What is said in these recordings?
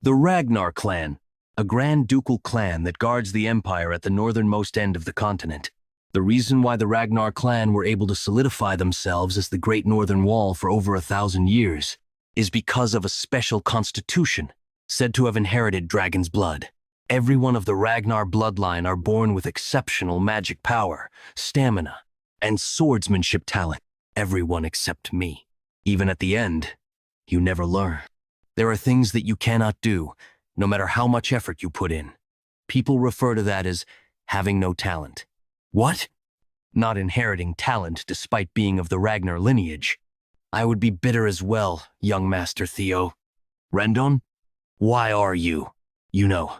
The Ragnar Clan, a grand ducal clan that guards the empire at the northernmost end of the continent. The reason why the Ragnar Clan were able to solidify themselves as the Great Northern Wall for over 1,000 years is because of a special constitution, said to have inherited dragon's blood. Everyone of the Ragnar bloodline are born with exceptional magic power, stamina, and swordsmanship talent. Everyone except me. Even at the end, you never learn. There are things that you cannot do, no matter how much effort you put in. People refer to that as having no talent. What? Not inheriting talent despite being of the Ragnar lineage. I would be bitter as well, young Master Theo. Rendon? Why are you? You know,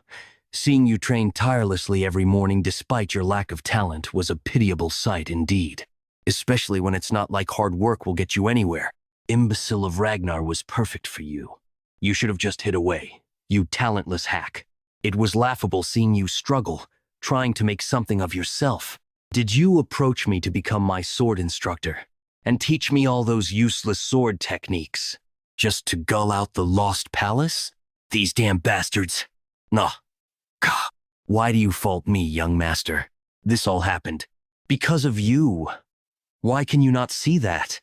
seeing you train tirelessly every morning despite your lack of talent was a pitiable sight indeed. Especially when it's not like hard work will get you anywhere. Imbecile of Ragnar was perfect for you. You should have just hid away, you talentless hack. It was laughable seeing you struggle, trying to make something of yourself. Did you approach me to become my sword instructor and teach me all those useless sword techniques just to gull out the lost palace? These damn bastards. Nah. Gah. Why do you fault me, young master? This all happened because of you. Why can you not see that?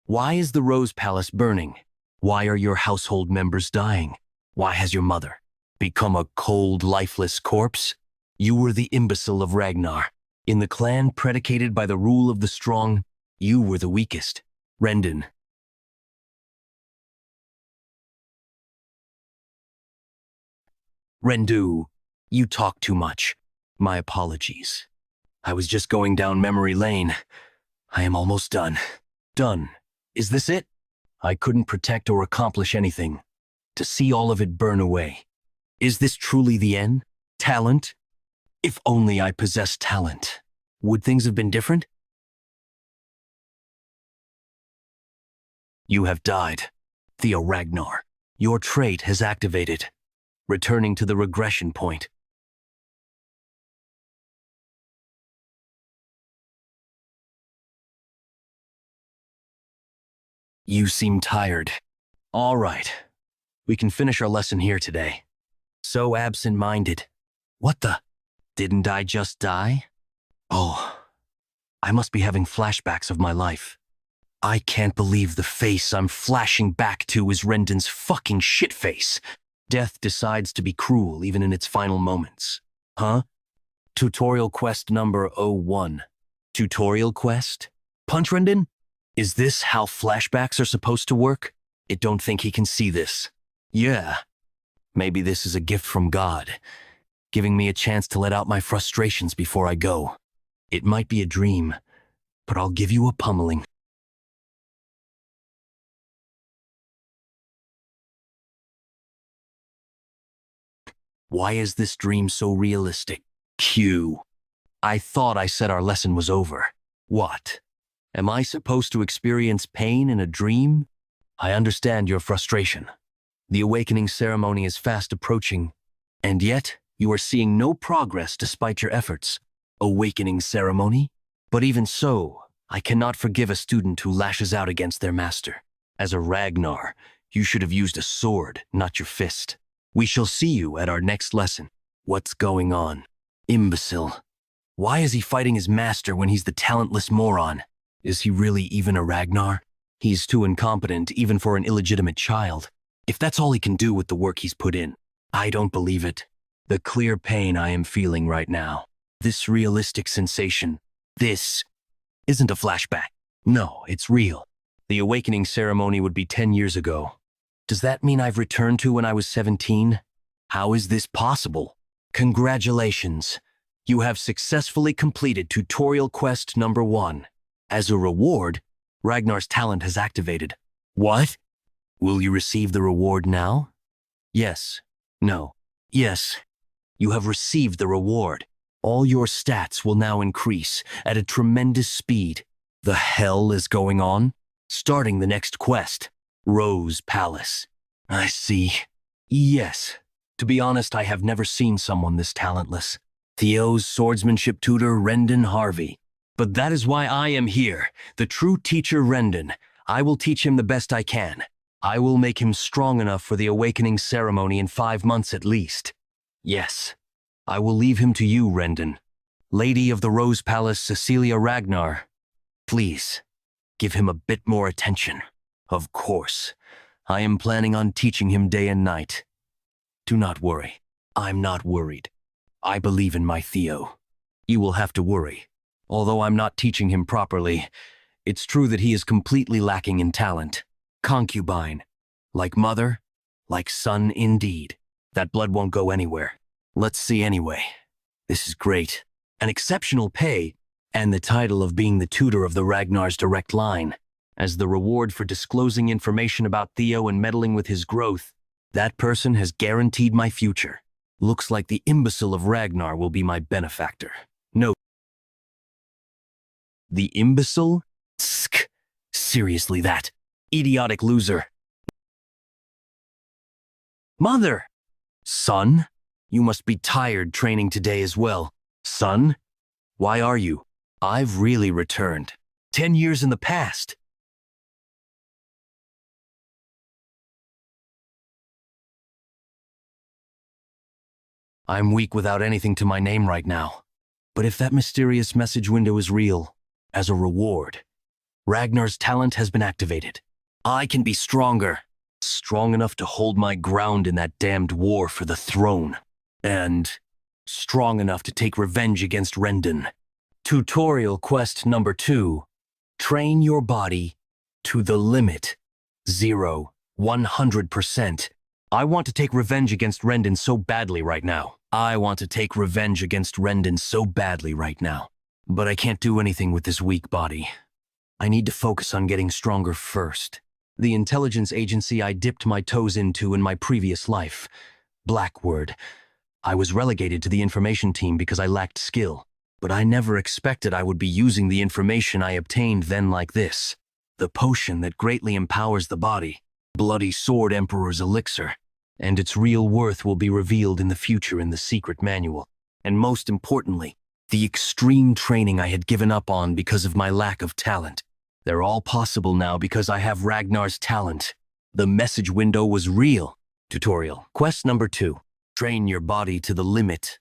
Why is the Rose Palace burning? Why are your household members dying? Why has your mother become a cold, lifeless corpse? You were the imbecile of Ragnar. In the clan predicated by the rule of the strong, you were the weakest. Rendon. Rendu, you talk too much. My apologies. I was just going down memory lane. I am almost done. Done. Is this it? I couldn't protect or accomplish anything. To see all of it burn away. Is this truly the end? Talent? If only I possessed talent. Would things have been different? You have died. Theo Ragnar. Your trait has activated. Returning to the regression point. You seem tired. All right. We can finish our lesson here today. So absent-minded. What the? Didn't I just die? Oh, I must be having flashbacks of my life. I can't believe the face I'm flashing back to is Rendon's fucking shit face. Death decides to be cruel even in its final moments. Huh? Tutorial quest number 01. Tutorial quest? Punch Rendon? Is this how flashbacks are supposed to work? I don't think he can see this. Yeah. Maybe this is a gift from God, giving me a chance to let out my frustrations before I go. It might be a dream, but I'll give you a pummeling. Why is this dream so realistic? Q. I thought I said our lesson was over. What? Am I supposed to experience pain in a dream? I understand your frustration. The awakening ceremony is fast approaching, and yet you are seeing no progress despite your efforts. Awakening ceremony? But even so, I cannot forgive a student who lashes out against their master. As a Ragnar, you should have used a sword, not your fist. We shall see you at our next lesson. What's going on? Imbecile. Why is he fighting his master when he's the talentless moron? Is he really even a Ragnar? He's too incompetent even for an illegitimate child. If that's all he can do with the work he's put in, I don't believe it. The clear pain I am feeling right now, this realistic sensation, this isn't a flashback. No, it's real. The awakening ceremony would be 10 years ago. Does that mean I've returned to when I was 17? How is this possible? Congratulations. You have successfully completed tutorial quest number 1. As a reward, Ragnar's talent has activated. What? Will you receive the reward now? Yes. No. Yes. You have received the reward. All your stats will now increase at a tremendous speed. The hell is going on? Starting the next quest. Rose Palace. I see. Yes. To be honest, I have never seen someone this talentless. Theo's swordsmanship tutor, Rendon Harvey. But that is why I am here, the true teacher Rendon. I will teach him the best I can. I will make him strong enough for the awakening ceremony in 5 months at least. Yes, I will leave him to you, Rendon. Lady of the Rose Palace, Cecilia Ragnar. Please, give him a bit more attention. Of course, I am planning on teaching him day and night. Do not worry. I'm not worried. I believe in my Theo. You will have to worry. Although I'm not teaching him properly, it's true that he is completely lacking in talent. Concubine. Like mother, like son indeed. That blood won't go anywhere. Let's see anyway. This is great. An exceptional pay, and the title of being the tutor of the Ragnar's direct line. As the reward for disclosing information about Theo and meddling with his growth, that person has guaranteed my future. Looks like the imbecile of Ragnar will be my benefactor. No. The imbecile? Tsk. Seriously, that idiotic loser. Mother! Son? You must be tired training today as well. Son? Why are you? I've really returned. 10 years in the past. I'm weak without anything to my name right now. But if that mysterious message window is real, as a reward, Ragnar's talent has been activated. I can be stronger. Strong enough to hold my ground in that damned war for the throne. And strong enough to take revenge against Rendon. Tutorial quest number 2. Train your body to the limit. 0, 100%. I want to take revenge against Rendon so badly right now. I want to take revenge against Rendon so badly right now. But I can't do anything with this weak body. I need to focus on getting stronger first. The intelligence agency I dipped my toes into in my previous life. Blackwood. I was relegated to the information team because I lacked skill. But I never expected I would be using the information I obtained then like this. The potion that greatly empowers the body. Bloody Sword Emperor's elixir. And its real worth will be revealed in the future in the secret manual. And most importantly, the extreme training I had given up on because of my lack of talent. They're all possible now because I have Ragnar's talent. The message window was real. Tutorial. Quest number 2. Train your body to the limit.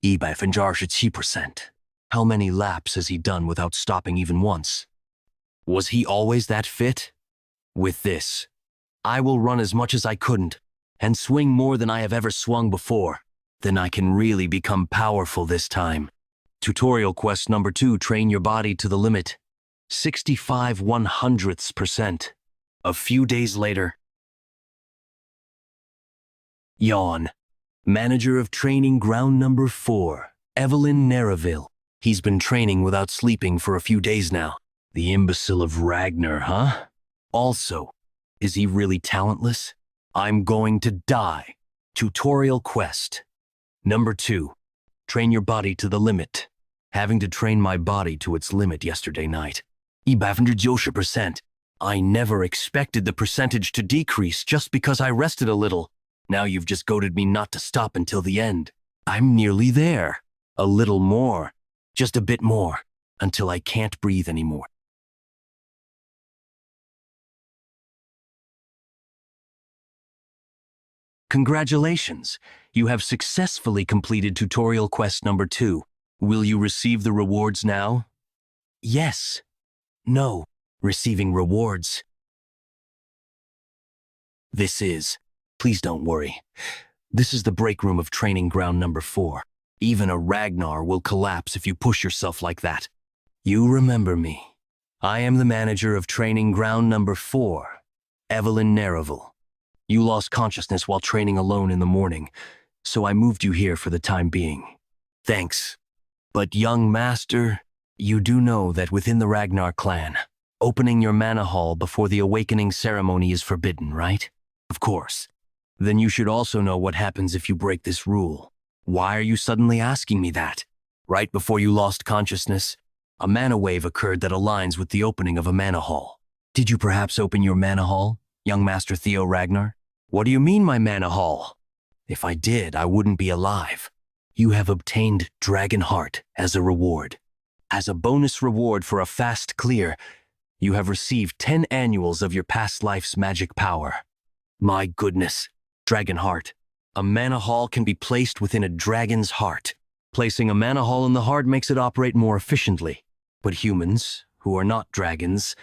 147%. How many laps has he done without stopping even once? Was he always that fit? With this, I will run as much as I couldn't, and swing more than I have ever swung before. Then I can really become powerful this time. Tutorial quest number 2, train your body to the limit. 65/100%. A few days later. Yawn. Manager of training ground number 4, Evelyn Nereville. He's been training without sleeping for a few days now. The imbecile of Ragnar, huh? Also, is he really talentless? I'm going to die. Tutorial quest. Number 2. Train your body to the limit. Having to train my body to its limit yesterday night. 190%. I never expected the percentage to decrease just because I rested a little. Now you've just goaded me not to stop until the end. I'm nearly there. A little more. Just a bit more. Until I can't breathe anymore. Congratulations! You have successfully completed tutorial quest number 2. Will you receive the rewards now? Yes. No. Receiving rewards. Please don't worry. This is the break room of training ground number 4. Even a Ragnar will collapse if you push yourself like that. You remember me. I am the manager of training ground number 4, Evelyn Nereville. You lost consciousness while training alone in the morning, so I moved you here for the time being. Thanks. But young master, you do know that within the Ragnar clan, opening your mana hall before the awakening ceremony is forbidden, right? Of course. Then you should also know what happens if you break this rule. Why are you suddenly asking me that? Right before you lost consciousness, a mana wave occurred that aligns with the opening of a mana hall. Did you perhaps open your mana hall, young Master Theo Ragnar? What do you mean, my mana hall? If I did, I wouldn't be alive. You have obtained Dragon Heart as a reward. As a bonus reward for a fast clear, You have received 10 annuals of your past life's magic power. My goodness, Dragon Heart. A mana hall can be placed within a dragon's heart. Placing a mana hall in the heart makes it operate more efficiently. But humans, who are not dragons,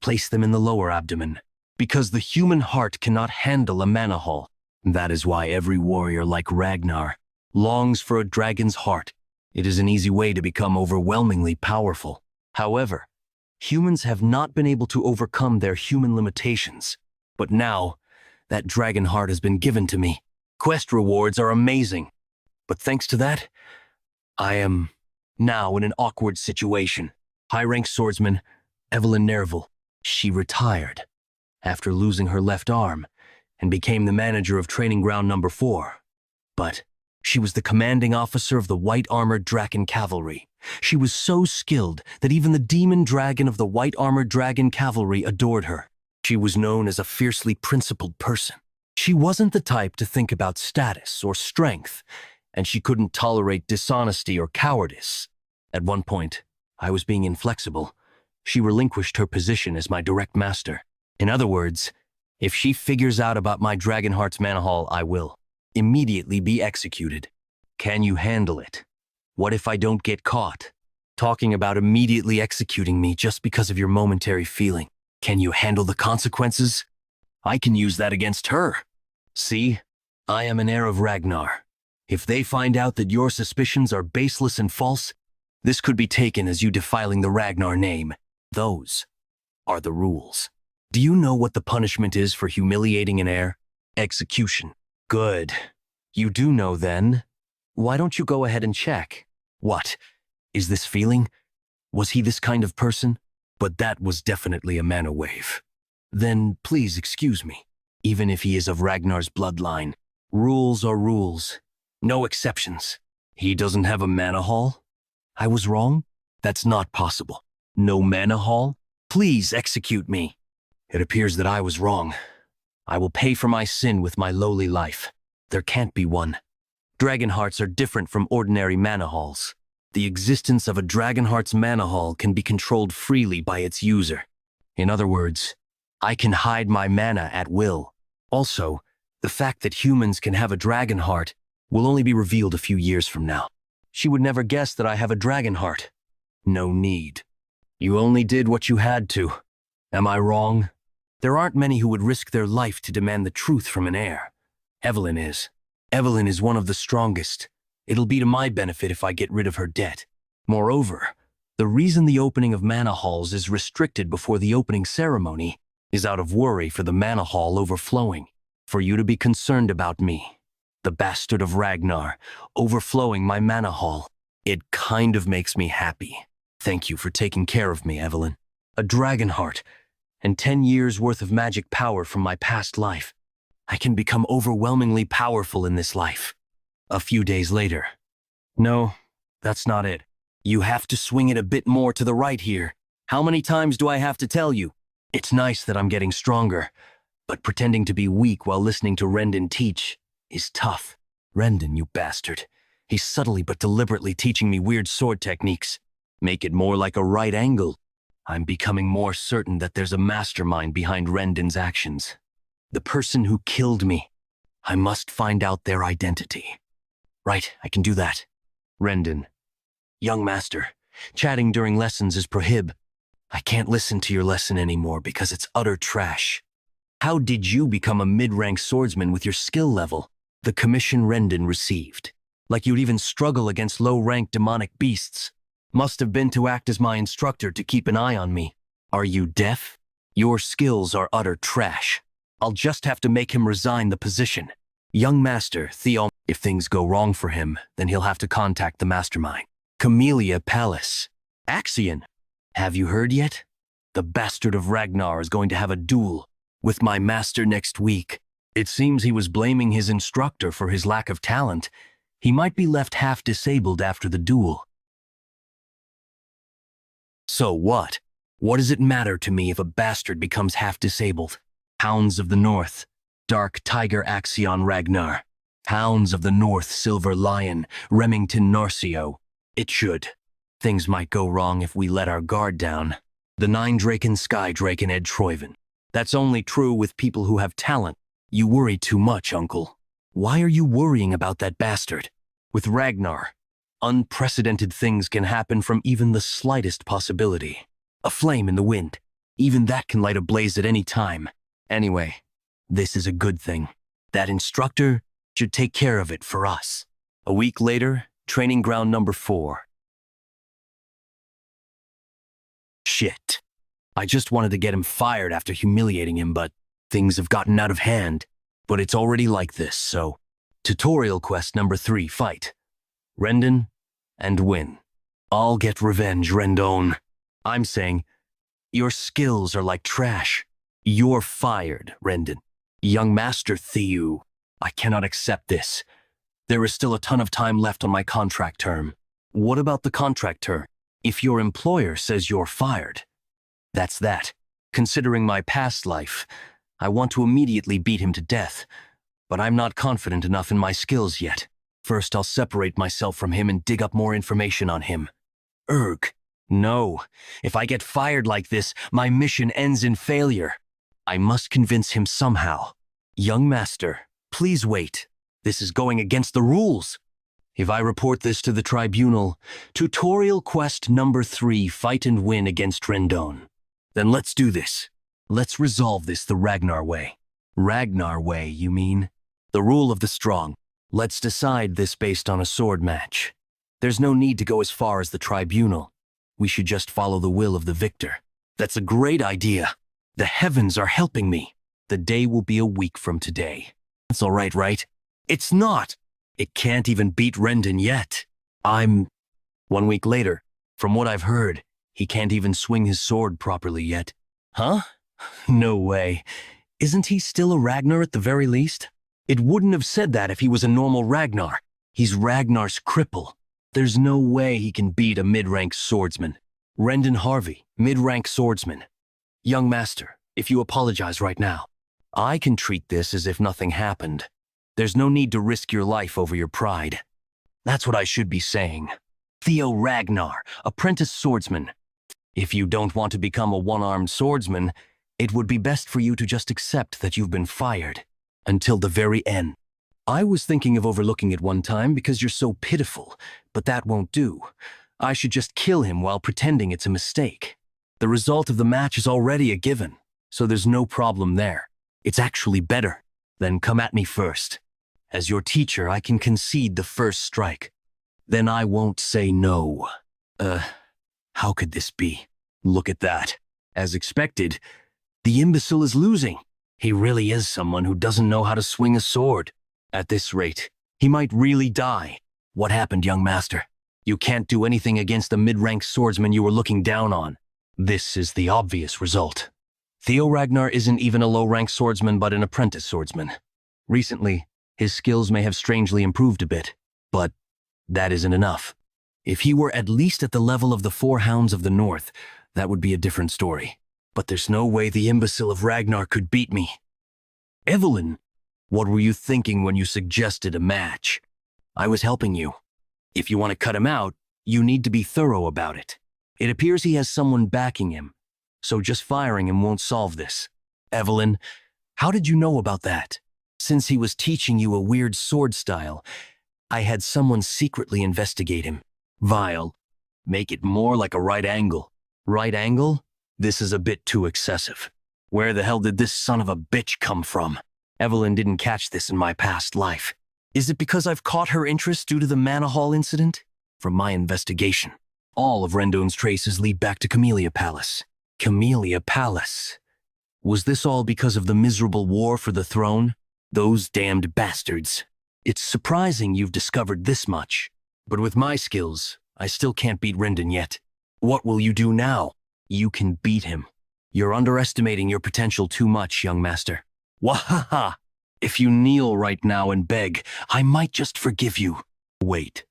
place them in the lower abdomen, because the human heart cannot handle a mana hall. That is why every warrior like Ragnar longs for a dragon's heart. It is an easy way to become overwhelmingly powerful. However, humans have not been able to overcome their human limitations. But now, that dragon heart has been given to me. Quest rewards are amazing. But thanks to that, I am now in an awkward situation. High-rank swordsman Evelyn Nerval. She retired after losing her left arm and became the manager of training ground number 4. But she was the commanding officer of the white-armored Draken Cavalry. She was so skilled that even the demon dragon of the white-armored Dragon Cavalry adored her. She was known as a fiercely principled person. She wasn't the type to think about status or strength, and she couldn't tolerate dishonesty or cowardice. At one point, I was being inflexible. She relinquished her position as my direct master. In other words, if she figures out about my Dragonheart's mana hall, I will immediately be executed. Can you handle it? What if I don't get caught? Talking about immediately executing me just because of your momentary feeling. Can you handle the consequences? I can use that against her. See, I am an heir of Ragnar. If they find out that your suspicions are baseless and false, this could be taken as you defiling the Ragnar name. Those are the rules. Do you know what the punishment is for humiliating an heir? Execution. Good. You do know then. Why don't you go ahead and check? What? Is this feeling? Was he this kind of person? But that was definitely a mana wave. Then please excuse me. Even if he is of Ragnar's bloodline, rules are rules. No exceptions. He doesn't have a mana hall? I was wrong? That's not possible. No mana hall? Please execute me. It appears that I was wrong. I will pay for my sin with my lowly life. There can't be one. Dragon hearts are different from ordinary mana halls. The existence of a Dragon Heart's mana hall can be controlled freely by its user. In other words, I can hide my mana at will. Also, the fact that humans can have a Dragon Heart will only be revealed a few years from now. She would never guess that I have a Dragon Heart. No need. You only did what you had to. Am I wrong? There aren't many who would risk their life to demand the truth from an heir. Evelyn is. Evelyn is one of the strongest. It'll be to my benefit if I get rid of her debt. Moreover, the reason the opening of mana halls is restricted before the opening ceremony is out of worry for the mana hall overflowing. For you to be concerned about me, the bastard of Ragnar, overflowing my mana hall. It kind of makes me happy. Thank you for taking care of me, Evelyn. A Dragon Heart, and 10 years worth of magic power from my past life. I can become overwhelmingly powerful in this life. A few days later. No, that's not it. You have to swing it a bit more to the right here. How many times do I have to tell you? It's nice that I'm getting stronger, but pretending to be weak while listening to Rendon teach is tough. Rendon, you bastard. He's subtly but deliberately teaching me weird sword techniques. Make it more like a right angle. I'm becoming more certain that there's a mastermind behind Rendon's actions. The person who killed me. I must find out their identity. Right, I can do that. Rendon. Young master, chatting during lessons is prohib. I can't listen to your lesson anymore because it's utter trash. How did you become a mid-rank swordsman with your skill level? The commission Rendon received. Like you'd even struggle against low-rank demonic beasts. Must have been to act as my instructor to keep an eye on me. Are you deaf? Your skills are utter trash. I'll just have to make him resign the position. Young master, Theo. If things go wrong for him, then he'll have to contact the mastermind. Camellia Palace. Axion. Have you heard yet? The bastard of Ragnar is going to have a duel with my master next week. It seems he was blaming his instructor for his lack of talent. He might be left half disabled after the duel. So what? What does it matter to me if a bastard becomes half disabled? Hounds of the North, Dark Tiger Axion Ragnar. Hounds of the North Silver Lion, Remington Narcio. It should. Things might go wrong if we let our guard down. The Nine Draken Sky Draken Ed Troiven. That's only true with people who have talent. You worry too much, Uncle. Why are you worrying about that bastard? With Ragnar, unprecedented things can happen from even the slightest possibility. A flame in the wind. Even that can light a blaze at any time. Anyway, this is a good thing. That instructor should take care of it for us. A week later, training ground number 4. Shit. I just wanted to get him fired after humiliating him, but things have gotten out of hand. But it's already like this, so... Tutorial quest number 3, fight. Rendon and win. I'll get revenge, Rendon. I'm saying, your skills are like trash. You're fired, Rendon. Young Master Thieu, I cannot accept this. There is still a ton of time left on my contract term. What about the contract term? If your employer says you're fired, that's that. Considering my past life, I want to immediately beat him to death, but I'm not confident enough in my skills yet. First, I'll separate myself from him and dig up more information on him. Erg. No. If I get fired like this, my mission ends in failure. I must convince him somehow. Young Master, please wait. This is going against the rules. If I report this to the tribunal, tutorial quest number 3, fight and win against Rendon. Then let's do this. Let's resolve this the Ragnar way. Ragnar way, you mean? The rule of the strong. Let's decide this based on a sword match. There's no need to go as far as the tribunal. We should just follow the will of the victor. That's a great idea. The heavens are helping me. The day will be a week from today. That's all right, right? It's not. It can't even beat Rendon yet. 1 week later. From what I've heard, he can't even swing his sword properly yet. Huh? No way. Isn't he still a Ragnar at the very least? It wouldn't have said that if he was a normal Ragnar. He's Ragnar's cripple. There's no way he can beat a mid-rank swordsman. Rendon Harvey, mid-rank swordsman. Young Master, if you apologize right now, I can treat this as if nothing happened. There's no need to risk your life over your pride. That's what I should be saying. Theo Ragnar, apprentice swordsman. If you don't want to become a one-armed swordsman, it would be best for you to just accept that you've been fired. Until the very end. I was thinking of overlooking it one time because you're so pitiful, but that won't do. I should just kill him while pretending it's a mistake. The result of the match is already a given, so there's no problem there. It's actually better. Then come at me first. As your teacher, I can concede the first strike. Then I won't say no. How could this be? Look at that. As expected, the imbecile is losing. He really is someone who doesn't know how to swing a sword. At this rate, he might really die. What happened, young master? You can't do anything against the mid-rank swordsman you were looking down on. This is the obvious result. Theo Ragnar isn't even a low-rank swordsman but an apprentice swordsman. Recently, his skills may have strangely improved a bit, but that isn't enough. If he were at least at the level of the 4 Hounds of the North, that would be a different story. But there's no way the imbecile of Ragnar could beat me. Evelyn, what were you thinking when you suggested a match? I was helping you. If you want to cut him out, you need to be thorough about it. It appears he has someone backing him, so just firing him won't solve this. Evelyn, how did you know about that? Since he was teaching you a weird sword style, I had someone secretly investigate him. Vile. Make it more like a right angle. Right angle? This is a bit too excessive. Where the hell did this son of a bitch come from? Evelyn didn't catch this in my past life. Is it because I've caught her interest due to the Manor Hall incident? From my investigation, all of Rendon's traces lead back to Camellia Palace. Camellia Palace. Was this all because of the miserable war for the throne? Those damned bastards. It's surprising you've discovered this much. But with my skills, I still can't beat Rendon yet. What will you do now? You can beat him. You're underestimating your potential too much, young master. Wahaha! If you kneel right now and beg, I might just forgive you. Wait.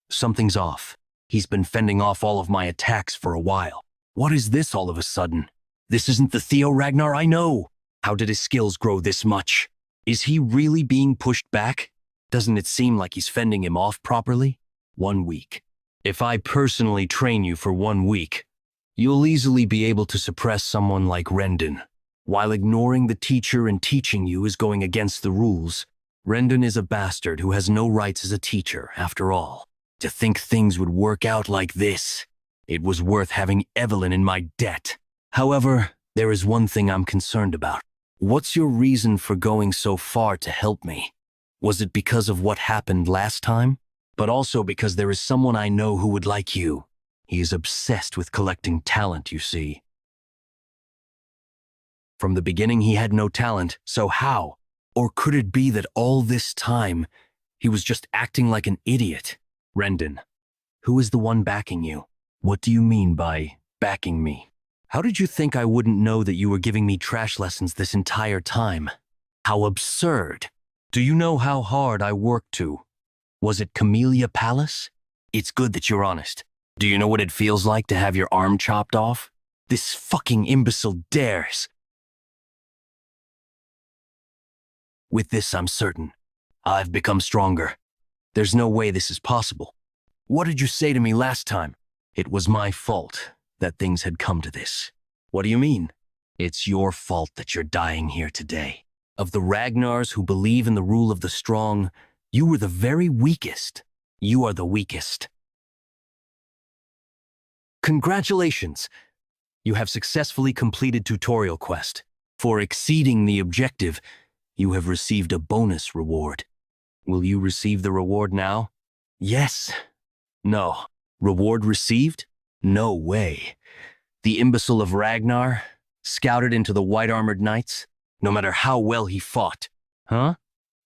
Something's off. He's been fending off all of my attacks for a while. What is this all of a sudden? This isn't the Theo Ragnar I know. How did his skills grow this much? Is he really being pushed back? Doesn't it seem like he's fending him off properly? 1 week. If I personally train you for 1 week, You'll easily be able to suppress someone like Rendon. While ignoring the teacher and teaching you is going against the rules, Rendon is a bastard who has no rights as a teacher, after all. To think things would work out like this. It was worth having Evelyn in my debt. However, there is one thing I'm concerned about. What's your reason for going so far to help me? Was it because of what happened last time? But also because there is someone I know who would like you. He is obsessed with collecting talent, you see. From the beginning, he had no talent, so how? Or could it be that all this time, he was just acting like an idiot? Rendon, who is the one backing you? What do you mean by backing me? How did you think I wouldn't know that you were giving me trash lessons this entire time? How absurd! Do you know how hard I worked to? Was it Camellia Palace? It's good that you're honest. Do you know what it feels like to have your arm chopped off? This fucking imbecile dares. With this, I'm certain. I've become stronger. There's no way this is possible. What did you say to me last time? It was my fault that things had come to this. What do you mean? It's your fault that you're dying here today. Of the Ragnars who believe in the rule of the strong, you were the very weakest. You are the weakest. Congratulations! You have successfully completed tutorial quest. For exceeding the objective, you have received a bonus reward. Will you receive the reward now? Yes. No. Reward received? No way. The imbecile of Ragnar, scouted into the white-armored knights, no matter how well he fought. Huh?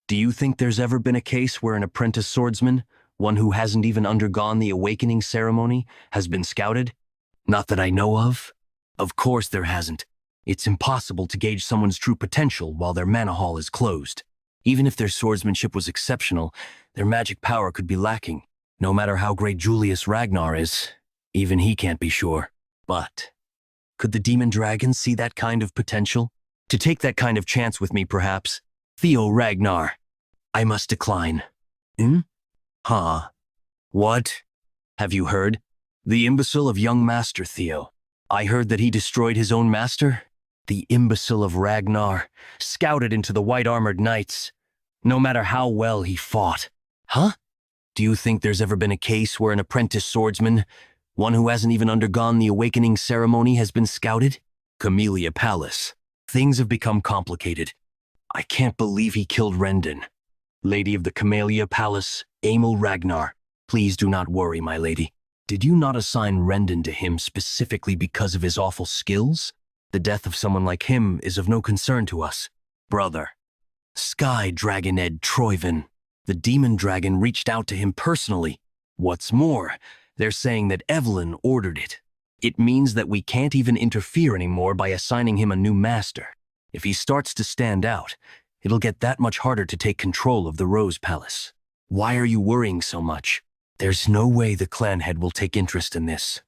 Do you think there's ever been a case where an apprentice swordsman, one who hasn't even undergone the awakening ceremony, has been scouted? Not that I know of. Of course there hasn't. It's impossible to gauge someone's true potential while their mana hall is closed. Even if their swordsmanship was exceptional, their magic power could be lacking. No matter how great Julius Ragnar is, even he can't be sure. But could the demon dragon see that kind of potential? To take that kind of chance with me, perhaps? Theo Ragnar. I must decline. Huh? What? Have you heard? The imbecile of young Master Theo. I heard that he destroyed his own master? The imbecile of Ragnar, scouted into the white-armored knights, no matter how well he fought. Huh? Do you think there's ever been a case where an apprentice swordsman, one who hasn't even undergone the awakening ceremony, has been scouted? Camellia Palace. Things have become complicated. I can't believe he killed Rendon. Lady of the Camellia Palace, Emil Ragnar. Please do not worry, my lady. Did you not assign Rendon to him specifically because of his awful skills? The death of someone like him is of no concern to us. Brother. Sky Dragoned Troyvin. The demon dragon reached out to him personally. What's more, they're saying that Evelyn ordered it. It means that we can't even interfere anymore by assigning him a new master. If he starts to stand out, it'll get that much harder to take control of the Rose Palace. Why are you worrying so much? There's no way the clan head will take interest in this.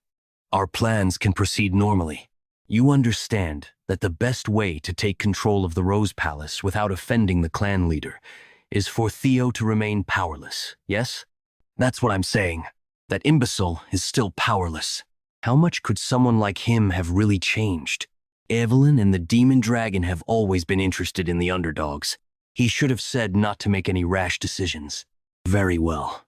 Our plans can proceed normally. You understand that the best way to take control of the Rose Palace without offending the clan leader is for Theo to remain powerless, yes? That's what I'm saying. That imbecile is still powerless. How much could someone like him have really changed? Evelyn and the demon dragon have always been interested in the underdogs. He should have said not to make any rash decisions. Very well.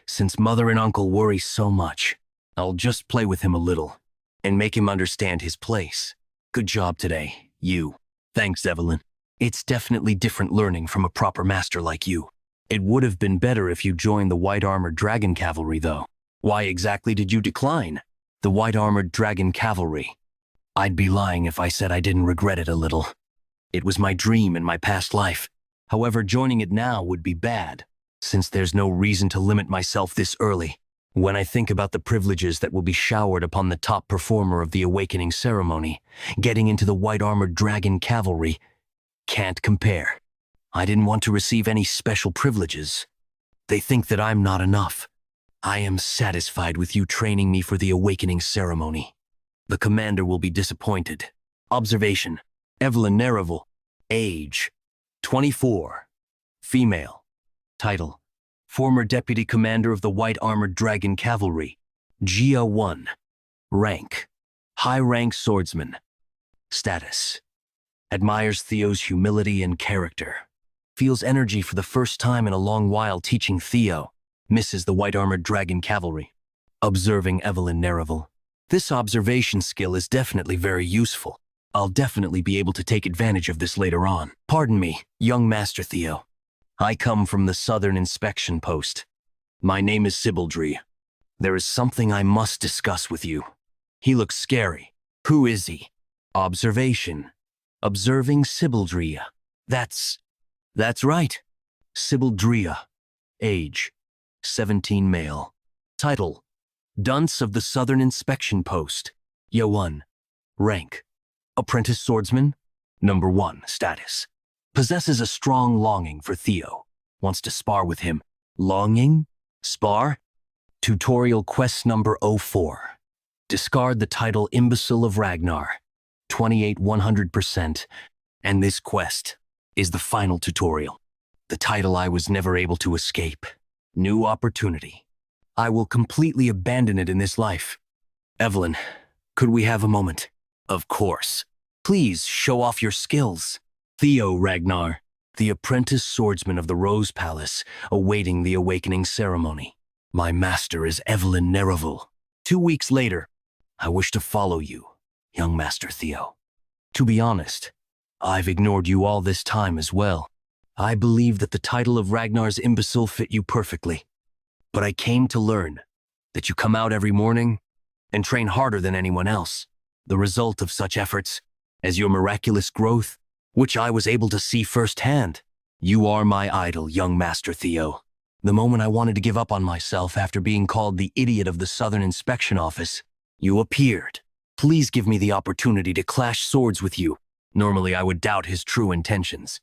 Since mother and uncle worry so much, I'll just play with him a little and make him understand his place. Good job today, you. Thanks, Evelyn. It's definitely different learning from a proper master like you. It would have been better if you joined the white-armored dragon cavalry, though. Why exactly did you decline? The white-armored dragon cavalry. I'd be lying if I said I didn't regret it a little. It was my dream in my past life. However, joining it now would be bad, since there's no reason to limit myself this early. When I think about the privileges that will be showered upon the top performer of the awakening ceremony, getting into the white-armored dragon cavalry can't compare. I didn't want to receive any special privileges. They think that I'm not enough. I am satisfied with you training me for the awakening ceremony. The commander will be disappointed. Observation: Evelyn Nereville. Age: 24. Female. Title: Former Deputy Commander of the White Armored Dragon Cavalry. Gia 1. Rank: High-rank swordsman. Status. Admires Theo's humility and character. Feels energy for the first time in a long while teaching Theo. Misses the white-armored dragon cavalry. Observing Evelyn Nereville. This observation skill is definitely very useful. I'll definitely be able to take advantage of this later on. Pardon me, young Master Theo. I come from the Southern Inspection Post. My name is Sibaldry. There is something I must discuss with you. He looks scary. Who is he? Observation. Observing Sibaldria. That's right. Sibaldria. Age. 17 male. Title. Dunce of the Southern Inspection Post. Year 1. Rank. Apprentice Swordsman. Number 1. Status. Possesses a strong longing for Theo. Wants to spar with him. Longing? Spar? Tutorial quest number 04. Discard the title Imbecile of Ragnar. 28 100%. And this quest is the final tutorial. The title I was never able to escape. New opportunity. I will completely abandon it in this life. Evelyn, could we have a moment? Of course. Please show off your skills. Theo Ragnar, the apprentice swordsman of the Rose Palace, awaiting the awakening ceremony. My master is Evelyn Nereville. 2 weeks later, I wish to follow you, young Master Theo. To be honest, I've ignored you all this time as well. I believe that the title of Ragnar's imbecile fit you perfectly. But I came to learn that you come out every morning and train harder than anyone else. The result of such efforts, as your miraculous growth, which I was able to see firsthand. You are my idol, young Master Theo. The moment I wanted to give up on myself after being called the idiot of the Southern Inspection Office, you appeared. Please give me the opportunity to clash swords with you. Normally I would doubt his true intentions.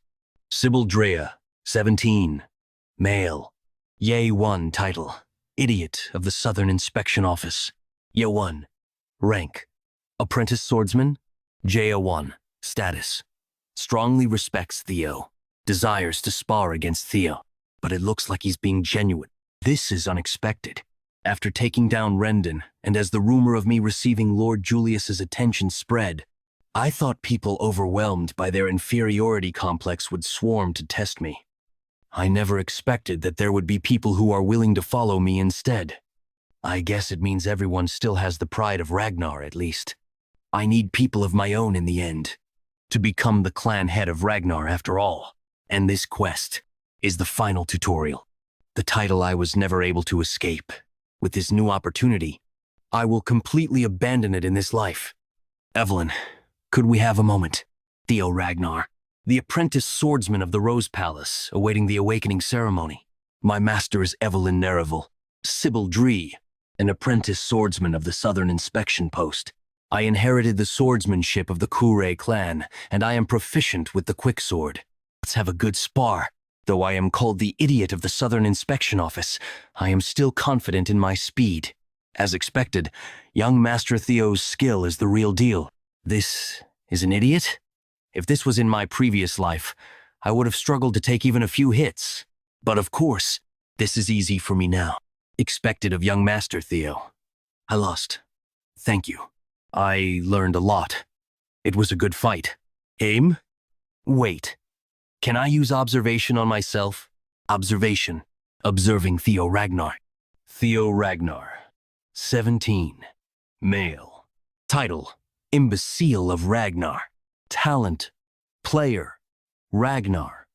Sibaldrea, 17. Male. Year 1 title. Idiot of the Southern Inspection Office. Year 1. Rank. Apprentice Swordsman. JA1. Status. Strongly respects Theo. Desires to spar against Theo. But it looks like he's being genuine. This is unexpected. After taking down Rendon, and as the rumor of me receiving Lord Julius's attention spread, I thought people overwhelmed by their inferiority complex would swarm to test me. I never expected that there would be people who are willing to follow me instead. I guess it means everyone still has the pride of Ragnar, at least. I need people of my own in the end, to become the clan head of Ragnar after all. And this quest is the final tutorial. The title I was never able to escape. With this new opportunity, I will completely abandon it in this life. Evelyn, could we have a moment? Theo Ragnar, the apprentice swordsman of the Rose Palace, awaiting the awakening ceremony. My master is Evelyn Nereville, Sibaldry, an apprentice swordsman of the Southern Inspection Post. I inherited the swordsmanship of the Ragnar Clan, and I am proficient with the quicksword. Let's have a good spar. Though I am called the idiot of the Southern Inspection Office, I am still confident in my speed. As expected, young Master Theo's skill is the real deal. This is an idiot? If this was in my previous life, I would have struggled to take even a few hits. But of course, this is easy for me now. Expected of young Master Theo. I lost. Thank you. I learned a lot. It was a good fight. Aim? Wait. Can I use observation on myself? Observation. Observing Theo Ragnar. Theo Ragnar. 17. Male. Title. Imbecile of Ragnar. Talent. Player. Ragnar.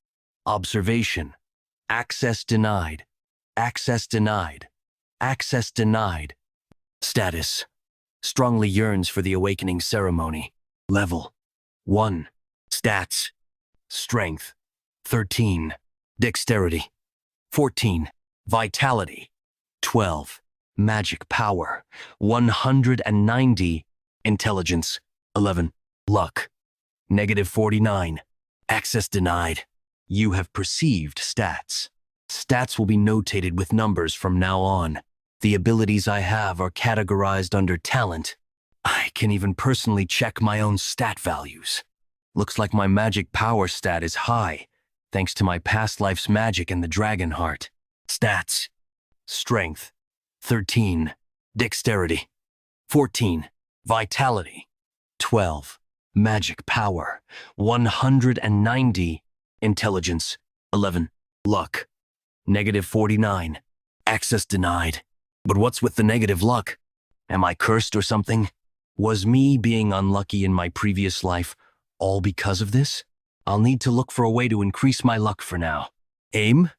Observation. Access denied. Access denied. Access denied. Status. Strongly yearns for the awakening ceremony. Level. 1. Stats. Strength. 13. Dexterity. 14. Vitality. 12. Magic power. 190. Intelligence. 11. Luck. -49. Access denied. You have perceived stats. Stats will be notated with numbers from now on. The abilities I have are categorized under talent. I can even personally check my own stat values. Looks like my magic power stat is high, thanks to my past life's magic and the dragon heart. Stats. Strength. 13. Dexterity. 14. Vitality, 12. Magic power, 190. Intelligence, 11. Luck, -49. Access denied. But what's with the negative luck? Am I cursed or something? Was me being unlucky in my previous life all because of this? I'll need to look for a way to increase my luck for now. Aim?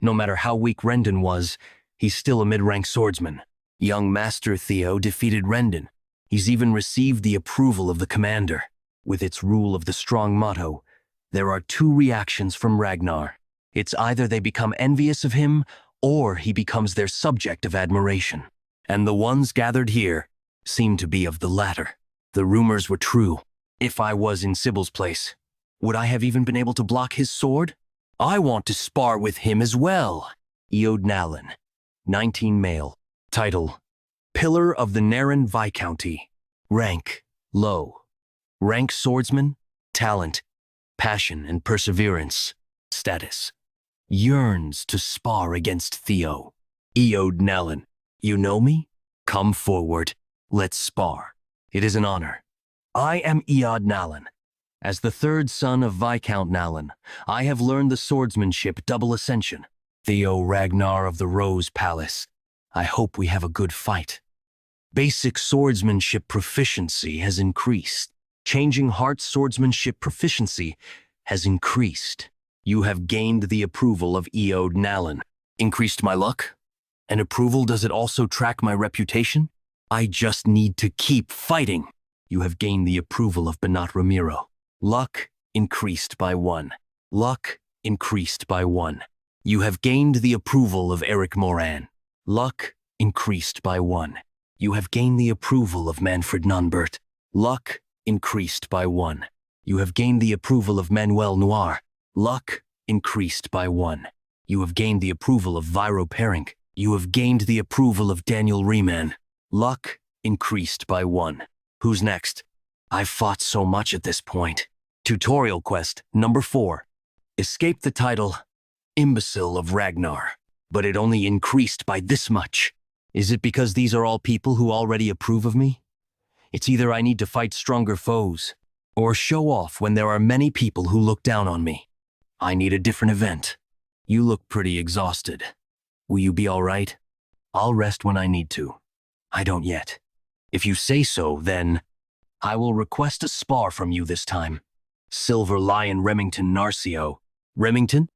No matter how weak Rendon was, he's still a mid-rank swordsman. Young Master Theo defeated Rendon. He's even received the approval of the commander. With its rule of the strong motto, there are two reactions from Ragnar. It's either they become envious of him, or he becomes their subject of admiration. And the ones gathered here seem to be of the latter. The rumors were true. If I was in Sybil's place, would I have even been able to block his sword? I want to spar with him as well. Eod Nalin, 19 male. Title, Pillar of the Naren Viscounty. Rank, low. Rank swordsman, talent, passion and perseverance. Status, yearns to spar against Theo. Eod Nalin, you know me? Come forward. Let's spar. It is an honor. I am Eod Nalin. As the third son of Viscount Nalin, I have learned the swordsmanship double ascension. Theo Ragnar of the Rose Palace. I hope we have a good fight. Basic swordsmanship proficiency has increased. Changing Heart swordsmanship proficiency has increased. You have gained the approval of Eod Nalin. Increased my luck? And approval, does it also track my reputation? I just need to keep fighting. You have gained the approval of Benat Ramiro. Luck increased by 1. Luck increased by 1. You have gained the approval of Eric Moran. Luck increased by 1. You have gained the approval of Manfred Nonbert. Luck increased by 1. You have gained the approval of Manuel Noir. Luck increased by 1. You have gained the approval of Viro Perink. You have gained the approval of Daniel Riemann. Luck increased by 1. Who's next? I've fought so much at this point. Tutorial quest number 4. Escape the title, Imbecile of Ragnar. But it only increased by this much. Is it because these are all people who already approve of me? It's either I need to fight stronger foes, or show off when there are many people who look down on me. I need a different event. You look pretty exhausted. Will you be all right? I'll rest when I need to. I don't yet. If you say so, then I will request a spar from you this time. Silver Lion Remington Narcio. Remington?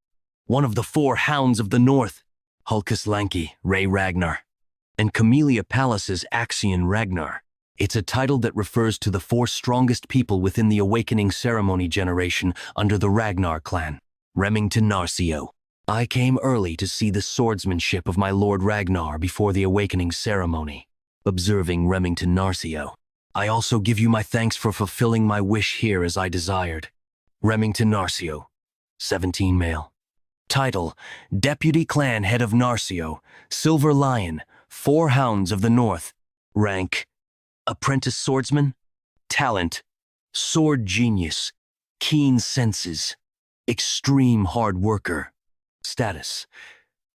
One of the 4 hounds of the north. Hulkus Lanky, Ray Ragnar. And Camellia Palace's Axion Ragnar. It's a title that refers to the 4 strongest people within the Awakening Ceremony generation under the Ragnar Clan. Remington Narcio. I came early to see the swordsmanship of my Lord Ragnar before the Awakening Ceremony. Observing Remington Narcio. I also give you my thanks for fulfilling my wish here as I desired. Remington Narcio, 17 male. Title, Deputy Clan Head of Narcio, Silver Lion, 4 Hounds of the North. Rank, Apprentice Swordsman. Talent, Sword Genius, Keen Senses, Extreme Hard Worker. Status,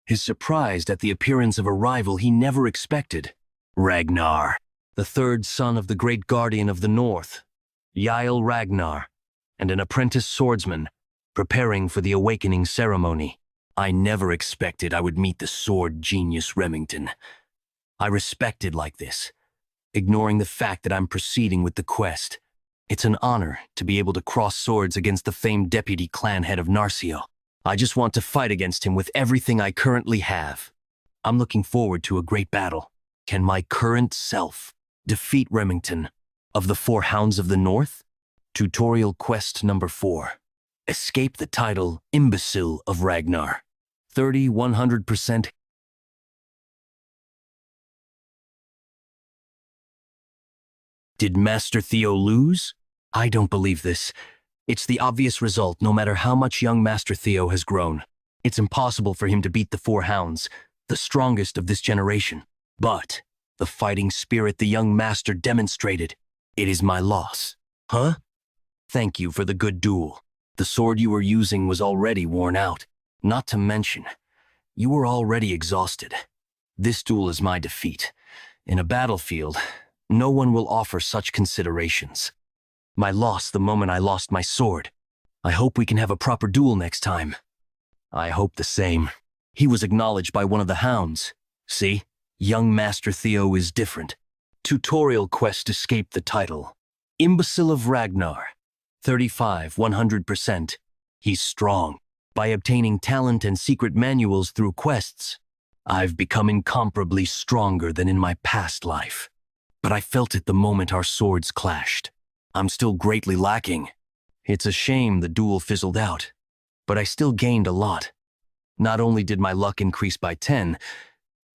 is surprised at the appearance of a rival he never expected. Ragnar, the 3rd son of the great guardian of the north, Yael Ragnar, and an apprentice swordsman, preparing for the awakening ceremony. I never expected I would meet the sword genius Remington. I respected like this, ignoring the fact that I'm proceeding with the quest. It's an honor to be able to cross swords against the famed deputy clan head of Narcio. I just want to fight against him with everything I currently have. I'm looking forward to a great battle. Can my current self defeat Remington of the 4 Hounds of the North? Tutorial quest number 4. Escape the title Imbecile of Ragnar. 100%. Did Master Theo lose? I don't believe this. It's the obvious result no matter how much young Master Theo has grown. It's impossible for him to beat the 4 Hounds, the strongest of this generation. But the fighting spirit the young master demonstrated, it is my loss. Huh? Thank you for the good duel. The sword you were using was already worn out. Not to mention, you were already exhausted. This duel is my defeat. In a battlefield, No one will offer such considerations. My loss the moment I lost my sword. I hope we can have a proper duel next time. I hope the same. He was acknowledged by one of the hounds. See, young Master Theo is different. Tutorial quest escape the title. Imbecile of Ragnar. 35, 100%. He's strong. By obtaining talent and secret manuals through quests, I've become incomparably stronger than in my past life. But I felt it the moment our swords clashed. I'm still greatly lacking. It's a shame the duel fizzled out, but I still gained a lot. Not only did my luck increase by 10,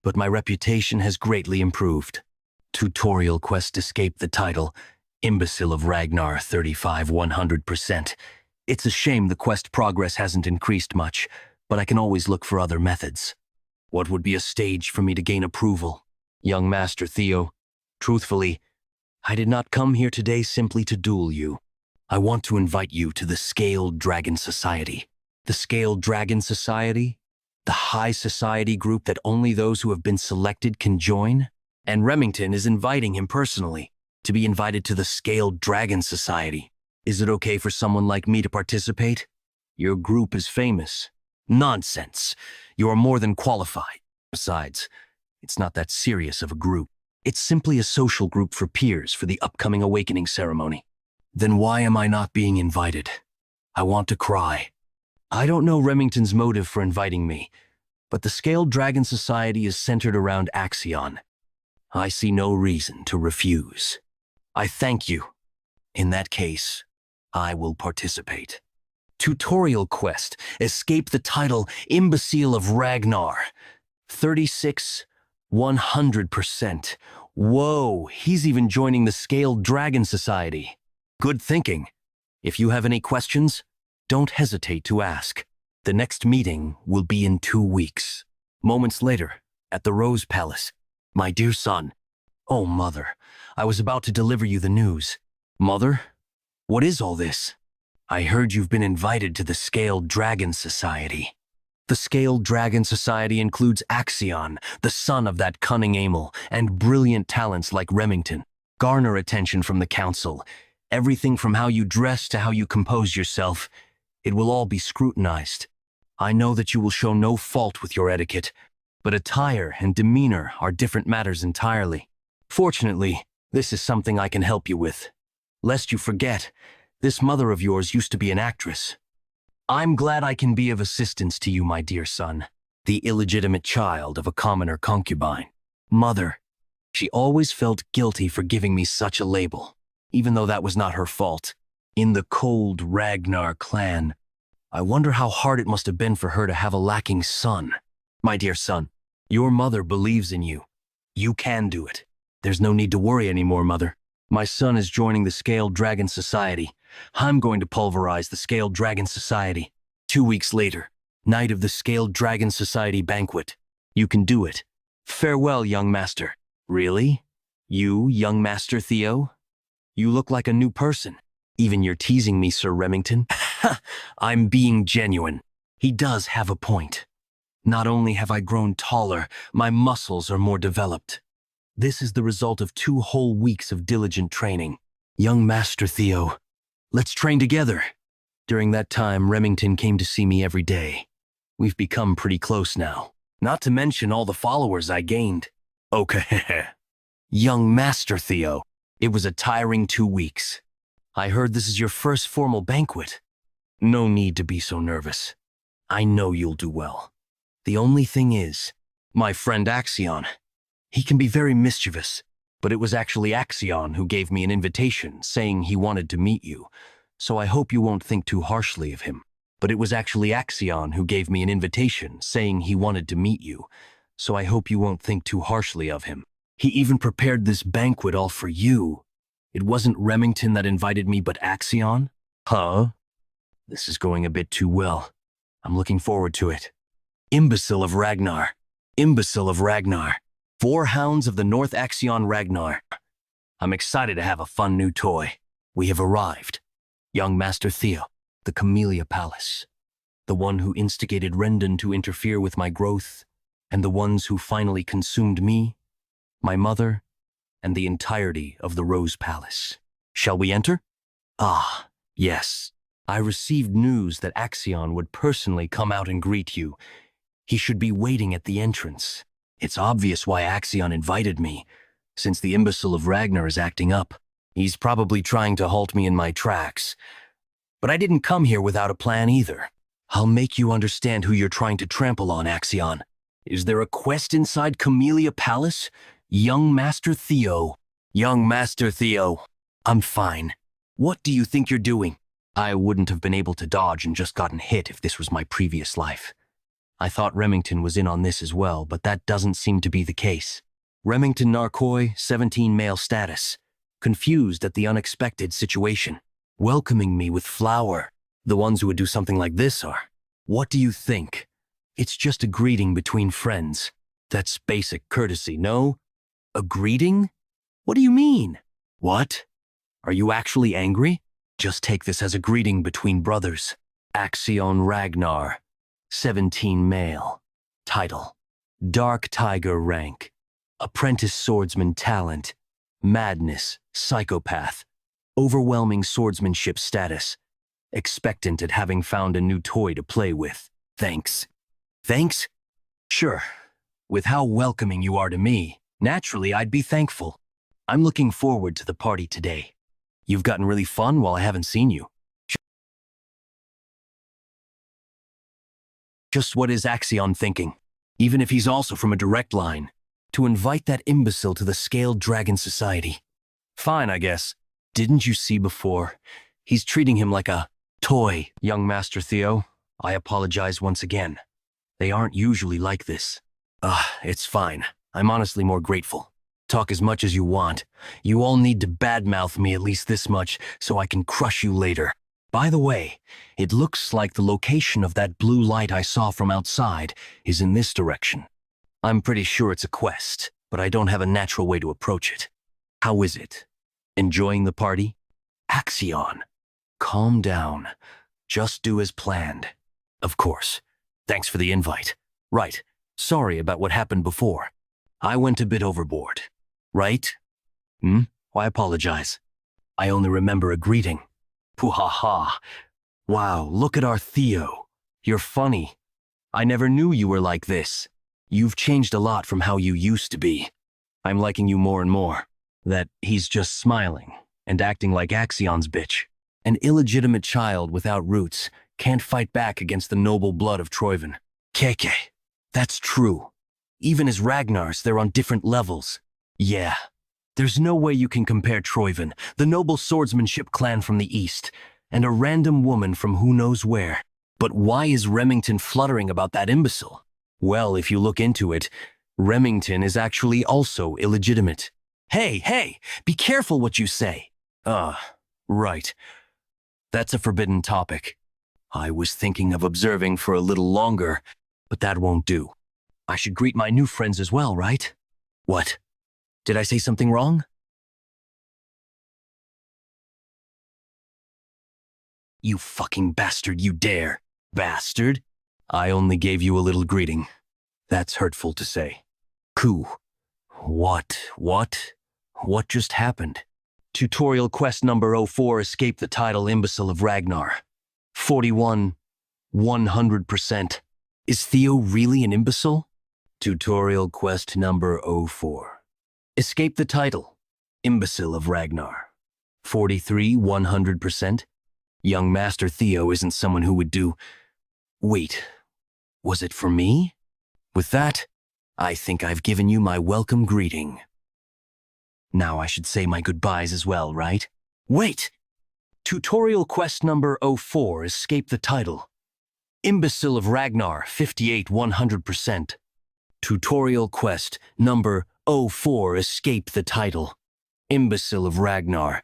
but my reputation has greatly improved. Tutorial quest escape the title, Imbecile of Ragnar 35 100%. It's a shame the quest progress hasn't increased much, but I can always look for other methods. What would be a stage for me to gain approval? Young Master Theo, truthfully, I did not come here today simply to duel you. I want to invite you to the Scaled Dragon Society. The Scaled Dragon Society? The high society group that only those who have been selected can join? And Remington is inviting him personally to be invited to the Scaled Dragon Society. Is it okay for someone like me to participate? Your group is famous. Nonsense. You are more than qualified. Besides, it's not that serious of a group. It's simply a social group for peers for the upcoming awakening ceremony. Then why am I not being invited? I want to cry. I don't know Remington's motive for inviting me, but the Scaled Dragon Society is centered around Axion. I see no reason to refuse. I thank you. In that case, I will participate. Tutorial quest, escape the title Imbecile of Ragnar. 36, 100%. Whoa, he's even joining the Scaled Dragon Society. Good thinking. If you have any questions, don't hesitate to ask. The next meeting will be in 2 weeks. Moments later, at the Rose Palace. My dear son. Oh, Mother, I was about to deliver you the news. Mother, what is all this? I heard you've been invited to the Scaled Dragon Society. The Scaled Dragon Society includes Axion, the son of that cunning Amel, and brilliant talents like Remington. Garner attention from the council. Everything from how you dress to how you compose yourself. It will all be scrutinized. I know that you will show no fault with your etiquette, but attire and demeanor are different matters entirely. Fortunately, this is something I can help you with. Lest you forget, this mother of yours used to be an actress. I'm glad I can be of assistance to you, my dear son, the illegitimate child of a commoner concubine. Mother, she always felt guilty for giving me such a label, even though that was not her fault. In the cold Ragnar Clan, I wonder how hard it must have been for her to have a lacking son. My dear son, your mother believes in you. You can do it. There's no need to worry anymore, Mother. My son is joining the Scaled Dragon Society. I'm going to pulverize the Scaled Dragon Society. 2 weeks later, night of the Scaled Dragon Society banquet. You can do it. Farewell, young master. Really? You, young Master Theo? You look like a new person. Even you're teasing me, Sir Remington. I'm being genuine. He does have a point. Not only have I grown taller, my muscles are more developed. This is the result of 2 whole weeks of diligent training. Young Master Theo, let's train together. During that time, Remington came to see me every day. We've become pretty close now. Not to mention all the followers I gained. Okay. Young Master Theo, it was a tiring 2 weeks. I heard this is your first formal banquet. No need to be so nervous. I know you'll do well. The only thing is, my friend Axion, he can be very mischievous, but it was actually Axion who gave me an invitation saying he wanted to meet you, so I hope you won't think too harshly of him. But it was actually Axion who gave me an invitation saying he wanted to meet you, so I hope you won't think too harshly of him. He even prepared this banquet all for you. It wasn't Remington that invited me, but Axion? Huh? This is going a bit too well. I'm looking forward to it. Imbecile of Ragnar. Imbecile of Ragnar. 4 hounds of the North Axion Ragnar. I'm excited to have a fun new toy. We have arrived. Young Master Theo, the Camellia Palace. The one who instigated Rendon to interfere with my growth, and the ones who finally consumed me, my mother, and the entirety of the Rose Palace. Shall we enter? Ah, yes. I received news that Axion would personally come out and greet you. He should be waiting at the entrance. It's obvious why Axion invited me, since the imbecile of Ragnar is acting up. He's probably trying to halt me in my tracks. But I didn't come here without a plan either. I'll make you understand who you're trying to trample on, Axion. Is there a quest inside Camellia Palace? Young Master Theo. Young Master Theo. I'm fine. What do you think you're doing? I wouldn't have been able to dodge and just gotten hit if this was my previous life. I thought Remington was in on this as well, but that doesn't seem to be the case. Remington Narcoy, 17 male status. Confused at the unexpected situation. Welcoming me with flour. The ones who would do something like this are. What do you think? It's just a greeting between friends. That's basic courtesy, no? A greeting? What do you mean? What? Are you actually angry? Just take this as a greeting between brothers. Axion Ragnar, 17 male. Title: Dark Tiger rank. Apprentice swordsman talent. Madness, psychopath. Overwhelming swordsmanship status. Expectant at having found a new toy to play with. Thanks. Thanks? Sure. With how welcoming you are to me, naturally I'd be thankful. I'm looking forward to the party today. You've gotten really fun while I haven't seen you. Just what is Axion thinking? Even if he's also from a direct line. To invite that imbecile to the Scaled Dragon Society. Fine, I guess. Didn't you see before? He's treating him like a toy. Young Master Theo, I apologize once again. They aren't usually like this. It's fine. I'm honestly more grateful. Talk as much as you want. You all need to badmouth me at least this much so I can crush you later. By the way, it looks like the location of that blue light I saw from outside is in this direction. I'm pretty sure it's a quest, but I don't have a natural way to approach it. How is it? Enjoying the party? Axion, calm down. Just do as planned. Of course. Thanks for the invite. Right. Sorry about what happened before. I went a bit overboard. Right? Why apologize? I only remember a greeting. Poo-ha-ha. Wow, look at our Theo. You're funny. I never knew you were like this. You've changed a lot from how you used to be. I'm liking you more and more. That he's just smiling and acting like Axion's bitch. An illegitimate child without roots can't fight back against the noble blood of Troyven. KK, that's true. Even as Ragnars, they're on different levels. Yeah, there's no way you can compare Troyven, the noble swordsmanship clan from the east, and a random woman from who knows where. But why is Remington fluttering about that imbecile? Well, if you look into it, Remington is actually also illegitimate. Hey, be careful what you say. Right. That's a forbidden topic. I was thinking of observing for a little longer, but that won't do. I should greet my new friends as well, right? What? Did I say something wrong? You fucking bastard, you dare. Bastard? I only gave you a little greeting. That's hurtful to say. Coup. What? What just happened? Tutorial quest number 04, escape the title Imbecile of Ragnar. 41, 100%. Is Theo really an imbecile? Tutorial quest number 04. Escape the title, Imbecile of Ragnar. 43, 100%. Young Master Theo isn't someone who would do... Wait, was it for me? With that, I think I've given you my welcome greeting. Now I should say my goodbyes as well, right? Wait! Tutorial quest number 04, escape the title. Imbecile of Ragnar, 58, 100%. Tutorial quest number 04, escape the title. Imbecile of Ragnar,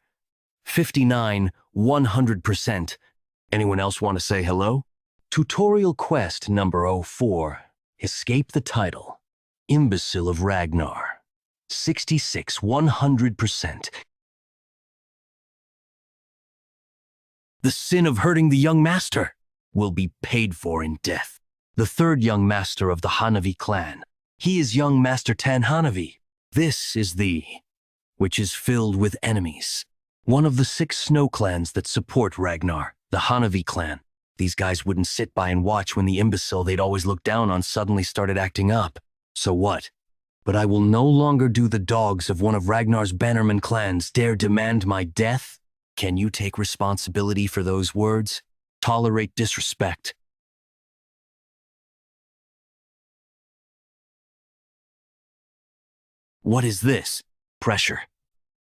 59, 100%. Anyone else want to say hello? Tutorial quest number 04, escape the title. Imbecile of Ragnar, 66, 100%. The sin of hurting the young master will be paid for in death. The third young master of the Hanavi clan. He is young Master Tan Hanavi. This is the which is filled with enemies. One of the 6 snow clans that support Ragnar, the Hanavi clan. These guys wouldn't sit by and watch when the imbecile they'd always looked down on suddenly started acting up. So what? But I will no longer do the dogs of one of Ragnar's bannerman clans dare demand my death? Can you take responsibility for those words? Tolerate disrespect. What is this? Pressure.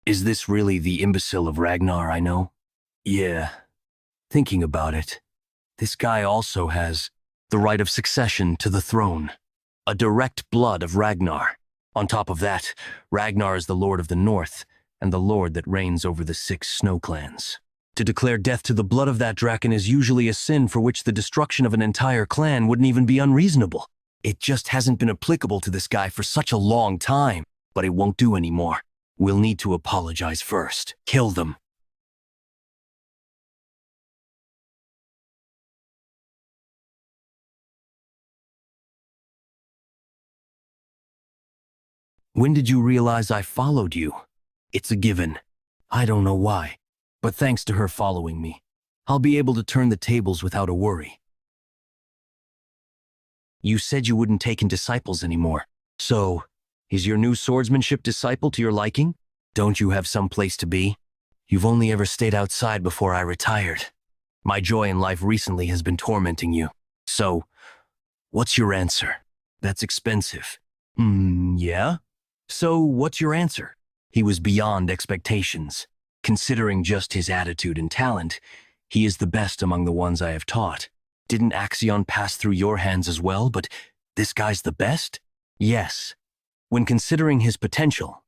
Is this really the imbecile of Ragnar I know? Yeah. Thinking about it, this guy also has the right of succession to the throne. A direct blood of Ragnar. On top of that, Ragnar is the Lord of the North, and the Lord that reigns over the 6 snow clans. To declare death to the blood of that draken is usually a sin for which the destruction of an entire clan wouldn't even be unreasonable. It just hasn't been applicable to this guy for such a long time, but it won't do anymore. We'll need to apologize first. Kill them. When did you realize I followed you? It's a given. I don't know why, but thanks to her following me, I'll be able to turn the tables without a worry. You said you wouldn't take in disciples anymore. So, is your new swordsmanship disciple to your liking? Don't you have some place to be? You've only ever stayed outside before I retired. My joy in life recently has been tormenting you. So, what's your answer? That's expensive. Yeah? So, what's your answer? He was beyond expectations. Considering just his attitude and talent, he is the best among the ones I have taught. Didn't Axion pass through your hands as well, but this guy's the best? Yes. When considering his potential,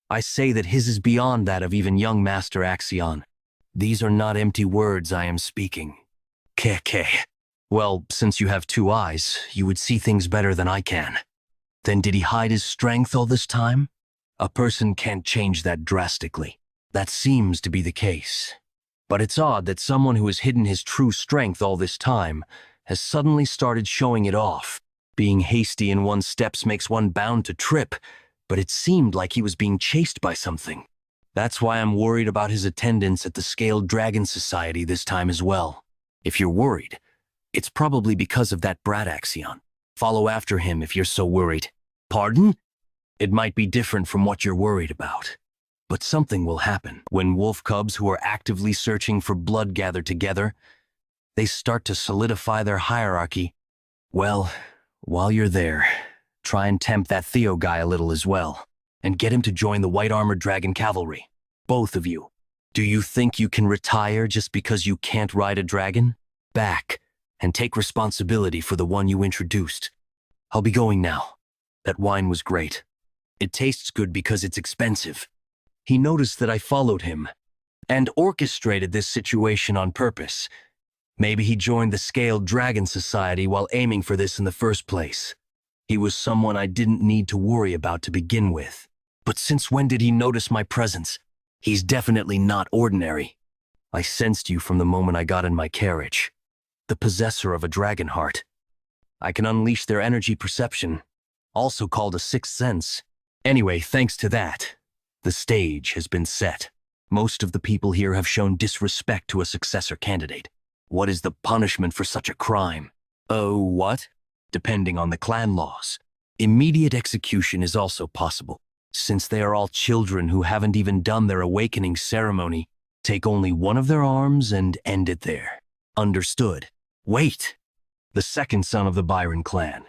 I say that his is beyond that of even young Master Axion. These are not empty words I am speaking. Keke. Well, since you have 2 eyes, you would see things better than I can. Then did he hide his strength all this time? A person can't change that drastically. That seems to be the case. But it's odd that someone who has hidden his true strength all this time has suddenly started showing it off. Being hasty in one's steps makes one bound to trip, but it seemed like he was being chased by something. That's why I'm worried about his attendance at the Scaled Dragon Society this time as well. If you're worried, it's probably because of that brat Axion. Follow after him if you're so worried. Pardon? It might be different from what you're worried about. But something will happen. When wolf cubs who are actively searching for blood gather together, they start to solidify their hierarchy. Well, while you're there, try and tempt that Theo guy a little as well, and get him to join the White Armored Dragon Cavalry. Both of you. Do you think you can retire just because you can't ride a dragon? Back, and take responsibility for the one you introduced. I'll be going now. That wine was great. It tastes good because it's expensive. He noticed that I followed him, and orchestrated this situation on purpose. Maybe he joined the Scaled Dragon Society while aiming for this in the first place. He was someone I didn't need to worry about to begin with. But since when did he notice my presence? He's definitely not ordinary. I sensed you from the moment I got in my carriage. The possessor of a dragon heart. I can unleash their energy perception, also called a sixth sense. Anyway, thanks to that, the stage has been set. Most of the people here have shown disrespect to a successor candidate. What is the punishment for such a crime? Oh, what? Depending on the clan laws. Immediate execution is also possible. Since they are all children who haven't even done their awakening ceremony, take only one of their arms and end it there. Understood. Wait! The second son of the Byron clan.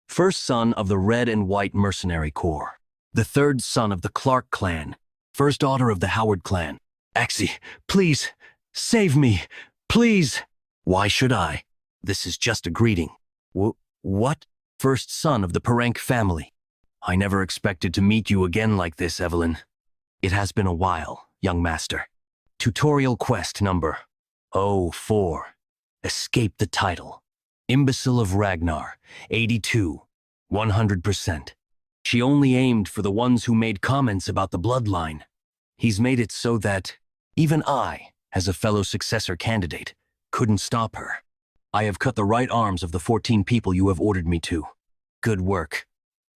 First son of the Red and White Mercenary Corps. The third son of the Clark clan. First daughter of the Howard clan. Axie, please, save me, please. Why should I? This is just a greeting. What? First son of the Perenk family. I never expected to meet you again like this, Evelyn. It has been a while, young master. Tutorial quest number 04. Escape the title. Imbecile of Ragnar, 82, 100%. She only aimed for the ones who made comments about the bloodline. He's made it so that even I, as a fellow successor candidate, couldn't stop her. I have cut the right arms of the 14 people you have ordered me to. Good work.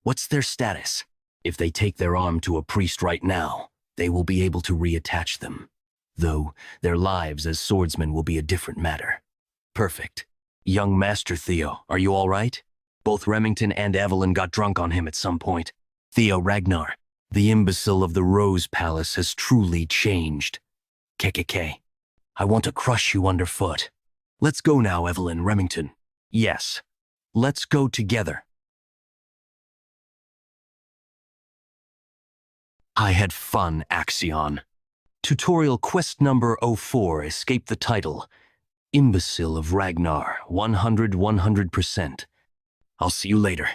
What's their status? If they take their arm to a priest right now, they will be able to reattach them. Though their lives as swordsmen will be a different matter. Perfect. Young Master Theo, are you all right? Both Remington and Evelyn got drunk on him at some point. Theo Ragnar, the imbecile of the Rose Palace has truly changed. KKK. I want to crush you underfoot. Let's go now, Evelyn, Remington. Yes. Let's go together. I had fun, Axion. Tutorial quest number 04, escape the title. Imbecile of Ragnar, 100%. I'll see you later.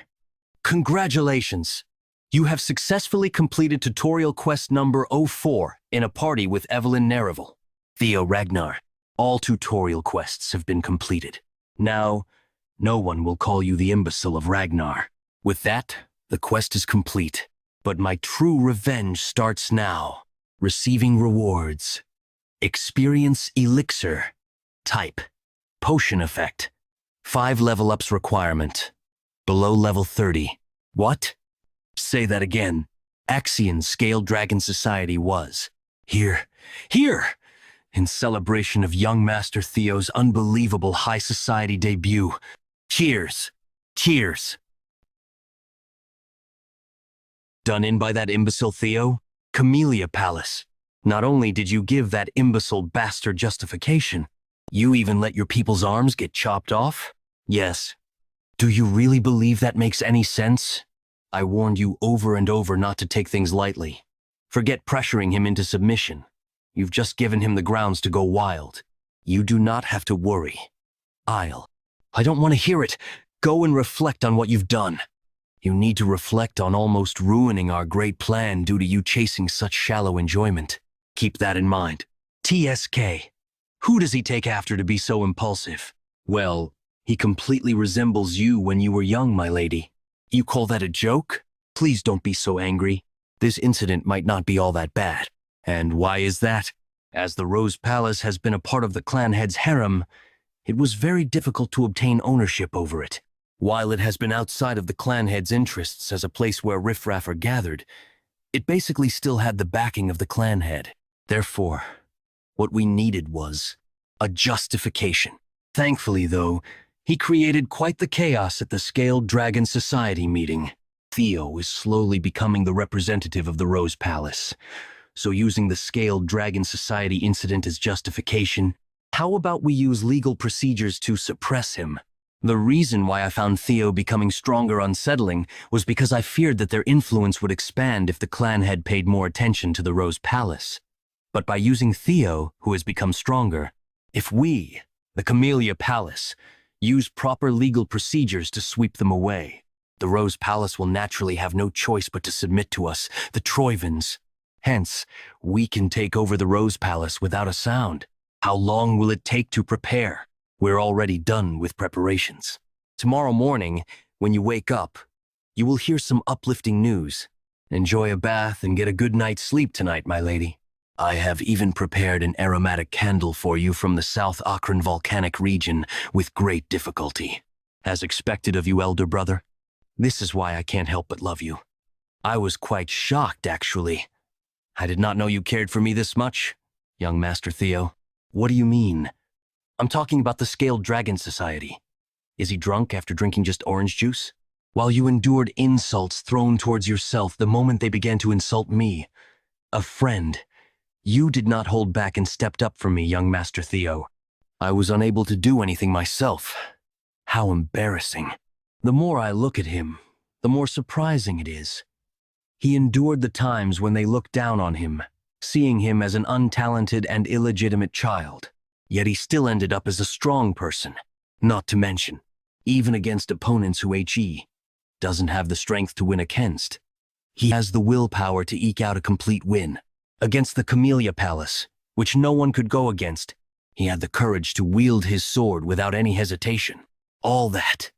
Congratulations! You have successfully completed tutorial quest number 04 in a party with Evelyn Nereville. Theo Ragnar, all tutorial quests have been completed. Now, no one will call you the imbecile of Ragnar. With that, the quest is complete. But my true revenge starts now. Receiving rewards. Experience elixir. Type. Potion effect. 5 level ups requirement. Below level 30. What? Say that again. Axion Scaled Dragon Society was. Here. In celebration of young Master Theo's unbelievable high society debut. Cheers. Done in by that imbecile Theo? Camellia Palace. Not only did you give that imbecile bastard justification, you even let your people's arms get chopped off? Yes. Do you really believe that makes any sense? I warned you over and over not to take things lightly. Forget pressuring him into submission. You've just given him the grounds to go wild. You do not have to worry. I don't want to hear it. Go and reflect on what you've done. You need to reflect on almost ruining our great plan due to you chasing such shallow enjoyment. Keep that in mind. TSK. Who does he take after to be so impulsive? Well, he completely resembles you when you were young, my lady. You call that a joke? Please don't be so angry. This incident might not be all that bad. And why is that? As the Rose Palace has been a part of the clan head's harem, it was very difficult to obtain ownership over it. While it has been outside of the clan head's interests as a place where riffraff are gathered, it basically still had the backing of the clan head. Therefore, what we needed was a justification. Thankfully, though, he created quite the chaos at the Scaled Dragon Society meeting. Theo is slowly becoming the representative of the Rose Palace. So using the Scaled Dragon Society incident as justification, how about we use legal procedures to suppress him? The reason why I found Theo becoming stronger unsettling was because I feared that their influence would expand if the clan had paid more attention to the Rose Palace. But by using Theo, who has become stronger, if we, the Camellia Palace, use proper legal procedures to sweep them away, the Rose Palace will naturally have no choice but to submit to us, the Troivans. Hence, we can take over the Rose Palace without a sound. How long will it take to prepare? We're already done with preparations. Tomorrow morning, when you wake up, you will hear some uplifting news. Enjoy a bath and get a good night's sleep tonight, my lady. I have even prepared an aromatic candle for you from the South Akron volcanic region with great difficulty. As expected of you, elder brother. This is why I can't help but love you. I was quite shocked, actually. I did not know you cared for me this much, young Master Theo. What do you mean? I'm talking about the Scaled Dragon Society. Is he drunk after drinking just orange juice? While you endured insults thrown towards yourself the moment they began to insult me, a friend, you did not hold back and stepped up for me, young Master Theo. I was unable to do anything myself. How embarrassing. The more I look at him, the more surprising it is. He endured the times when they looked down on him, seeing him as an untalented and illegitimate child. Yet he still ended up as a strong person. Not to mention, even against opponents who he doesn't have the strength to win against. He has the willpower to eke out a complete win. Against the Camellia Palace, which no one could go against, he had the courage to wield his sword without any hesitation. All that,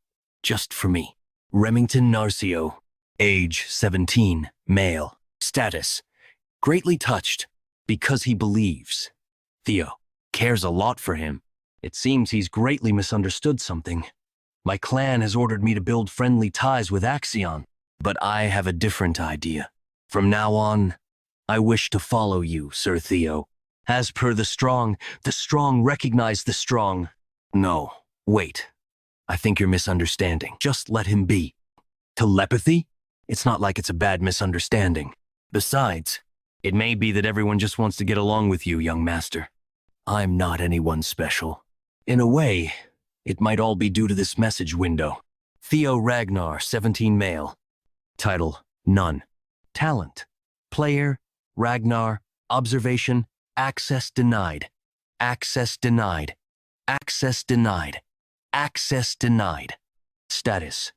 just for me. Remington Narcio, age 17, male, status, greatly touched, because he believes. Theo cares a lot for him. It seems he's greatly misunderstood something. My clan has ordered me to build friendly ties with Axion, but I have a different idea. From now on, I wish to follow you, Sir Theo. As per the strong recognize the strong. No, wait. I think you're misunderstanding. Just let him be. Telepathy? It's not like it's a bad misunderstanding. Besides, it may be that everyone just wants to get along with you, young master. I'm not anyone special. In a way, it might all be due to this message window. Theo Ragnar, 17 male. Title, none. Talent, player, Ragnar, observation, access denied. Access denied. Access denied. Access denied. Status,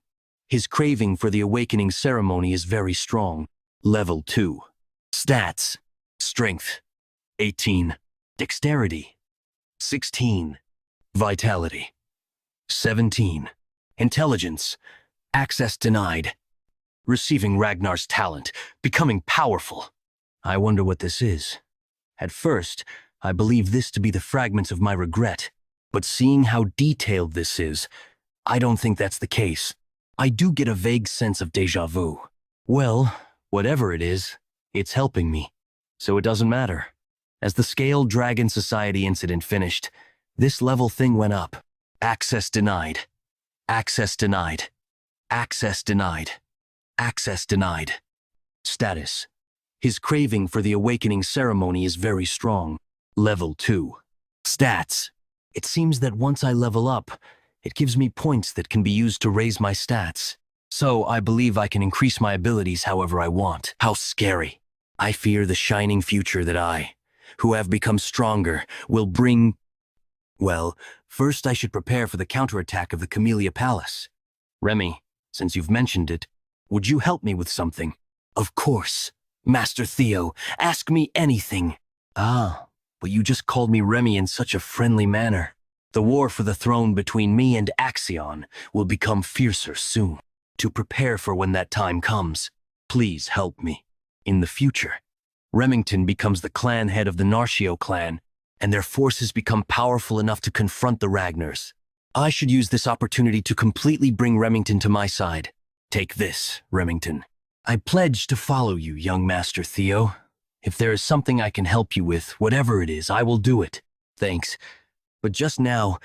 his craving for the awakening ceremony is very strong. Level 2. Stats, strength, 18. Dexterity, 16. Vitality, 17. Intelligence, access denied. Receiving Ragnar's talent, becoming powerful. I wonder what this is. At first, I believed this to be the fragments of my regret, but seeing how detailed this is, I don't think that's the case. I do get a vague sense of déjà vu. Well, whatever it is, it's helping me. So it doesn't matter. As the Scaled Dragon Society incident finished, this level thing went up. Access denied. Access denied. Access denied. Access denied. Status, his craving for the awakening ceremony is very strong. Level 2. Stats, it seems that once I level up, it gives me points that can be used to raise my stats. So I believe I can increase my abilities however I want. How scary. I fear the shining future that I, who have become stronger, will bring... Well, first I should prepare for the counterattack of the Camellia Palace. Remy, since you've mentioned it, would you help me with something? Of course. Master Theo, ask me anything. Ah, but you just called me Remy in such a friendly manner. The war for the throne between me and Axion will become fiercer soon. To prepare for when that time comes, please help me. In the future, Remington becomes the clan head of the Narcio clan, and their forces become powerful enough to confront the Ragnars. I should use this opportunity to completely bring Remington to my side. Take this, Remington. I pledge to follow you, young Master Theo. If there is something I can help you with, whatever it is, I will do it. Thanks. But just now,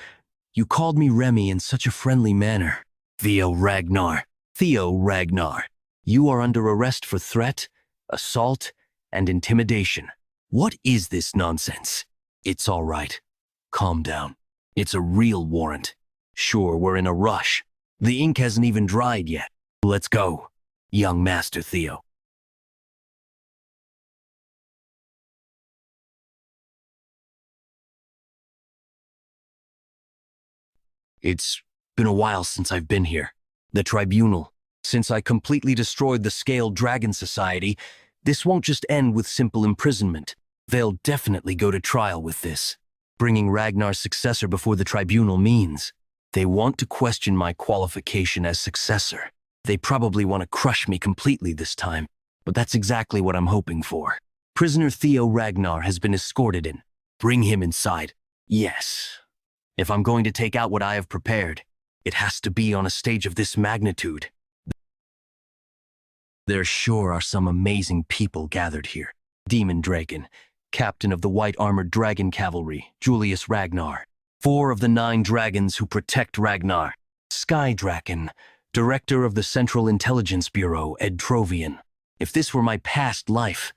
you called me Remy in such a friendly manner. Theo Ragnar. Theo Ragnar. You are under arrest for threat, assault, and intimidation. What is this nonsense? It's all right. Calm down. It's a real warrant. Sure, we're in a rush. The ink hasn't even dried yet. Let's go, young Master Theo. It's been a while since I've been here. The tribunal. Since I completely destroyed the Scaled Dragon Society, this won't just end with simple imprisonment. They'll definitely go to trial with this. Bringing Ragnar's successor before the tribunal means they want to question my qualification as successor. They probably want to crush me completely this time, but that's exactly what I'm hoping for. Prisoner Theo Ragnar has been escorted in. Bring him inside. Yes. If I'm going to take out what I have prepared, it has to be on a stage of this magnitude. There sure are some amazing people gathered here. Demon Dragon, captain of the white-armored dragon cavalry, Julius Ragnar. 4 of the 9 dragons who protect Ragnar. Sky Draken, director of the Central Intelligence Bureau, Ed Trovian. If this were my past life,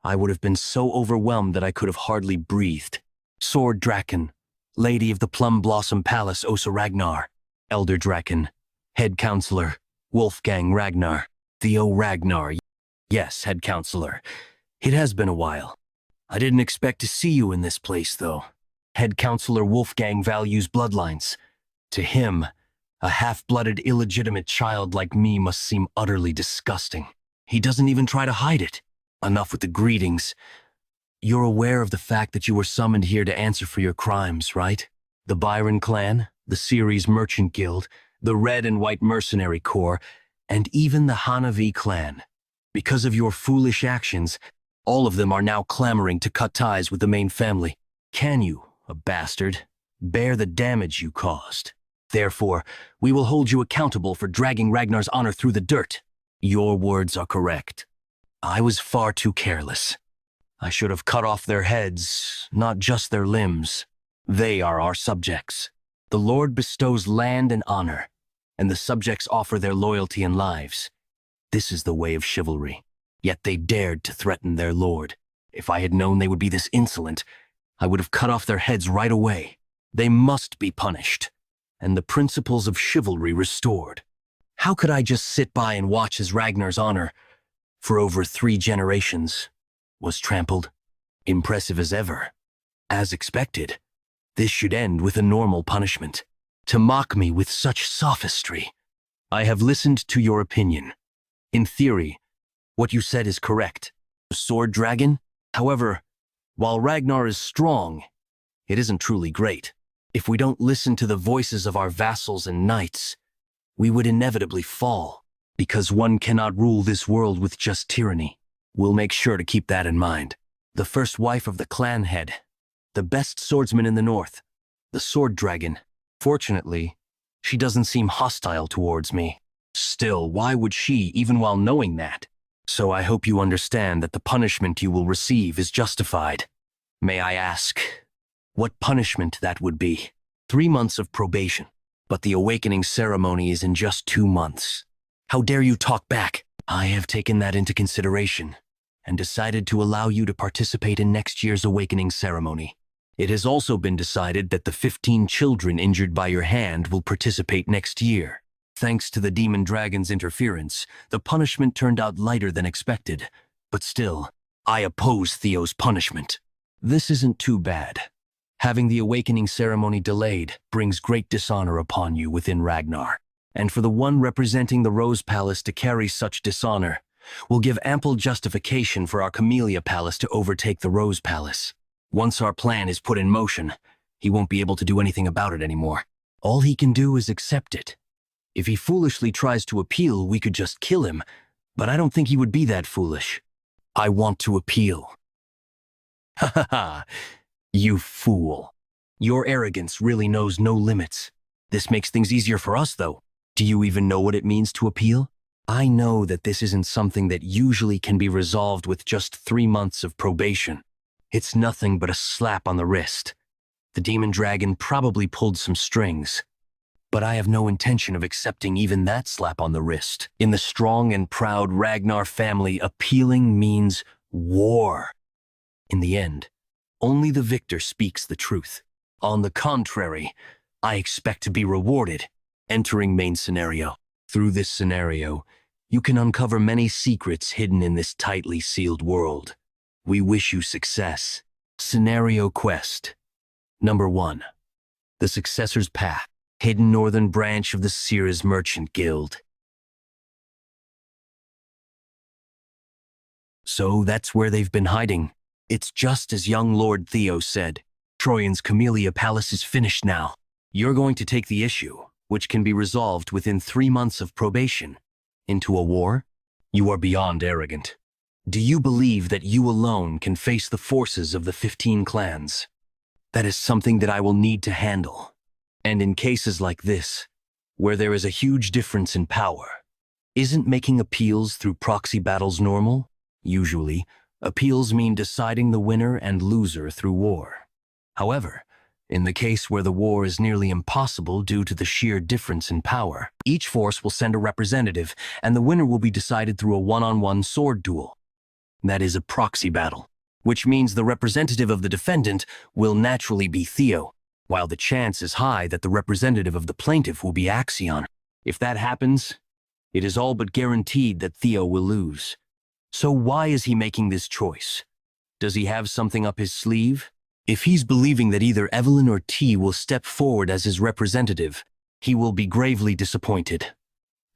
I would have been so overwhelmed that I could have hardly breathed. Sword Draken, lady of the Plum Blossom Palace, Osa Ragnar. Elder Draken, head counselor, Wolfgang Ragnar. Theo Ragnar. Yes, head counselor. It has been a while. I didn't expect to see you in this place, though. Head counselor Wolfgang values bloodlines. To him, a half-blooded illegitimate child like me must seem utterly disgusting. He doesn't even try to hide it. Enough with the greetings. You're aware of the fact that you were summoned here to answer for your crimes, right? The Byron clan, the Ceres Merchant Guild, the Red and White Mercenary Corps, and even the Hanavi clan. Because of your foolish actions, all of them are now clamoring to cut ties with the main family. Can you, a bastard, bear the damage you caused? Therefore, we will hold you accountable for dragging Ragnar's honor through the dirt. Your words are correct. I was far too careless. I should have cut off their heads, not just their limbs. They are our subjects. The Lord bestows land and honor, and the subjects offer their loyalty and lives. This is the way of chivalry. Yet they dared to threaten their lord. If I had known they would be this insolent, I would have cut off their heads right away. They must be punished, and the principles of chivalry restored. How could I just sit by and watch as Ragnar's honor, for over 3 generations, was trampled? Impressive as ever. As expected, this should end with a normal punishment. To mock me with such sophistry. I have listened to your opinion. In theory, what you said is correct. The sword dragon? However, while Ragnar is strong, it isn't truly great. If we don't listen to the voices of our vassals and knights, we would inevitably fall, because one cannot rule this world with just tyranny. We'll make sure to keep that in mind. The first wife of the clan head, the best swordsman in the north, the sword dragon. Fortunately, she doesn't seem hostile towards me. Still, why would she, even while knowing that? So I hope you understand that the punishment you will receive is justified. May I ask, what punishment that would be? 3 months of probation, but the awakening ceremony is in just 2 months. How dare you talk back? I have taken that into consideration and decided to allow you to participate in next year's awakening ceremony. It has also been decided that the 15 children injured by your hand will participate next year. Thanks to the demon dragon's interference, the punishment turned out lighter than expected. But still, I oppose Theo's punishment. This isn't too bad. Having the awakening ceremony delayed brings great dishonor upon you within Ragnar. And for the one representing the Rose Palace to carry such dishonor, will give ample justification for our Camellia Palace to overtake the Rose Palace. Once our plan is put in motion, he won't be able to do anything about it anymore. All he can do is accept it. If he foolishly tries to appeal, we could just kill him, but I don't think he would be that foolish. I want to appeal. Ha ha ha, you fool. Your arrogance really knows no limits. This makes things easier for us, though. Do you even know what it means to appeal? I know that this isn't something that usually can be resolved with just 3 months of probation. It's nothing but a slap on the wrist. The demon dragon probably pulled some strings, but I have no intention of accepting even that slap on the wrist. In the strong and proud Ragnar family, appealing means war. In the end, only the victor speaks the truth. On the contrary, I expect to be rewarded. Entering main scenario. Through this scenario, you can uncover many secrets hidden in this tightly sealed world. We wish you success. Scenario Quest. Number 1. The Successor's Path. Hidden northern branch of the Sears Merchant Guild. So that's where they've been hiding. It's just as young Lord Theo said. Troyan's Camellia Palace is finished now. You're going to take the issue, which can be resolved within 3 months of probation, into a war? You are beyond arrogant. Do you believe that you alone can face the forces of the 15 clans? That is something that I will need to handle. And in cases like this, where there is a huge difference in power, isn't making appeals through proxy battles normal? Usually, appeals mean deciding the winner and loser through war. However, in the case where the war is nearly impossible due to the sheer difference in power, each force will send a representative, and the winner will be decided through a one-on-one sword duel. That is a proxy battle, which means the representative of the defendant will naturally be Theo, while the chance is high that the representative of the plaintiff will be Axion. If that happens, it is all but guaranteed that Theo will lose. So why is he making this choice? Does he have something up his sleeve? If he's believing that either Evelyn or T will step forward as his representative, he will be gravely disappointed.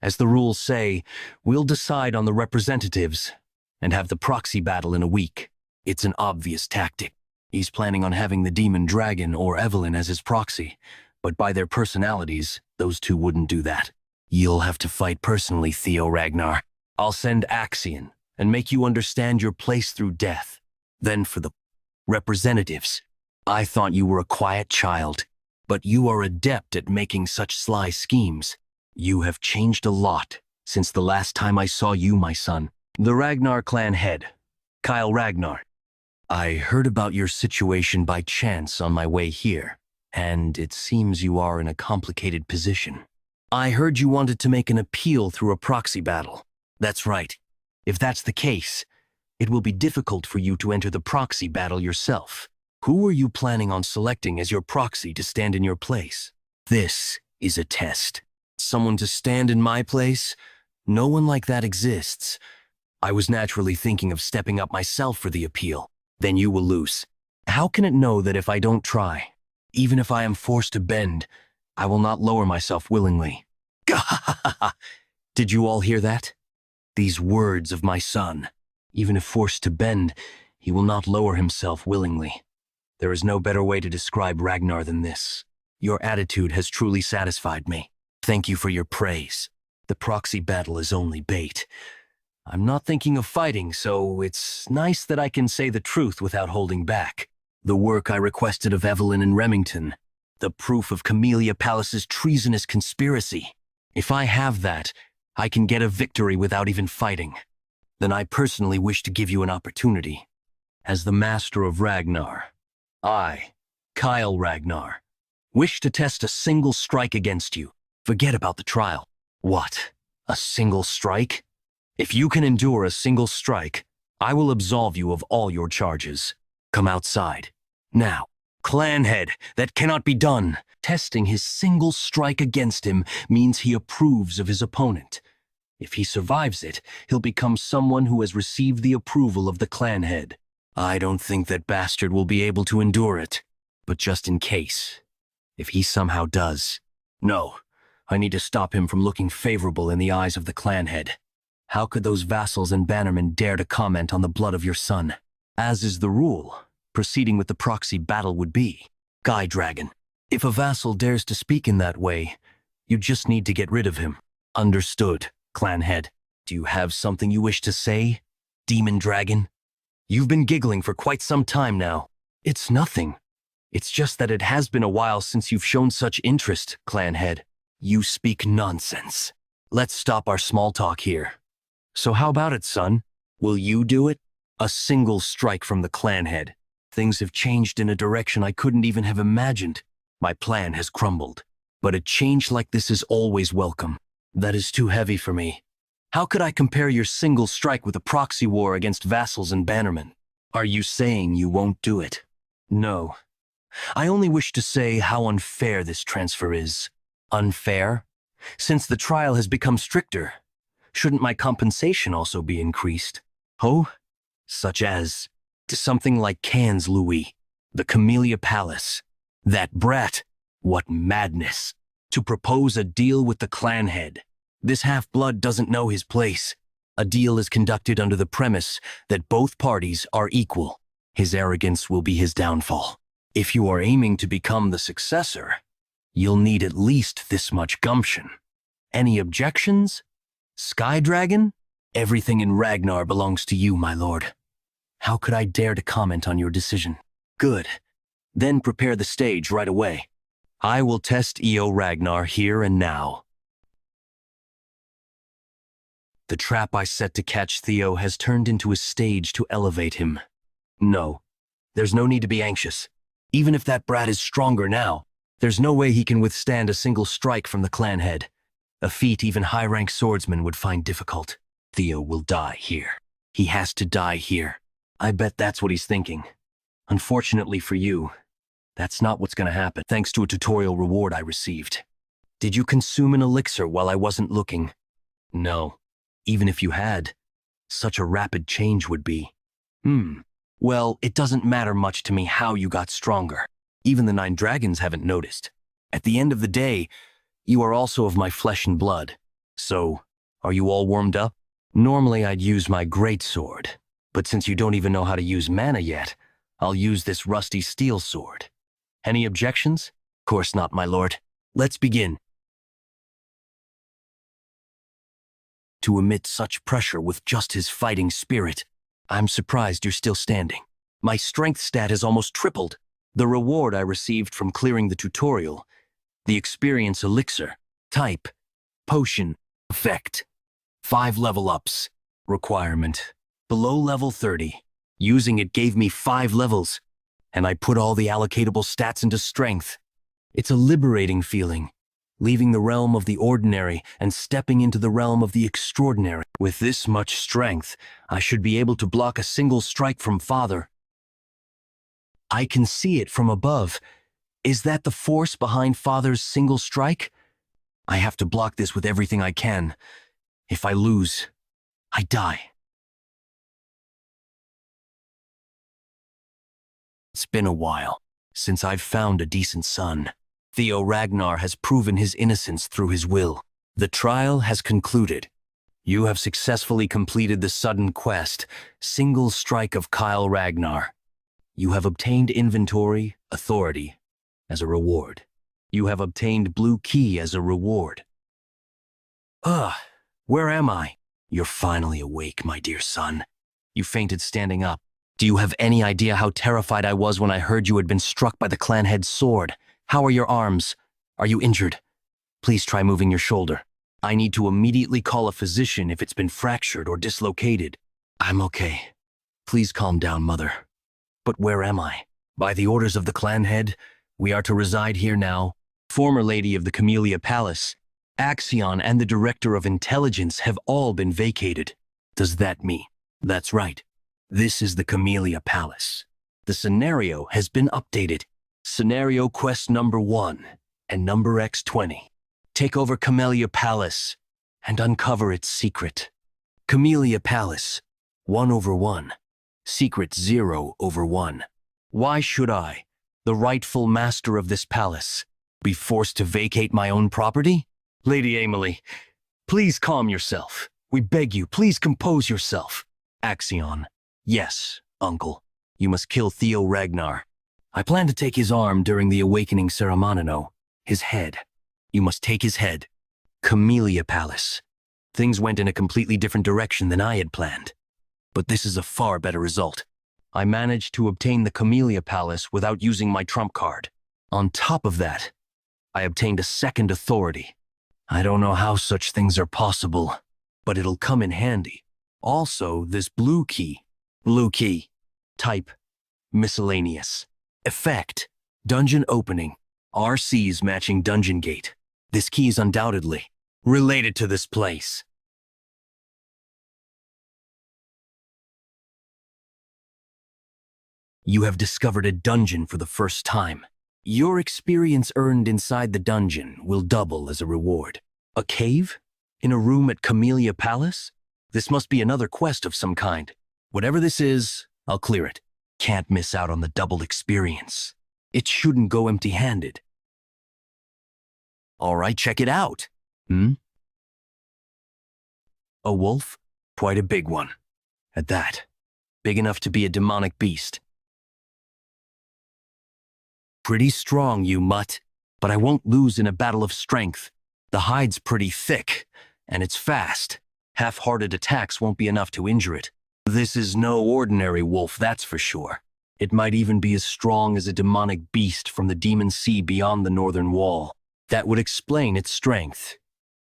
As the rules say, we'll decide on the representatives and have the proxy battle in a week. It's an obvious tactic. He's planning on having the demon dragon or Evelyn as his proxy, but by their personalities, those two wouldn't do that. You'll have to fight personally, Theo Ragnar. I'll send Axion and make you understand your place through death. Then for the representatives. I thought you were a quiet child, but you are adept at making such sly schemes. You have changed a lot since the last time I saw you, my son. The Ragnar Clan head, Kyle Ragnar. I heard about your situation by chance on my way here, and it seems you are in a complicated position. I heard you wanted to make an appeal through a proxy battle. That's right. If that's the case, it will be difficult for you to enter the proxy battle yourself. Who are you planning on selecting as your proxy to stand in your place? This is a test. Someone to stand in my place? No one like that exists. I was naturally thinking of stepping up myself for the appeal. Then you will lose. How can it know that if I don't try, even if I am forced to bend, I will not lower myself willingly? Did you all hear that? These words of my son. Even if forced to bend, he will not lower himself willingly. There is no better way to describe Ragnar than this. Your attitude has truly satisfied me. Thank you for your praise. The proxy battle is only bait. I'm not thinking of fighting, so it's nice that I can say the truth without holding back. The work I requested of Evelyn and Remington. The proof of Camellia Palace's treasonous conspiracy. If I have that, I can get a victory without even fighting. Then I personally wish to give you an opportunity. As the master of Ragnar, I, Kyle Ragnar, wish to test a single strike against you. Forget about the trial. What? A single strike? If you can endure a single strike, I will absolve you of all your charges. Come outside. Now, clan head, that cannot be done. Testing his single strike against him means he approves of his opponent. If he survives it, he'll become someone who has received the approval of the clan head. I don't think that bastard will be able to endure it. But just in case, if he somehow does, no, I need to stop him from looking favorable in the eyes of the clan head. How could those vassals and bannermen dare to comment on the blood of your son? As is the rule, proceeding with the proxy battle would be. Guy Dragon, if a vassal dares to speak in that way, you just need to get rid of him. Understood, clan head. Do you have something you wish to say, Demon Dragon? You've been giggling for quite some time now. It's nothing. It's just that it has been a while since you've shown such interest, clan head. You speak nonsense. Let's stop our small talk here. So how about it, son? Will you do it? A single strike from the clan head. Things have changed in a direction I couldn't even have imagined. My plan has crumbled. But a change like this is always welcome. That is too heavy for me. How could I compare your single strike with a proxy war against vassals and bannermen? Are you saying you won't do it? No. I only wish to say how unfair this transfer is. Unfair? Since the trial has become stricter, shouldn't my compensation also be increased? Oh? Such as something like Cannes Louis, the Camellia Palace. That brat, what madness. To propose a deal with the clan head. This half-blood doesn't know his place. A deal is conducted under the premise that both parties are equal. His arrogance will be his downfall. If you are aiming to become the successor, you'll need at least this much gumption. Any objections? Sky Dragon? Everything in Ragnar belongs to you, my lord. How could I dare to comment on your decision? Good. Then prepare the stage right away. I will test EO Ragnar here and now. The trap I set to catch Theo has turned into a stage to elevate him. No, there's no need to be anxious. Even if that brat is stronger now, there's no way he can withstand a single strike from the clan head. A feat even high-rank swordsmen would find difficult. Theo will die here. He has to die here. I bet that's what he's thinking. Unfortunately for you, that's not what's going to happen, thanks to a tutorial reward I received. Did you consume an elixir while I wasn't looking? No. Even if you had, such a rapid change would be. Well, it doesn't matter much to me how you got stronger. Even the 9 dragons haven't noticed. At the end of the day, you are also of my flesh and blood. So, are you all warmed up? Normally I'd use my greatsword, but since you don't even know how to use mana yet, I'll use this rusty steel sword. Any objections? Of course not, my lord. Let's begin. To emit such pressure with just his fighting spirit, I'm surprised you're still standing. My strength stat has almost tripled. The reward I received from clearing the tutorial, the experience elixir, type, potion, effect, 5 level ups, requirement, below level 30. Using it gave me 5 levels, and I put all the allocatable stats into strength. It's a liberating feeling, leaving the realm of the ordinary and stepping into the realm of the extraordinary. With this much strength, I should be able to block a single strike from Father. I can see it from above. Is that the force behind Father's single strike? I have to block this with everything I can. If I lose, I die. It's been a while since I've found a decent son. Theo Ragnar has proven his innocence through his will. The trial has concluded. You have successfully completed the sudden quest, Single Strike of Kyle Ragnar. You have obtained inventory, authority, as a reward. You have obtained blue key as a reward. Where am I? You're finally awake, my dear son. You fainted standing up. Do you have any idea how terrified I was when I heard you had been struck by the clan head's sword? How are your arms? Are you injured? Please try moving your shoulder. I need to immediately call a physician if it's been fractured or dislocated. I'm okay. Please calm down, mother. But where am I? By the orders of the clan head, we are to reside here now. Former lady of the Camellia Palace, Axion, and the Director of Intelligence have all been vacated. Does that mean? That's right. This is the Camellia Palace. The scenario has been updated. Scenario quest number 1 and number X20. Take over Camellia Palace and uncover its secret. Camellia Palace, 1/1. Secret 0/1. Why should I, the rightful master of this palace, be forced to vacate my own property? Lady Emily, please calm yourself. We beg you, please compose yourself. Axion. Yes, uncle. You must kill Theo Ragnar. I plan to take his arm during the awakening ceremonial. His head. You must take his head. Camellia Palace. Things went in a completely different direction than I had planned. But this is a far better result. I managed to obtain the Camellia Palace without using my trump card. On top of that, I obtained a second authority. I don't know how such things are possible, but it'll come in handy. Also, this blue key. Blue key. Type. Miscellaneous. Effect. Dungeon opening. RC's matching dungeon gate. This key is undoubtedly related to this place. You have discovered a dungeon for the first time. Your experience earned inside the dungeon will double as a reward. A cave? In a room at Camellia Palace? This must be another quest of some kind. Whatever this is, I'll clear it. Can't miss out on the double experience. It shouldn't go empty-handed. All right, check it out. A wolf? Quite a big one. At that. Big enough to be a demonic beast. Pretty strong, you mutt. But I won't lose in a battle of strength. The hide's pretty thick, and it's fast. Half-hearted attacks won't be enough to injure it. This is no ordinary wolf, that's for sure. It might even be as strong as a demonic beast from the demon sea beyond the northern wall. That would explain its strength.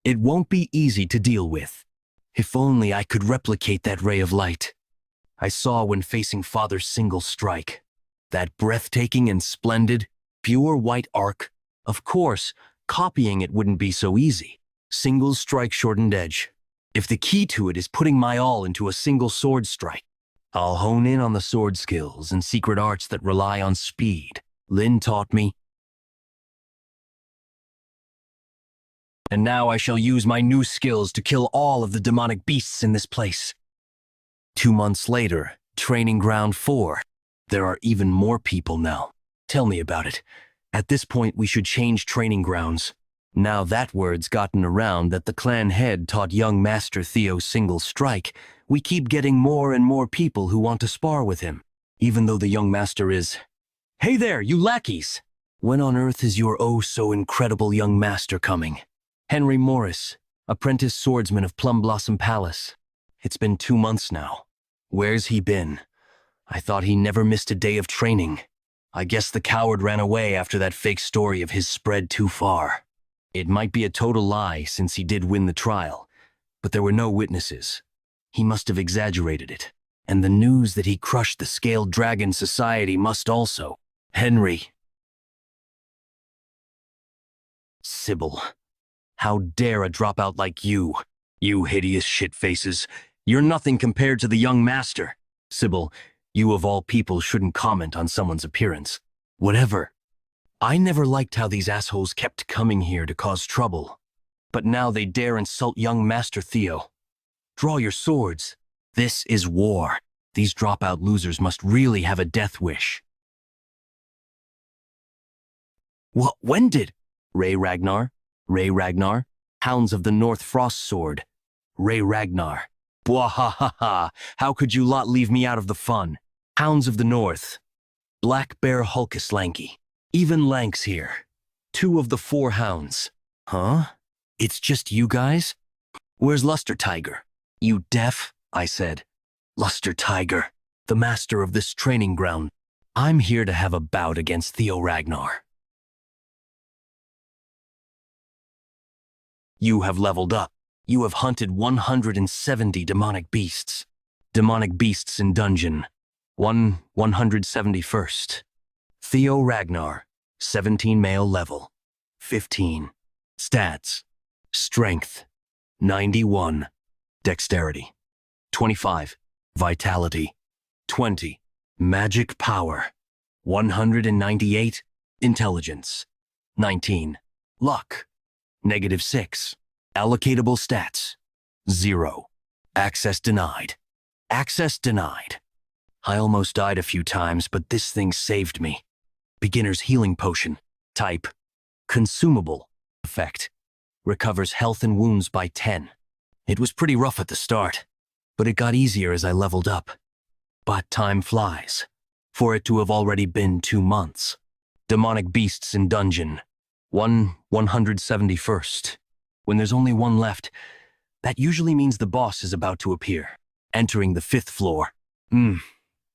It won't be easy to deal with. If only I could replicate that ray of light I saw when facing Father's single strike. That breathtaking and splendid, pure white arc. Of course, copying it wouldn't be so easy. Single strike shortened edge. If the key to it is putting my all into a single sword strike, I'll hone in on the sword skills and secret arts that rely on speed. Lin taught me. And now I shall use my new skills to kill all of the demonic beasts in this place. 2 months later, Training Ground 4. There are even more people now. Tell me about it. At this point, we should change training grounds. Now that word's gotten around that the clan head taught young Master Theo single strike, we keep getting more and more people who want to spar with him, even though the young master is... Hey there, you lackeys! When on earth is your oh-so-incredible young master coming? Henry Morris, apprentice swordsman of Plum Blossom Palace. It's been 2 months now. Where's he been? I thought he never missed a day of training. I guess the coward ran away after that fake story of his spread too far. It might be a total lie since he did win the trial, but there were no witnesses. He must have exaggerated it. And the news that he crushed the Scaled Dragon Society must also. Henry. Sybil. How dare a dropout like you? You hideous shitfaces. You're nothing compared to the young master. Sybil, you of all people shouldn't comment on someone's appearance. Whatever. I never liked how these assholes kept coming here to cause trouble. But now they dare insult young Master Theo. Draw your swords. This is war. These dropout losers must really have a death wish. What? When did? Ragnar? Ragnar? Hounds of the North Frost Sword. Ragnar. Bwahahaha. How could you lot leave me out of the fun? Hounds of the North. Black Bear Hulkus Lanky. Even Lank's here. 2 of the 4 hounds. Huh? It's just you guys? Where's Luster Tiger? You deaf? I said. Luster Tiger, the master of this training ground. I'm here to have a bout against Theo Ragnar. You have leveled up. You have hunted 170 demonic beasts. Demonic beasts in dungeon. 171st. Theo Ragnar, 17 male level. 15. Stats. Strength, 91. Dexterity, 25. Vitality, 20. Magic power, 198. Intelligence, 19. Luck, -6. Allocatable stats, 0. Access denied. Access denied. I almost died a few times, but this thing saved me. Beginner's healing potion. Type, consumable. Effect, recovers health and wounds by 10. It was pretty rough at the start, but it got easier as I leveled up. But time flies, for it to have already been 2 months. Demonic beasts in dungeon. 171st. When there's only one left, that usually means the boss is about to appear. Entering the 5th floor.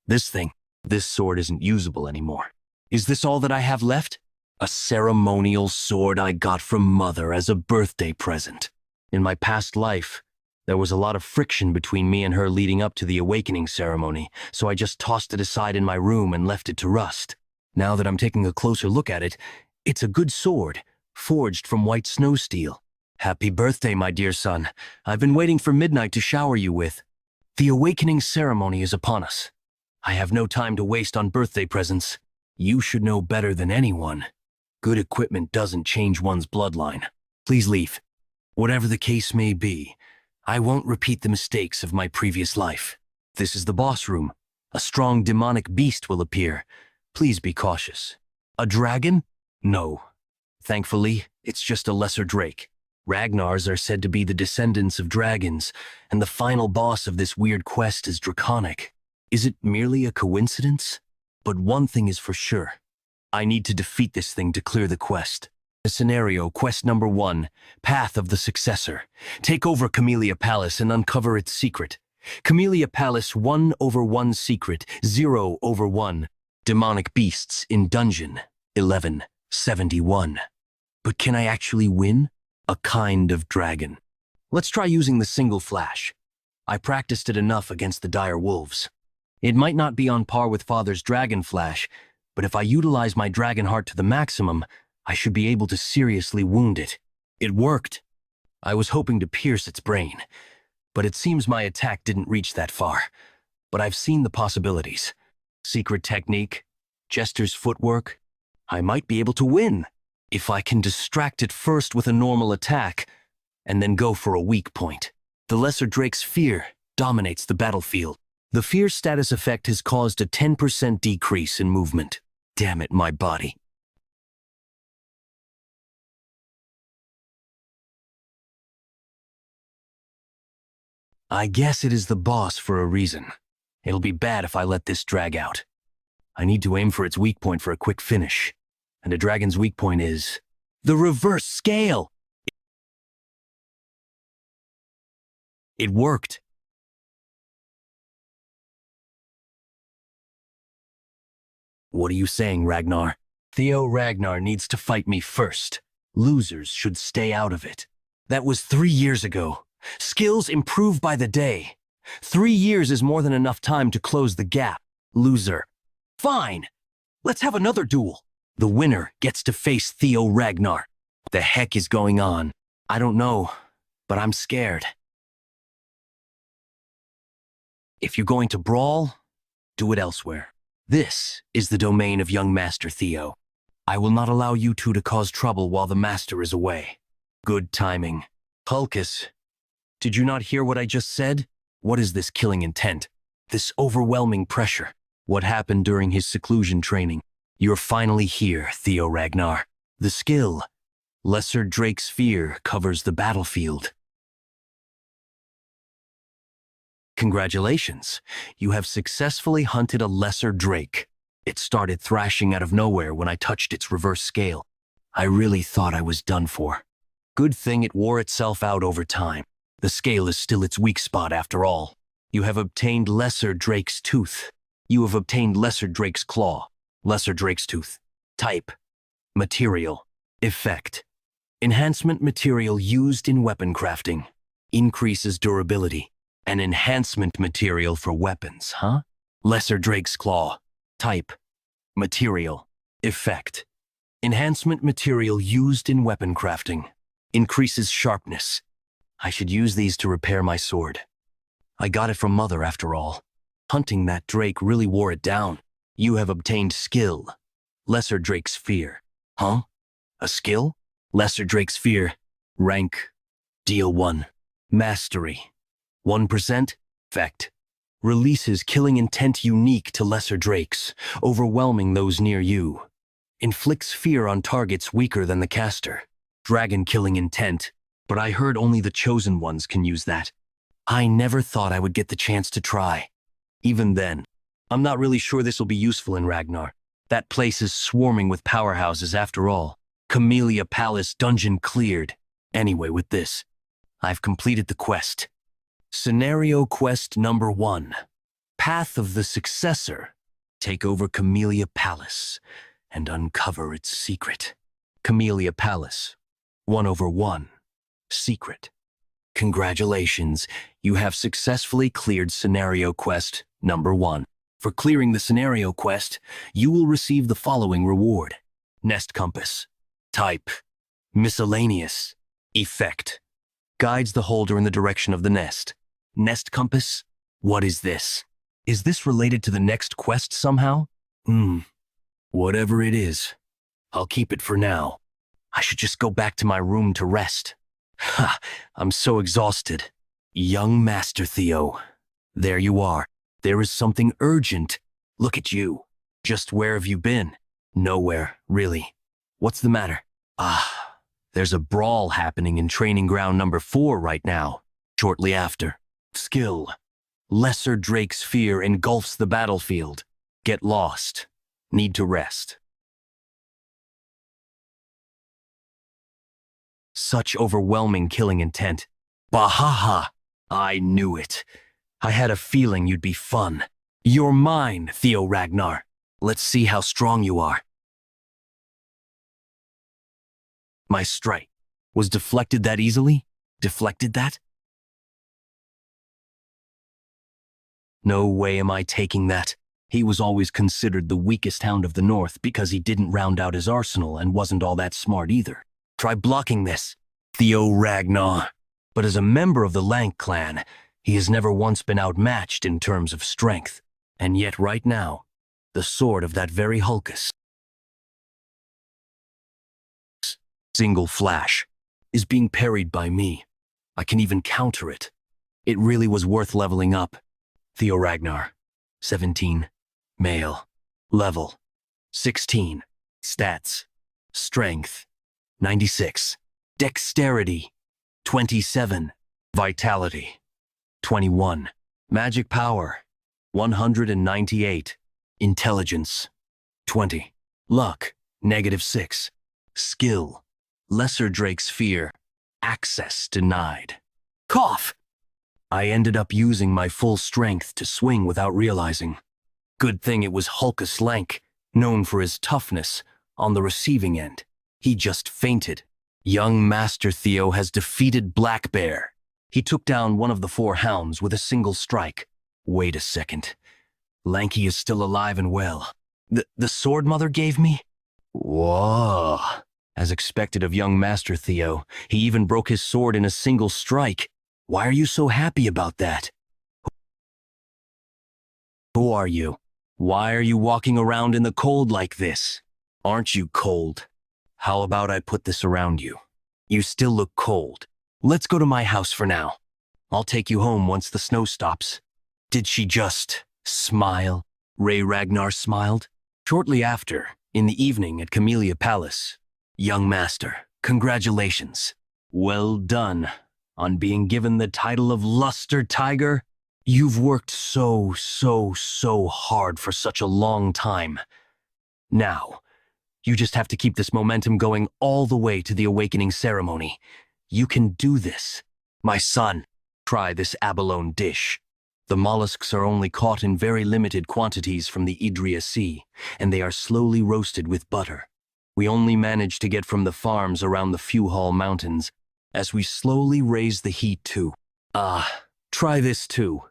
This sword isn't usable anymore. Is this all that I have left? A ceremonial sword I got from Mother as a birthday present. In my past life, there was a lot of friction between me and her leading up to the awakening ceremony, so I just tossed it aside in my room and left it to rust. Now that I'm taking a closer look at it, it's a good sword, forged from white snow steel. Happy birthday, my dear son. I've been waiting for midnight to shower you with. The awakening ceremony is upon us. I have no time to waste on birthday presents. You should know better than anyone. Good equipment doesn't change one's bloodline. Please leave. Whatever the case may be, I won't repeat the mistakes of my previous life. This is the boss room. A strong demonic beast will appear. Please be cautious. A dragon? No. Thankfully, it's just a lesser drake. Ragnars are said to be the descendants of dragons, and the final boss of this weird quest is draconic. Is it merely a coincidence? But one thing is for sure. I need to defeat this thing to clear the quest. The scenario, quest number 1, Path of the Successor. Take over Camellia Palace and uncover its secret. Camellia Palace 1/1 secret, 0/1. Demonic beasts in dungeon, 1171. But can I actually win? A kind of dragon. Let's try using the single flash. I practiced it enough against the dire wolves. It might not be on par with Father's dragon flash, but if I utilize my dragon heart to the maximum, I should be able to seriously wound it. It worked. I was hoping to pierce its brain, but it seems my attack didn't reach that far. But I've seen the possibilities. Secret technique, Jester's footwork. I might be able to win if I can distract it first with a normal attack and then go for a weak point. The Lesser Drake's fear dominates the battlefield. The fear status effect has caused a 10% decrease in movement. Damn it, my body. I guess it is the boss for a reason. It'll be bad if I let this drag out. I need to aim for its weak point for a quick finish. And a dragon's weak point is the reverse scale. It worked. What are you saying, Ragnar? Theo Ragnar needs to fight me first. Losers should stay out of it. That was 3 years ago. Skills improve by the day. 3 years is more than enough time to close the gap. Loser. Fine. Let's have another duel. The winner gets to face Theo Ragnar. The heck is going on? I don't know, but I'm scared. If you're going to brawl, do it elsewhere. This is the domain of young Master Theo. I will not allow you two to cause trouble while the Master is away. Good timing. Hulkus, did you not hear what I just said? What is this killing intent? This overwhelming pressure? What happened during his seclusion training? You're finally here, Theo Ragnar. The skill, Lesser Drake's Fear, covers the battlefield. Congratulations, you have successfully hunted a lesser drake. It started thrashing out of nowhere when I touched its reverse scale. I really thought I was done for. Good thing it wore itself out over time. The scale is still its weak spot after all. You have obtained Lesser Drake's Tooth. You have obtained Lesser Drake's Claw. Lesser Drake's Tooth. Type. Material. Effect. Enhancement material used in weapon crafting. Increases durability. An enhancement material for weapons, huh? Lesser Drake's Claw. Type. Material. Effect. Enhancement material used in weapon crafting. Increases sharpness. I should use these to repair my sword. I got it from Mother after all. Hunting that drake really wore it down. You have obtained skill. Lesser Drake's Fear. Huh? A skill? Lesser Drake's Fear. Rank. Deal 1. Mastery. 1%. Effect. Releases killing intent unique to lesser drakes, overwhelming those near you. Inflicts fear on targets weaker than the caster. Dragon killing intent, but I heard only the chosen ones can use that. I never thought I would get the chance to try. Even then, I'm not really sure this will be useful in Ragnar. That place is swarming with powerhouses after all. Camellia Palace dungeon cleared. Anyway, with this, I've completed the quest. Scenario quest number 1. Path of the Successor. Take over Camellia Palace and uncover its secret. Camellia Palace. 1/1. Secret. Congratulations, you have successfully cleared scenario quest number 1. For clearing the scenario quest, you will receive the following reward. Nest Compass. Type. Miscellaneous. Effect. Guides the holder in the direction of the nest. Nest Compass? What is this? Is this related to the next quest somehow? Whatever it is, I'll keep it for now. I should just go back to my room to rest. Ha! I'm so exhausted. Young Master Theo. There you are. There is something urgent. Look at you. Just where have you been? Nowhere, really. What's the matter? There's a brawl happening in training ground number 4 right now. Shortly after. Skill. Lesser Drake's Fear engulfs the battlefield. Get lost. Need to rest. Such overwhelming killing intent. Bahaha! I knew it. I had a feeling you'd be fun. You're mine, Theo Ragnar. Let's see how strong you are. My strike was deflected that easily? Deflected that? No way am I taking that. He was always considered the weakest hound of the North because he didn't round out his arsenal and wasn't all that smart either. Try blocking this, Theo Ragnar. But as a member of the Lank clan, he has never once been outmatched in terms of strength. And yet right now, the sword of that very Hulkus, single flash, is being parried by me. I can even counter it. It really was worth leveling up. Theo Ragnar, 17, male, level, 16, stats, strength, 96, dexterity, 27, vitality, 21, magic power, 198, intelligence, 20, luck, -6, skill, Lesser Drake's Fear, access denied. Cough! I ended up using my full strength to swing without realizing. Good thing it was Hulkus Lank, known for his toughness, on the receiving end. He just fainted. Young Master Theo has defeated Black Bear. He took down one of the 4 hounds with a single strike. Wait a second. Lanky is still alive and well. The sword mother gave me? Whoa. As expected of young Master Theo, he even broke his sword in a single strike. Why are you so happy about that? Who are you? Why are you walking around in the cold like this? Aren't you cold? How about I put this around you? You still look cold. Let's go to my house for now. I'll take you home once the snow stops. Did she just smile? Ragnar smiled. Shortly after, in the evening at Camellia Palace, young master, congratulations. Well done on being given the title of Luster Tiger. You've worked so hard for such a long time. Now, you just have to keep this momentum going all the way to the awakening ceremony. You can do this. My son, try this abalone dish. The mollusks are only caught in very limited quantities from the Idria Sea, and they are slowly roasted with butter. We only manage to get from the farms around the Fuhall Mountains, as we slowly raise the heat too. Try this too.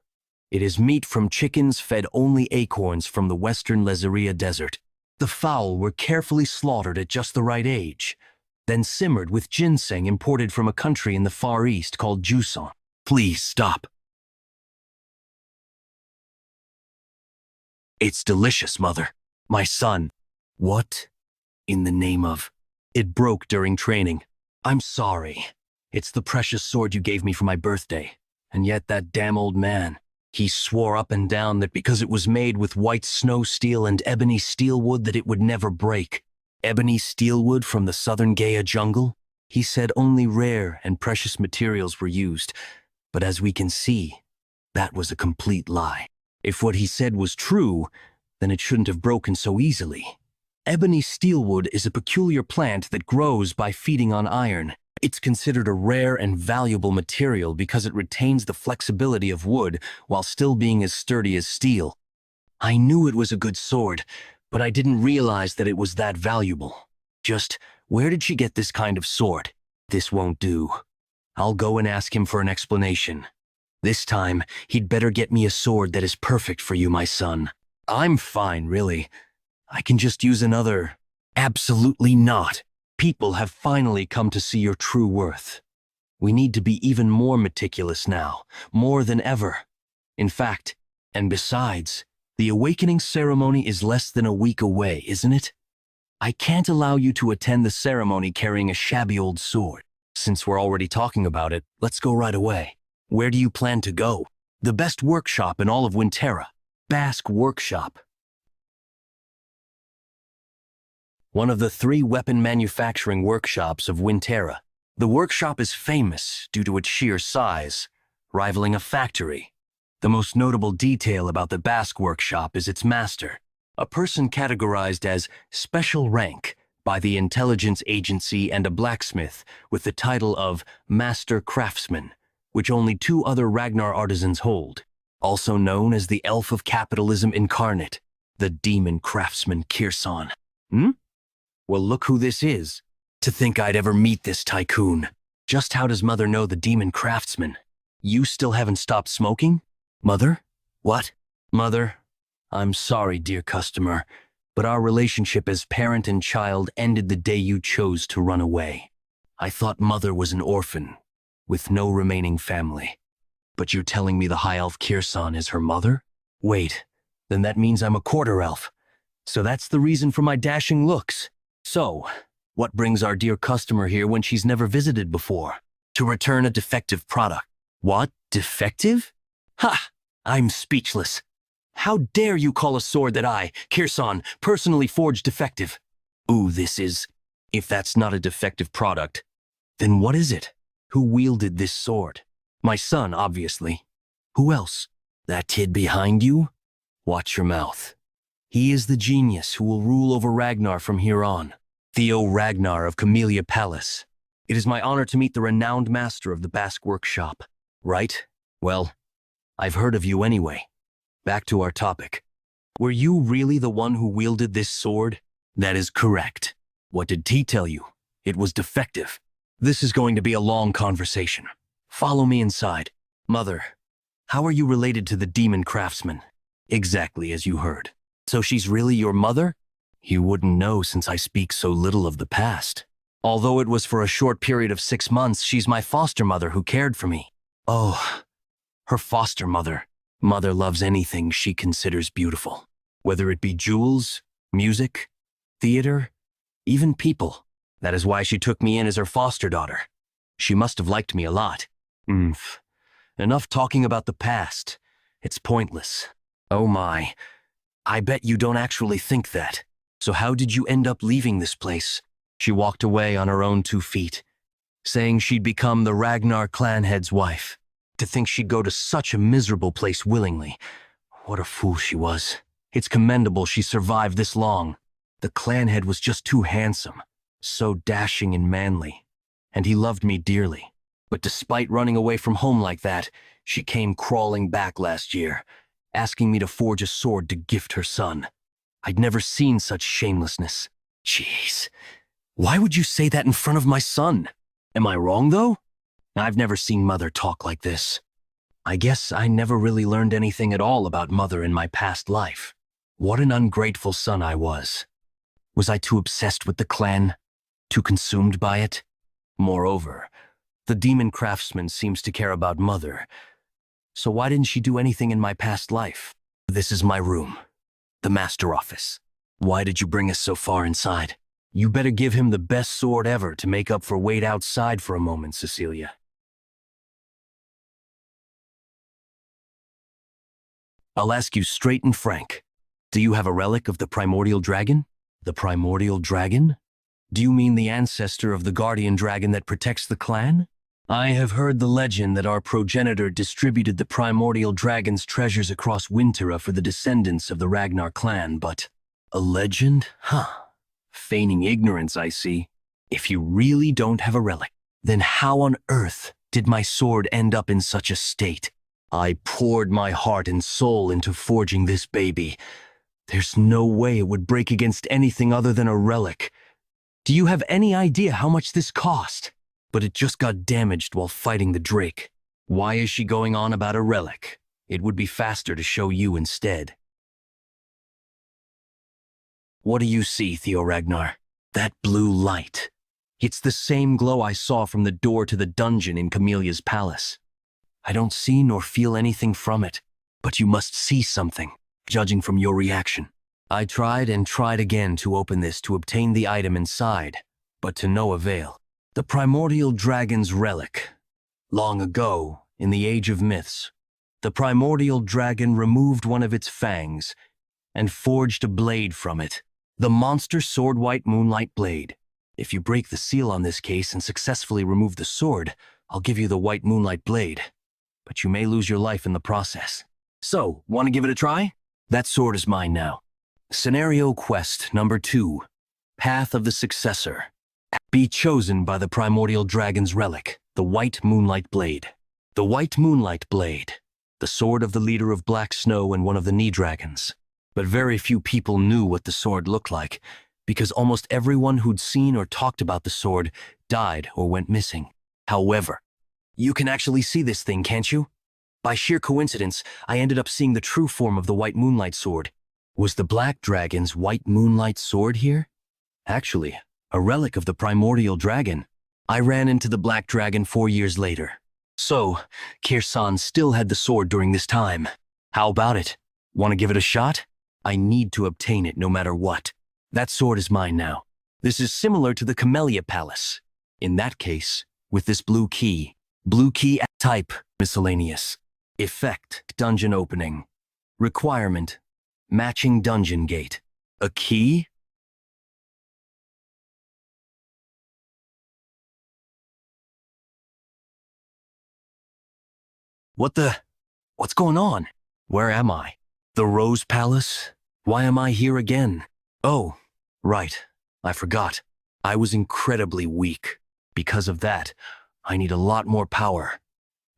It is meat from chickens fed only acorns from the western Lezeria Desert. The fowl were carefully slaughtered at just the right age, then simmered with ginseng imported from a country in the Far East called Juson. Please stop. It's delicious, Mother. My son. What? In the name of... It broke during training. I'm sorry. It's the precious sword you gave me for my birthday. And yet that damn old man, he swore up and down that because it was made with white snow steel and ebony steelwood that it would never break. Ebony steelwood from the southern Gaia jungle? He said only rare and precious materials were used. But as we can see, that was a complete lie. If what he said was true, then it shouldn't have broken so easily. Ebony steelwood is a peculiar plant that grows by feeding on iron. It's considered a rare and valuable material because it retains the flexibility of wood while still being as sturdy as steel. I knew it was a good sword, but I didn't realize that it was that valuable. Just, where did she get this kind of sword? This won't do. I'll go and ask him for an explanation. This time, he'd better get me a sword that is perfect for you, my son. I'm fine, really. I can just use another. Absolutely not. People have finally come to see your true worth. We need to be even more meticulous now, more than ever. In fact, and besides, the awakening ceremony is less than a week away, isn't it? I can't allow you to attend the ceremony carrying a shabby old sword. Since we're already talking about it, let's go right away. Where do you plan to go? The best workshop in all of Winterra. Basque Workshop. One of the 3 weapon manufacturing workshops of Winterra. The workshop is famous due to its sheer size, rivaling a factory. The most notable detail about the Basque Workshop is its master, a person categorized as special rank by the intelligence agency and a blacksmith with the title of Master Craftsman, which only 2 other Ragnar artisans hold, also known as the Elf of Capitalism Incarnate, the Demon Craftsman Kirsan. Well, look who this is. To think I'd ever meet this tycoon. Just how does Mother know the Demon Craftsman? You still haven't stopped smoking? Mother? What? Mother, I'm sorry, dear customer, but our relationship as parent and child ended the day you chose to run away. I thought Mother was an orphan, with no remaining family. But you're telling me the High Elf Kirsan is her mother? Wait, then that means I'm a quarter elf. So that's the reason for my dashing looks. So, what brings our dear customer here when she's never visited before? To return a defective product. What? Defective? Ha! I'm speechless. How dare you call a sword that I, Kirsan, personally forged defective? Ooh, this is... If that's not a defective product, then what is it? Who wielded this sword? My son, obviously. Who else? That kid behind you? Watch your mouth. He is the genius who will rule over Ragnar from here on. Theo Ragnar of Camellia Palace. It is my honor to meet the renowned master of the Basque Workshop. Right? Well, I've heard of you anyway. Back to our topic. Were you really the one who wielded this sword? That is correct. What did T tell you? It was defective. This is going to be a long conversation. Follow me inside. Mother, how are you related to the demon craftsman? Exactly as you heard. So she's really your mother? You wouldn't know since I speak so little of the past. Although it was for a short period of 6 months, she's my foster mother who cared for me. Oh, her foster mother. Mother loves anything she considers beautiful. Whether it be jewels, music, theater, even people. That is why she took me in as her foster daughter. She must have liked me a lot. Enough talking about the past. It's pointless. Oh my, I bet you don't actually think that. So how did you end up leaving this place? She walked away on her own 2 feet, saying she'd become the Ragnar Clan head's wife. To think she'd go to such a miserable place willingly. What a fool she was. It's commendable she survived this long. The clan head was just too handsome, so dashing and manly, and he loved me dearly. But despite running away from home like that, she came crawling back last year, asking me to forge a sword to gift her son. I'd never seen such shamelessness. Jeez, why would you say that in front of my son? Am I wrong, though? I've never seen Mother talk like this. I guess I never really learned anything at all about Mother in my past life. What an ungrateful son I was. Was I too obsessed with the clan? Too consumed by it? Moreover, the demon craftsman seems to care about Mother. So why didn't she do anything in my past life? This is my room. The master office. Why did you bring us so far inside? You better give him the best sword ever to make up for wait outside for a moment, Cecilia. I'll ask you straight and frank. Do you have a relic of the primordial dragon? The primordial dragon? Do you mean the ancestor of the guardian dragon that protects the clan? I have heard the legend that our progenitor distributed the primordial dragon's treasures across Winterra for the descendants of the Ragnar clan, but... A legend? Huh. Feigning ignorance, I see. If you really don't have a relic, then how on earth did my sword end up in such a state? I poured my heart and soul into forging this baby. There's no way it would break against anything other than a relic. Do you have any idea how much this cost? But it just got damaged while fighting the Drake. Why is she going on about a relic? It would be faster to show you instead. What do you see, Theo Ragnar? That blue light. It's the same glow I saw from the door to the dungeon in Camelia's palace. I don't see nor feel anything from it, but you must see something, judging from your reaction. I tried and tried again to open this to obtain the item inside, but to no avail. The primordial dragon's relic. Long ago, in the age of myths, the primordial dragon removed one of its fangs and forged a blade from it. The monster sword white moonlight blade. If you break the seal on this case and successfully remove the sword, I'll give you the white moonlight blade. But you may lose your life in the process. So, want to give it a try? That sword is mine now. Scenario quest number 2. Path of the Successor. Be chosen by the primordial dragon's relic, the white moonlight blade. The white moonlight blade. The sword of the leader of Black Snow and one of the Knee Dragons. But very few people knew what the sword looked like, because almost everyone who'd seen or talked about the sword died or went missing. However, you can actually see this thing, can't you? By sheer coincidence, I ended up seeing the true form of the white moonlight sword. Was the Black Dragon's white moonlight sword here? Actually, a relic of the primordial dragon. I ran into the Black Dragon 4 years later. So, Kirsan still had the sword during this time. How about it? Want to give it a shot? I need to obtain it no matter what. That sword is mine now. This is similar to the Camellia Palace. In that case, with this blue key type, miscellaneous. Effect, dungeon opening. Requirement, matching dungeon gate. A key? What's going on? Where am I? The Rose Palace? Why am I here again? Oh, right, I forgot. I was incredibly weak. Because of that, I need a lot more power.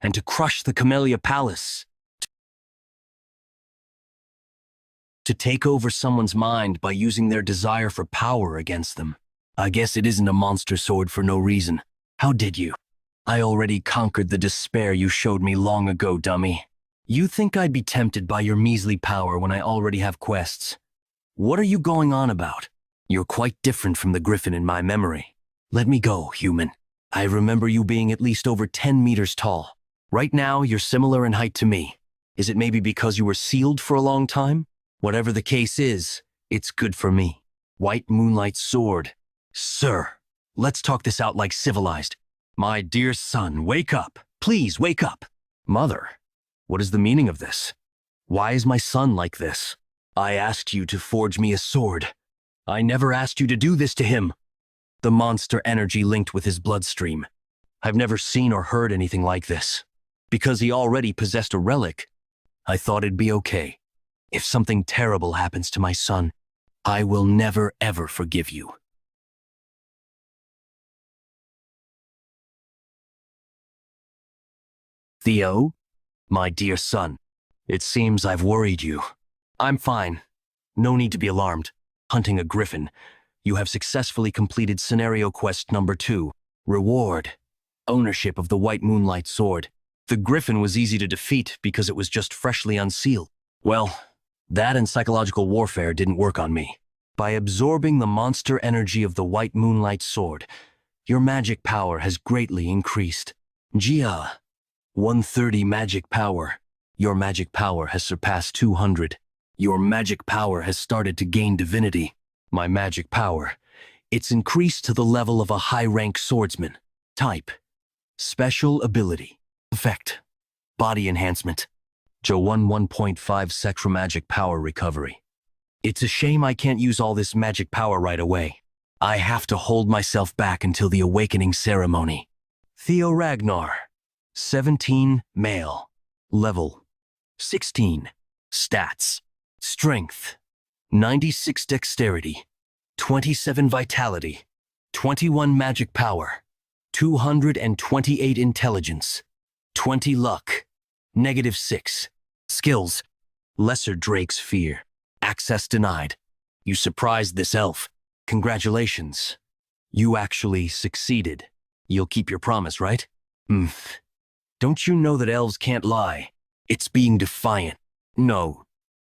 And to crush the Camellia Palace. To take over someone's mind by using their desire for power against them. I guess it isn't a monster sword for no reason. How did you? I already conquered the despair you showed me long ago, dummy. You think I'd be tempted by your measly power when I already have quests? What are you going on about? You're quite different from the griffin in my memory. Let me go, human. I remember you being at least over 10 meters tall. Right now, you're similar in height to me. Is it maybe because you were sealed for a long time? Whatever the case is, it's good for me. White Moonlight Sword. Sir, let's talk this out like civilized. My dear son, wake up. Please, wake up. Mother, what is the meaning of this? Why is my son like this? I asked you to forge me a sword. I never asked you to do this to him. The monster energy linked with his bloodstream. I've never seen or heard anything like this. Because he already possessed a relic, I thought it'd be okay. If something terrible happens to my son, I will never ever forgive you. Theo, my dear son, it seems I've worried you. I'm fine. No need to be alarmed. Hunting a griffin. You have successfully completed scenario quest number 2. Reward. Ownership of the White Moonlight Sword. The griffin was easy to defeat because it was just freshly unsealed. Well, that and psychological warfare didn't work on me. By absorbing the monster energy of the White Moonlight Sword, your magic power has greatly increased. Jia, 130 magic power. Your magic power has surpassed 200. Your magic power has started to gain divinity. My magic power, it's increased to the level of a high-rank swordsman. Type, special ability. Effect, body enhancement. Jo1 1.5 Sectra magic power recovery. It's a shame I can't use all this magic power right away. I have to hold myself back until the awakening ceremony. Theo Ragnar, 17, male. Level, 16. Stats, strength, 96 dexterity, 27 vitality, 21 magic power, 228 intelligence, 20 luck, -6. Skills, Lesser Drake's Fear. Access denied. You surprised this elf. Congratulations. You actually succeeded. You'll keep your promise, right? Don't you know that elves can't lie? It's being defiant. No,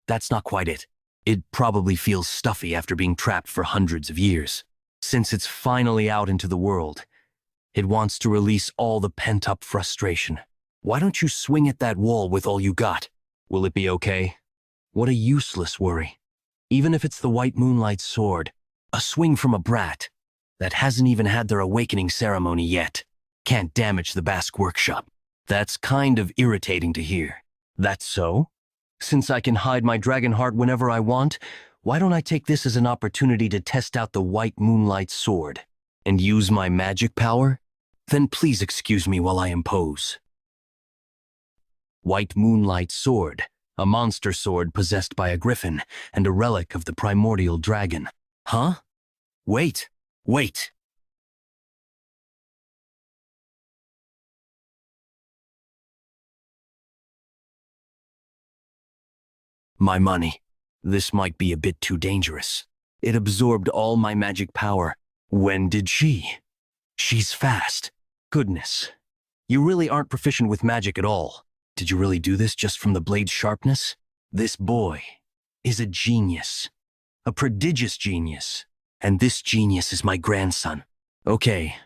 that's not quite it. It probably feels stuffy after being trapped for hundreds of years. Since it's finally out into the world, it wants to release all the pent-up frustration. Why don't you swing at that wall with all you got? Will it be okay? What a useless worry. Even if it's the White Moonlight Sword, a swing from a brat that hasn't even had their awakening ceremony yet can't damage the Basque workshop. That's kind of irritating to hear. That's so? Since I can hide my dragon heart whenever I want, why don't I take this as an opportunity to test out the White Moonlight Sword and use my magic power? Then please excuse me while I impose. White Moonlight Sword, a monster sword possessed by a griffin and a relic of the primordial dragon. Huh? Wait. My money. This might be a bit too dangerous. It absorbed all my magic power. When did she? She's fast. Goodness. You really aren't proficient with magic at all. Did you really do this just from the blade's sharpness? This boy is a genius. A prodigious genius. And this genius is my grandson. Okay,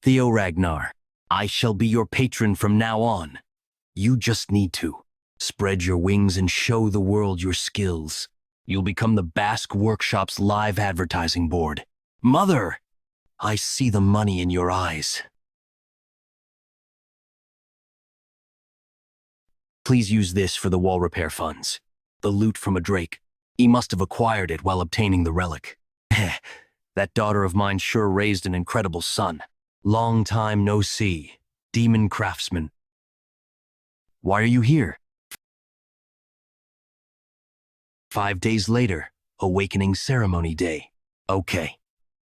Theo Ragnar, I shall be your patron from now on. You just need to spread your wings and show the world your skills. You'll become the Basque Workshop's live advertising board. Mother, I see the money in your eyes. Please use this for the wall repair funds. The loot from a drake. He must have acquired it while obtaining the relic. That daughter of mine sure raised an incredible son. Long time no see. Demon craftsman. Why are you here? 5 days later, awakening ceremony day. Okay.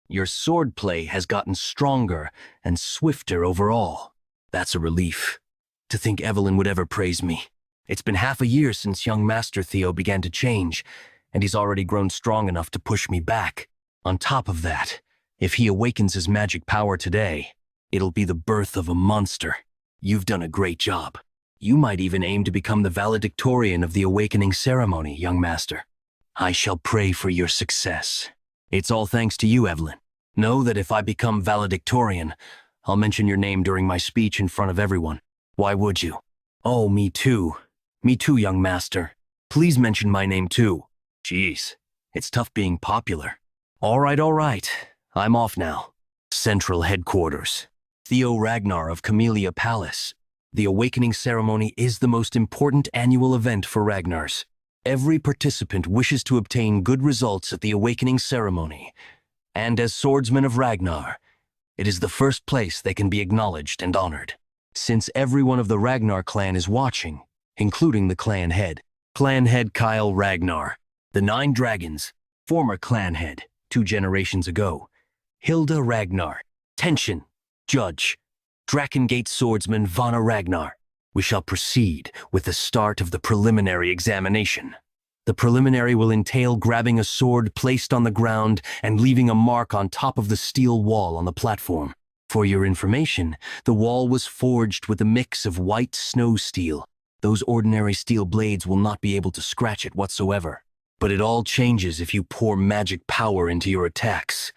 Your swordplay has gotten stronger and swifter overall. That's a relief. To think Evelyn would ever praise me. It's been half a year since young Master Theo began to change, and he's already grown strong enough to push me back. On top of that, if he awakens his magic power today, It'll be the birth of a monster. You've done a great job. You might even aim to become the valedictorian of the awakening ceremony, young master. I shall pray for your success. It's all thanks to you, Evelyn. Know that if I become valedictorian, I'll mention your name during my speech in front of everyone. Why would you? Oh, me too. Me too, young master. Please mention my name too. Jeez, it's tough being popular. All right. I'm off now. Central Headquarters. Theo Ragnar of Camellia Palace. The awakening ceremony is the most important annual event for Ragnars. Every participant wishes to obtain good results at the awakening ceremony. And as swordsmen of Ragnar, it is the first place they can be acknowledged and honored. Since everyone of the Ragnar clan is watching, including the clan head Kyle Ragnar, the 9 dragons, former clan head 2 generations ago, Hilda Ragnar, Tension, Judge, Drakengate swordsman Vana Ragnar. We shall proceed with the start of the preliminary examination. The preliminary will entail grabbing a sword placed on the ground and leaving a mark on top of the steel wall on the platform. For your information, the wall was forged with a mix of white snow steel. Those ordinary steel blades will not be able to scratch it whatsoever. But it all changes if you pour magic power into your attacks.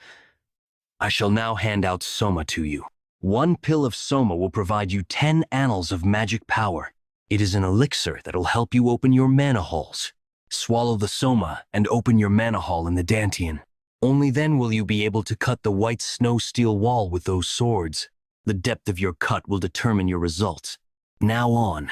I shall now hand out Soma to you. 1 pill of Soma will provide you 10 annals of magic power. It is an elixir that will help you open your mana halls. Swallow the Soma and open your mana hall in the Dantian. Only then will you be able to cut the white snow steel wall with those swords. The depth of your cut will determine your results. Now on.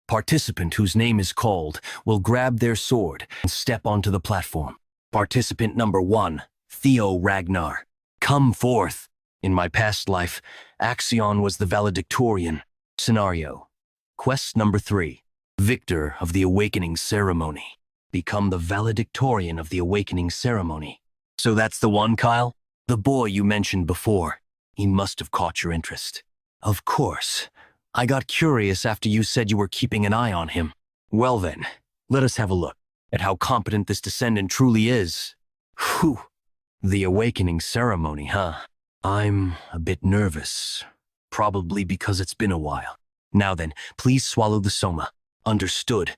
Participant whose name is called will grab their sword and step onto the platform. Participant number 1, Theo Ragnar. Come forth. In my past life, Axion was the valedictorian. Scenario. Quest number 3. Victor of the Awakening Ceremony. Become the valedictorian of the Awakening Ceremony. So that's the one, Kyle? The boy you mentioned before. He must have caught your interest. Of course. I got curious after you said you were keeping an eye on him. Well then, let us have a look at how competent this descendant truly is. Whew. The Awakening Ceremony, huh? I'm a bit nervous. Probably because it's been a while. Now then, please swallow the Soma. Understood.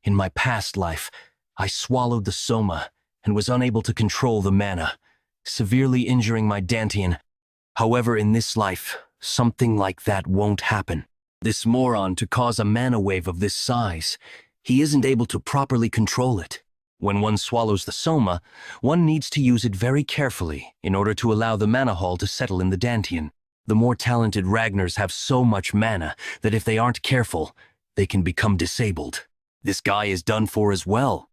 In my past life, I swallowed the Soma and was unable to control the mana, severely injuring my Dantian. However, in this life, something like that won't happen. This moron, to cause a mana wave of this size, he isn't able to properly control it. When one swallows the Soma, one needs to use it very carefully in order to allow the mana hall to settle in the Dantian. The more talented Ragnars have so much mana that if they aren't careful, they can become disabled. This guy is done for as well.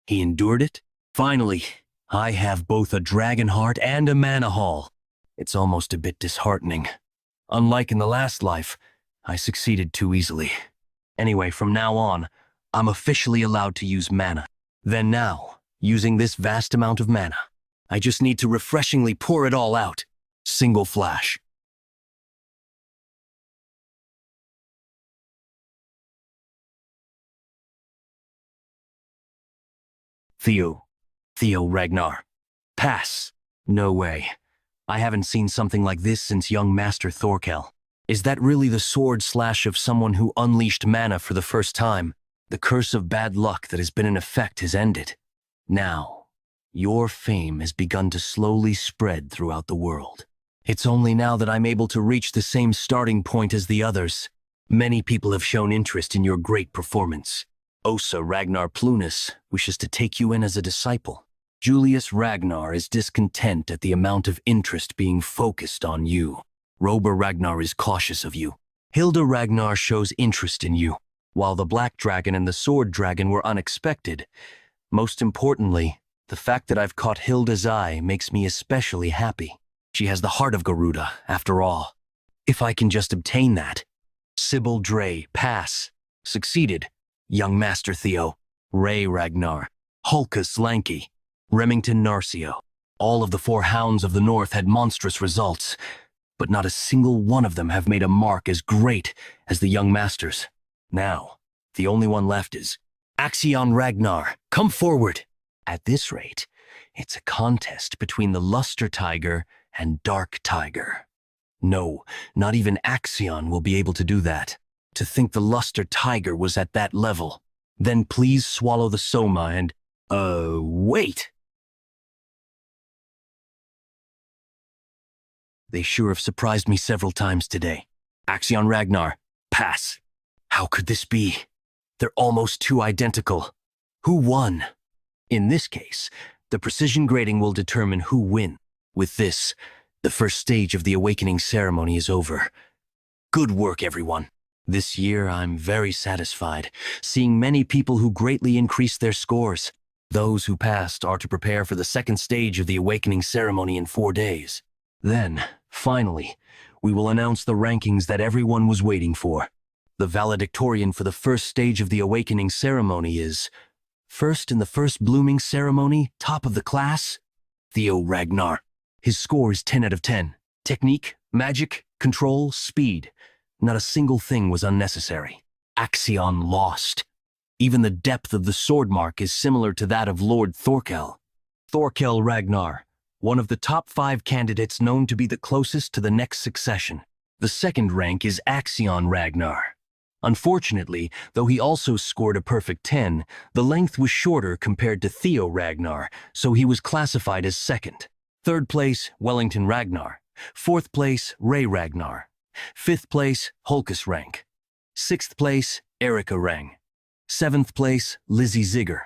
He endured it? Finally, I have both a dragon heart and a mana hall. It's almost a bit disheartening. Unlike in the last life, I succeeded too easily. Anyway, from now on, I'm officially allowed to use mana. Then now, using this vast amount of mana, I just need to refreshingly pour it all out. Single flash. Theo Ragnar. Pass. No way. I haven't seen something like this since young Master Thorkel. Is that really the sword slash of someone who unleashed mana for the first time? The curse of bad luck that has been in effect has ended. Now, your fame has begun to slowly spread throughout the world. It's only now that I'm able to reach the same starting point as the others. Many people have shown interest in your great performance. Osa Ragnar Plunus wishes to take you in as a disciple. Julius Ragnar is discontent at the amount of interest being focused on you. Rober Ragnar is cautious of you. Hilda Ragnar shows interest in you. While the Black Dragon and the Sword Dragon were unexpected, most importantly, the fact that I've caught Hilda's eye makes me especially happy. She has the heart of Garuda, after all. If I can just obtain that. Sybil Dre, pass. Succeeded. Young Master Theo. Ray Ragnar. Hulkus Lanky. Remington Narcio. All of the 4 hounds of the north had monstrous results, but not a single one of them have made a mark as great as the young masters. Now, the only one left is Axion Ragnar. Come forward. At this rate, it's a contest between the Luster Tiger and Dark Tiger. No, not even Axion will be able to do that. To think the Luster Tiger was at that level. Then please swallow the Soma and… wait! They sure have surprised me several times today. Axion Ragnar, pass. How could this be? They're almost too identical. Who won? In this case, the precision grading will determine who wins. With this, the first stage of the awakening ceremony is over. Good work, everyone. This year, I'm very satisfied, seeing many people who greatly increased their scores. Those who passed are to prepare for the second stage of the awakening ceremony in 4 days. Then, finally, we will announce the rankings that everyone was waiting for. The valedictorian for the first stage of the awakening ceremony is… First in the first blooming ceremony, top of the class, Theo Ragnar. His score is 10 out of 10. Technique, magic, control, speed. Not a single thing was unnecessary. Axion lost. Even the depth of the sword mark is similar to that of Lord Thorkel. Thorkel Ragnar, one of the top 5 candidates known to be the closest to the next succession. The second rank is Axion Ragnar. Unfortunately, though he also scored a perfect 10, the length was shorter compared to Theo Ragnar, so he was classified as second. Third place, Wellington Ragnar. Fourth place, Ray Ragnar. Fifth place, Hulkus Rank. Sixth place, Erica Rang. Seventh place, Lizzie Zigger.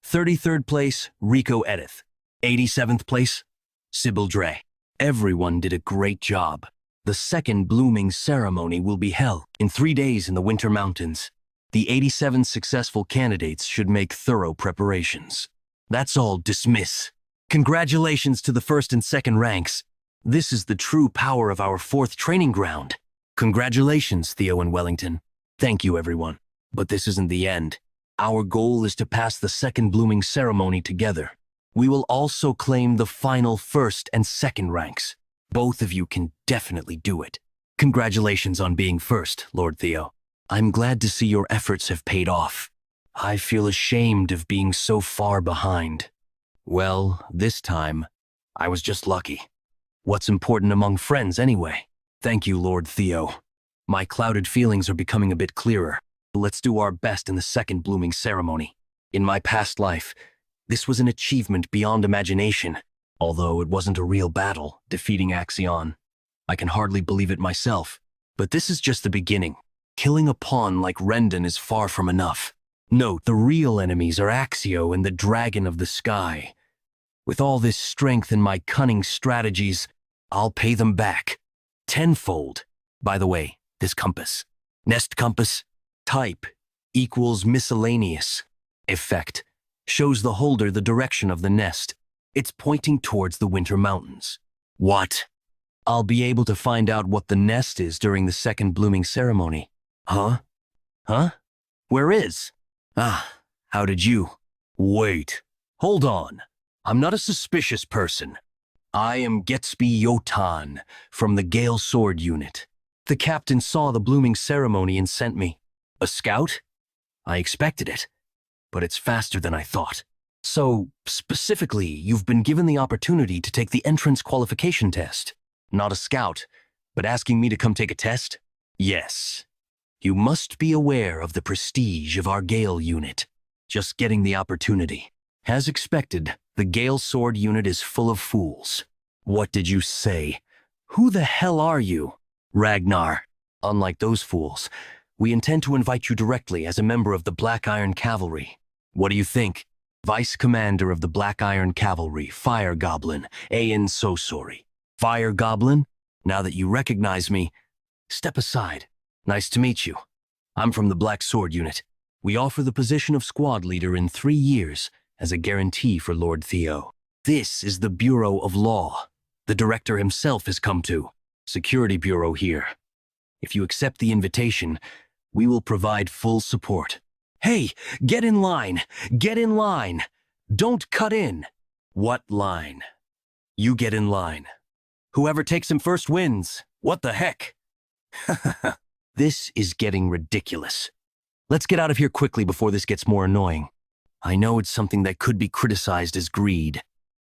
33rd place, Rico Edith. 87th place, Sybil Dre. Everyone did a great job. The second blooming ceremony will be held in 3 days in the Winter Mountains. The 87 successful candidates should make thorough preparations. That's all, dismiss. Congratulations to the first and second ranks. This is the true power of our 4th training ground. Congratulations, Theo and Wellington. Thank you, everyone. But this isn't the end. Our goal is to pass the second blooming ceremony together. We will also claim the final first and second ranks. Both of you can definitely do it. Congratulations on being first, Lord Theo. I'm glad to see your efforts have paid off. I feel ashamed of being so far behind. Well, this time, I was just lucky. What's important among friends anyway? Thank you, Lord Theo. My clouded feelings are becoming a bit clearer. Let's do our best in the second blooming ceremony. In my past life, this was an achievement beyond imagination. Although it wasn't a real battle, defeating Axion. I can hardly believe it myself. But this is just the beginning. Killing a pawn like Rendon is far from enough. Note, the real enemies are Axio and the Dragon of the Sky. With all this strength and my cunning strategies, I'll pay them back. Tenfold. By the way, this compass. Nest compass. Type equals miscellaneous. Effect shows the holder the direction of the nest. It's pointing towards the Winter Mountains. What? I'll be able to find out what the nest is during the second blooming ceremony. Huh? Huh? Where is? Ah, how did you? Wait. Hold on. I'm not a suspicious person. I am Getsby Yotan from the Gale Sword Unit. The captain saw the blooming ceremony and sent me. A scout? I expected it, but it's faster than I thought. So, specifically, you've been given the opportunity to take the entrance qualification test. Not a scout, but asking me to come take a test? Yes. You must be aware of the prestige of our Gale unit. Just getting the opportunity. As expected, the Gale Sword unit is full of fools. What did you say? Who the hell are you? Ragnar. Unlike those fools, we intend to invite you directly as a member of the Black Iron Cavalry. What do you think? Vice Commander of the Black Iron Cavalry, Fire Goblin, Ayan Sosori. Fire Goblin? Now that you recognize me, step aside. Nice to meet you. I'm from the Black Sword Unit. We offer the position of squad leader in 3 years as a guarantee for Lord Theo. This is the Bureau of Law. The director himself has come to. Security Bureau here. If you accept the invitation, we will provide full support. Hey, get in line! Get in line! Don't cut in! What line? You get in line. Whoever takes him first wins. What the heck? This is getting ridiculous. Let's get out of here quickly before this gets more annoying. I know it's something that could be criticized as greed,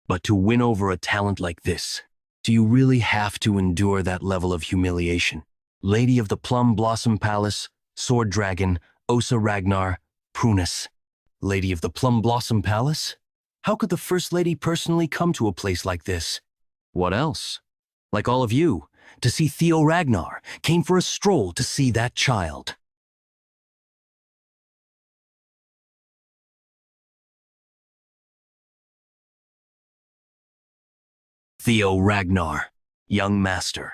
but to win over a talent like this, Do you really have to endure that level of humiliation? Lady of the Plum Blossom Palace, Sword Dragon, Osa Ragnar, Prunus. Lady of the Plum Blossom Palace? How could the First Lady personally come to a place like this? What else? Like all of you, to see Theo Ragnar, came for a stroll to see that child. Theo Ragnar, young master.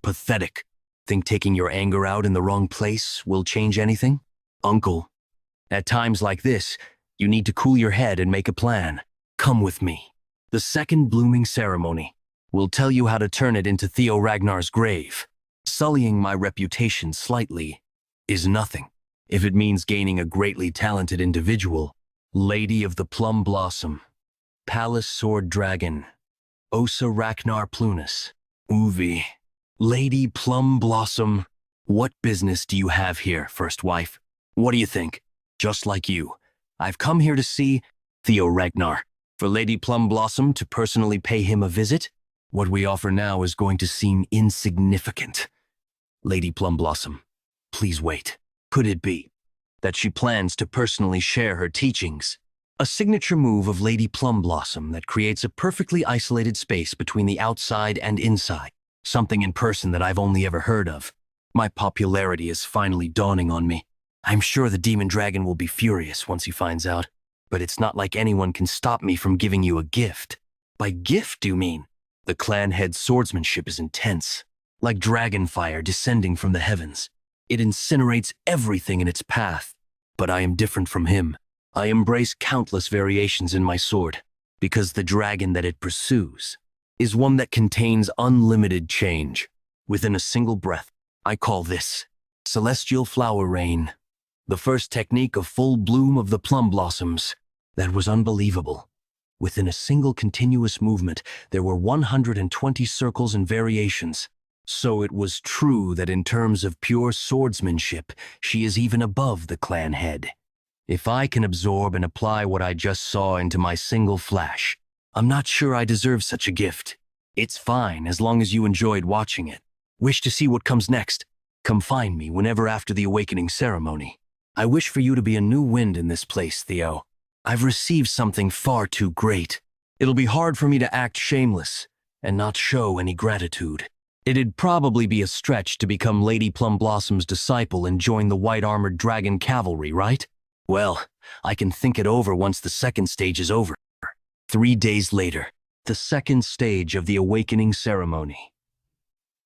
Pathetic. Think taking your anger out in the wrong place will change anything? Uncle, at times like this, you need to cool your head and make a plan. Come with me. The second blooming ceremony will tell you how to turn it into Theo Ragnar's grave. Sullying my reputation slightly is nothing, if it means gaining a greatly talented individual. Lady of the Plum Blossom, Palace Sword Dragon, Osa Ragnar Plunus, Uvi. Lady Plum Blossom, what business do you have here, first wife? What do you think? Just like you, I've come here to see Theo Ragnar. For Lady Plum Blossom to personally pay him a visit, what we offer now is going to seem insignificant. Lady Plum Blossom, please wait. Could it be that she plans to personally share her teachings? A signature move of Lady Plum Blossom that creates a perfectly isolated space between the outside and inside. Something in person that I've only ever heard of. My popularity is finally dawning on me. I'm sure the demon dragon will be furious once he finds out, but it's not like anyone can stop me from giving you a gift. By gift, do you mean? The clan head's swordsmanship is intense, like dragon fire descending from the heavens. It incinerates everything in its path, but I am different from him. I embrace countless variations in my sword, because the dragon that it pursues is one that contains unlimited change within a single breath. I call this celestial flower rain, the first technique of full bloom of the plum blossoms. That was unbelievable. Within a single continuous movement, there were 120 circles and variations. So it was true that in terms of pure swordsmanship, she is even above the clan head. If I can absorb and apply what I just saw into my single flash, I'm not sure I deserve such a gift. It's fine as long as you enjoyed watching it. Wish to see what comes next? Come find me whenever after the awakening ceremony. I wish for you to be a new wind in this place, Theo. I've received something far too great. It'll be hard for me to act shameless and not show any gratitude. It'd probably be a stretch to become Lady Plum Blossom's disciple and join the white-armored dragon cavalry, right? Well, I can think it over once the second stage is over. 3 days later, the second stage of the awakening ceremony.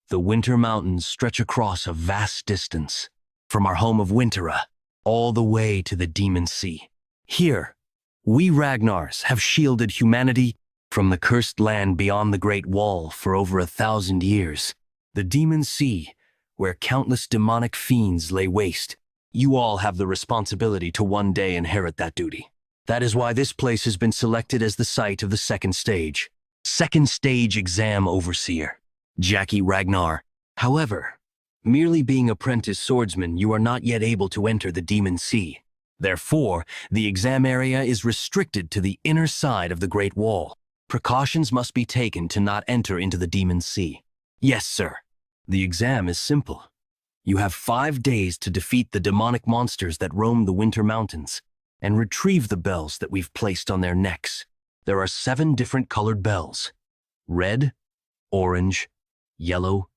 The Winter Mountains stretch across a vast distance, from our home of Wintera, all the way to the Demon Sea. Here, we Ragnars have shielded humanity from the cursed land beyond the Great Wall for over 1,000 years. The Demon Sea, where countless demonic fiends lay waste. You all have the responsibility to one day inherit that duty. That is why this place has been selected as the site of the second stage. Second stage exam overseer, Jackie Ragnar. However, merely being apprentice swordsman, you are not yet able to enter the Demon Sea. Therefore, the exam area is restricted to the inner side of the Great Wall. Precautions must be taken to not enter into the Demon Sea. Yes, sir. The exam is simple. You have 5 days to defeat the demonic monsters that roam the Winter Mountains and retrieve the bells that we've placed on their necks. There are 7 different colored bells: red, orange, yellow,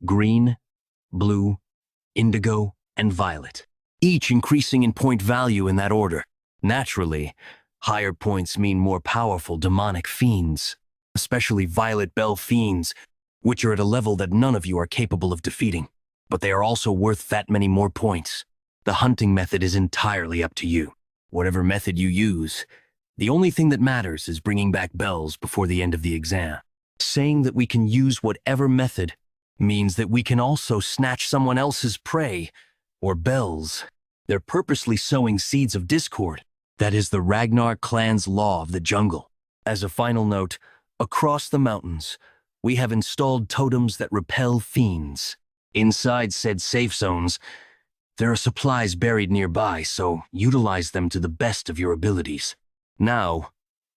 green, blue, indigo, and violet, each increasing in point value in that order. Naturally, higher points mean more powerful demonic fiends, especially violet bell fiends, which are at a level that none of you are capable of defeating. But they are also worth that many more points. The hunting method is entirely up to you. Whatever method you use, the only thing that matters is bringing back bells before the end of the exam. Saying that we can use whatever method means that we can also snatch someone else's prey, or bells. They're purposely sowing seeds of discord. That is the Ragnar Clan's law of the jungle. As a final note, across the mountains, we have installed totems that repel fiends. Inside said safe zones, There are supplies buried nearby, so utilize them to the best of your abilities. Now,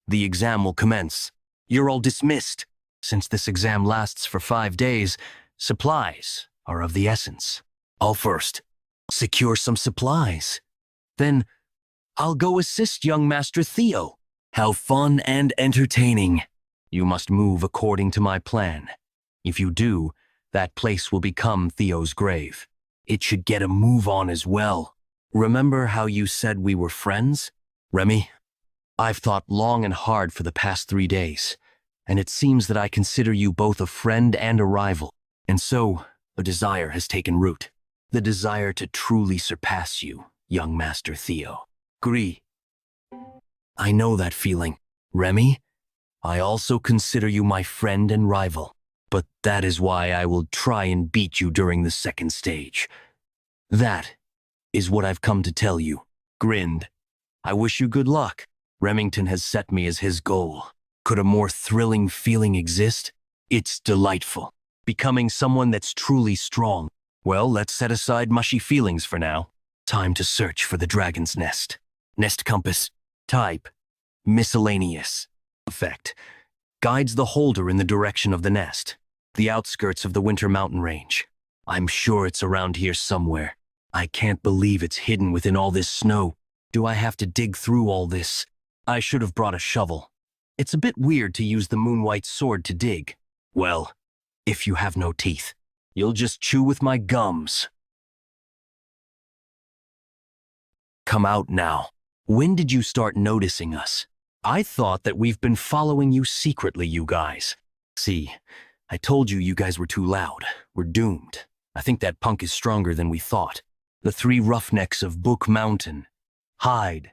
the exam will commence. You're all dismissed. Since this exam lasts for 5 days, supplies are of the essence. I'll first secure some supplies. Then, I'll go assist young Master Theo. How fun and entertaining. You must move according to my plan. If you do, that place will become Theo's grave. It should get a move on as well. Remember how you said we were friends? Remy, I've thought long and hard for the past 3 days, and it seems that I consider you both a friend and a rival. And so, a desire has taken root. The desire to truly surpass you, young Master Theo. Agree. I know that feeling. Remy, I also consider you my friend and rival. But that is why I will try and beat you during the second stage. That is what I've come to tell you. Grinned. I wish you good luck. Remington has set me as his goal. Could a more thrilling feeling exist? It's delightful. Becoming someone that's truly strong. Well, let's set aside mushy feelings for now. Time to search for the dragon's nest. Nest compass. Type. Miscellaneous. Effect. Guides the holder in the direction of the nest. The outskirts of the Winter Mountain Range. I'm sure it's around here somewhere. I can't believe it's hidden within all this snow. Do I have to dig through all this? I should have brought a shovel. It's a bit weird to use the moon-white sword to dig. Well, if you have no teeth, you'll just chew with my gums. Come out now. When did you start noticing us? I thought that we've been following you secretly, you guys. See, I told you you guys were too loud. We're doomed. I think that punk is stronger than we thought. The 3 roughnecks of Book Mountain. Hyde,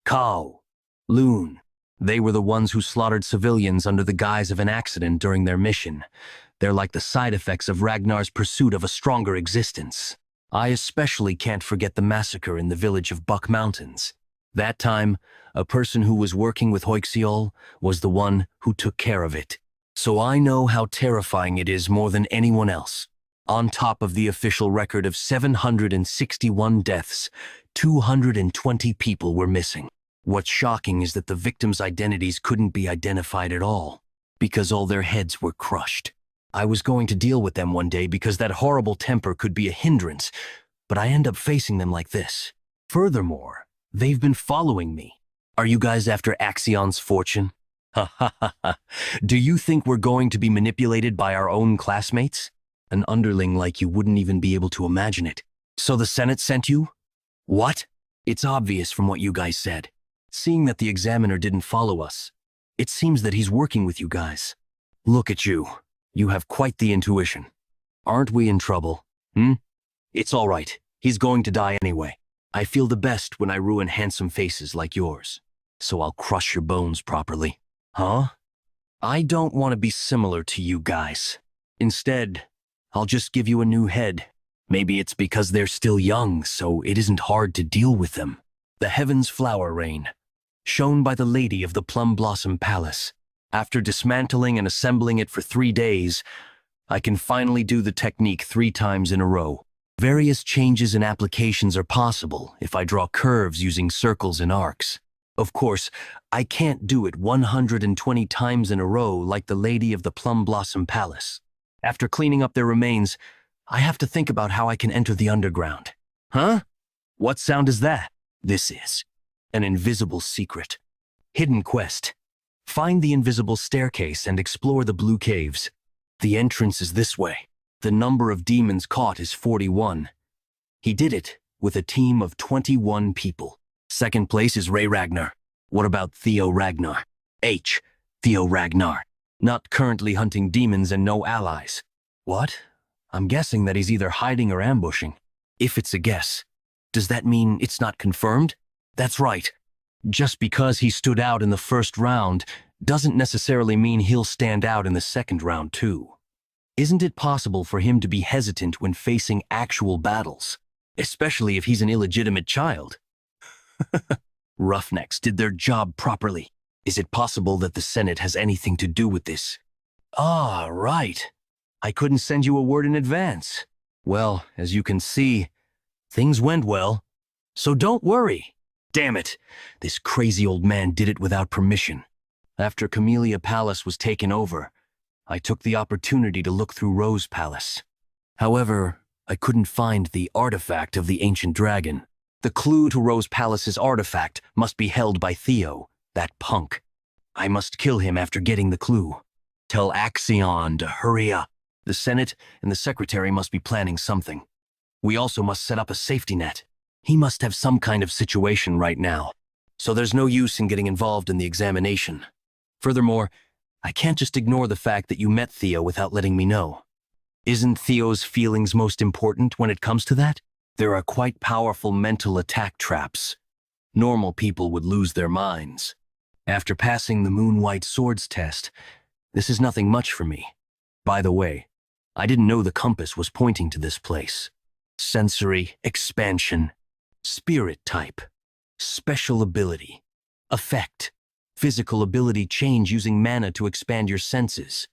Cow, Loon. They were the ones who slaughtered civilians under the guise of an accident during their mission. They're like the side effects of Ragnar's pursuit of a stronger existence. I especially can't forget the massacre in the village of Buck Mountains. That time, a person who was working with Hoixiol was the one who took care of it. So I know how terrifying it is more than anyone else. On top of the official record of 761 deaths, 220 people were missing. What's shocking is that the victims' identities couldn't be identified at all, because all their heads were crushed. I was going to deal with them one day because that horrible temper could be a hindrance, but I end up facing them like this. Furthermore, they've been following me. Are you guys after Axion's fortune? Ha ha ha ha. Do you think we're going to be manipulated by our own classmates? An underling like you wouldn't even be able to imagine it. So the Senate sent you? What? It's obvious from what you guys said. Seeing that the examiner didn't follow us, it seems that he's working with you guys. Look at you. You have quite the intuition. Aren't we in trouble? It's all right. He's going to die anyway. I feel the best when I ruin handsome faces like yours. So I'll crush your bones properly. Huh? I don't want to be similar to you guys. Instead, I'll just give you a new head. Maybe it's because they're still young, so it isn't hard to deal with them. The Heaven's Flower Rain, shown by the Lady of the Plum Blossom Palace. After dismantling and assembling it for 3 days, I can finally do the technique 3 times in a row. Various changes and applications are possible if I draw curves using circles and arcs. Of course, I can't do it 120 times in a row like the Lady of the Plum Blossom Palace. After cleaning up their remains, I have to think about how I can enter the underground. Huh? What sound is that? This is an invisible secret. Hidden quest. Find the invisible staircase and explore the blue caves. The entrance is this way. The number of demons caught is 41. He did it with a team of 21 people. Second place is Ray Ragnar. What about Theo Ragnar? Theo Ragnar. Not currently hunting demons and no allies. What? I'm guessing that he's either hiding or ambushing. If it's a guess, does that mean it's not confirmed? That's right. Just because he stood out in the first round doesn't necessarily mean he'll stand out in the second round too. Isn't it possible for him to be hesitant when facing actual battles, especially if he's an illegitimate child? Roughnecks did their job properly. Is it possible that the Senate has anything to do with this? Ah, right. I couldn't send you a word in advance. Well, as you can see, Things went well, so don't worry. Damn it, this crazy old man did it without permission. After Camellia Palace was taken over, I took the opportunity to look through Rose Palace. However, I couldn't find the artifact of the ancient dragon. The clue to Rose Palace's artifact must be held by Theo, that punk. I must kill him after getting the clue. Tell Axion to hurry up. The Senate and the Secretary must be planning something. We also must set up a safety net. He must have some kind of situation right now, so there's no use in getting involved in the examination. Furthermore, I can't just ignore the fact that you met Theo without letting me know. Isn't Theo's feelings most important when it comes to that? There are quite powerful mental attack traps. Normal people would lose their minds. After passing the Moon-White Swords test, this is nothing much for me. By the way, I didn't know the compass was pointing to this place. Sensory expansion, spirit type, special ability, effect, physical ability change using mana to expand your senses.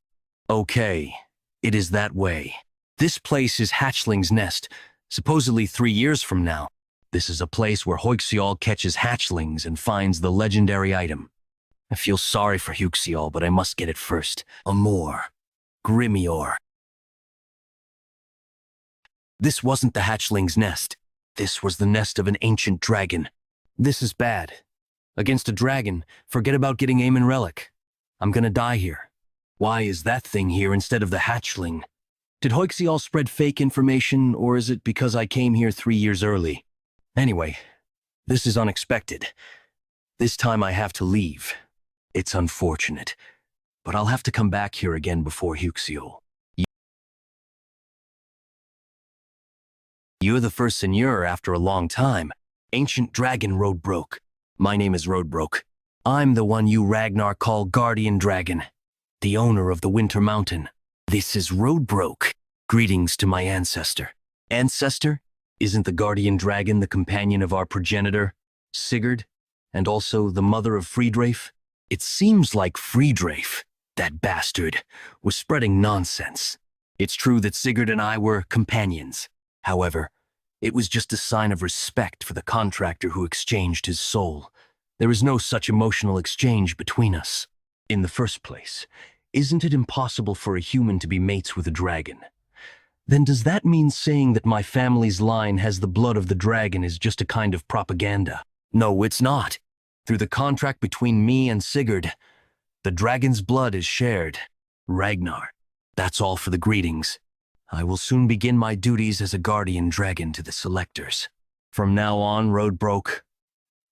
Okay, it is that way. This place is Hatchling's Nest, supposedly 3 years from now. This is a place where Huixiol catches hatchlings and finds the legendary item. I feel sorry for Huixiol, but I must get it first. Amor. Grimior. This wasn't the hatchling's nest. This was the nest of an ancient dragon. This is bad. Against a dragon, forget about getting aim and relic. I'm gonna die here. Why is that thing here instead of the hatchling? Did Huixiol spread fake information, or is it because I came here 3 years early? Anyway, this is unexpected. This time I have to leave. It's unfortunate, but I'll have to come back here again before Huixiol. You're the first seigneur after a long time. Ancient Dragon Roadbroke. My name is Roadbroke. I'm the one you Ragnar call Guardian Dragon, the owner of the Winter Mountain. This is Roadbroke. Greetings to my ancestor. Ancestor? Isn't the Guardian Dragon the companion of our progenitor, Sigurd, and also the mother of Friedrafe? It seems like Friedrafe, that bastard, was spreading nonsense. It's true that Sigurd and I were companions. However, it was just a sign of respect for the contractor who exchanged his soul. There is no such emotional exchange between us. In the first place, isn't it impossible for a human to be mates with a dragon? Then does that mean saying that my family's line has the blood of the dragon is just a kind of propaganda? No, it's not. Through the contract between me and Sigurd, the dragon's blood is shared. Ragnar. That's all for the greetings. I will soon begin my duties as a guardian dragon to the selectors. From now on, Roadbroke,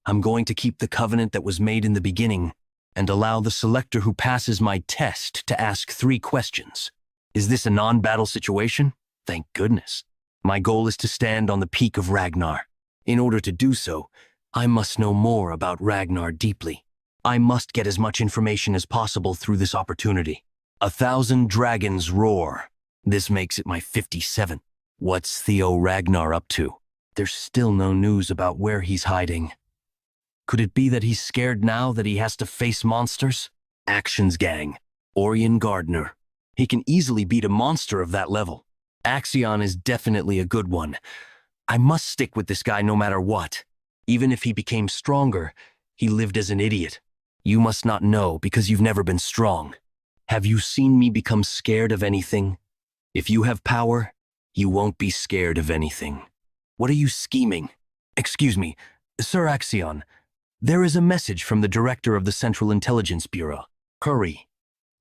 I'm going to keep the covenant that was made in the beginning and allow the selector who passes my test to ask 3 questions. Is this a non-battle situation? Thank goodness. My goal is to stand on the peak of Ragnar. In order to do so, I must know more about Ragnar deeply. I must get as much information as possible through this opportunity. 1,000 dragons roar. This makes it my 57th. What's Theo Ragnar up to? There's still no news about where he's hiding. Could it be that he's scared now that he has to face monsters? Actions Gang. Orion Gardner. He can easily beat a monster of that level. Axion is definitely a good one. I must stick with this guy no matter what. Even if he became stronger, he lived as an idiot. You must not know because you've never been strong. Have you seen me become scared of anything? If you have power, you won't be scared of anything. What are you scheming? Excuse me, Sir Axion. There is a message from the director of the Central Intelligence Bureau. Hurry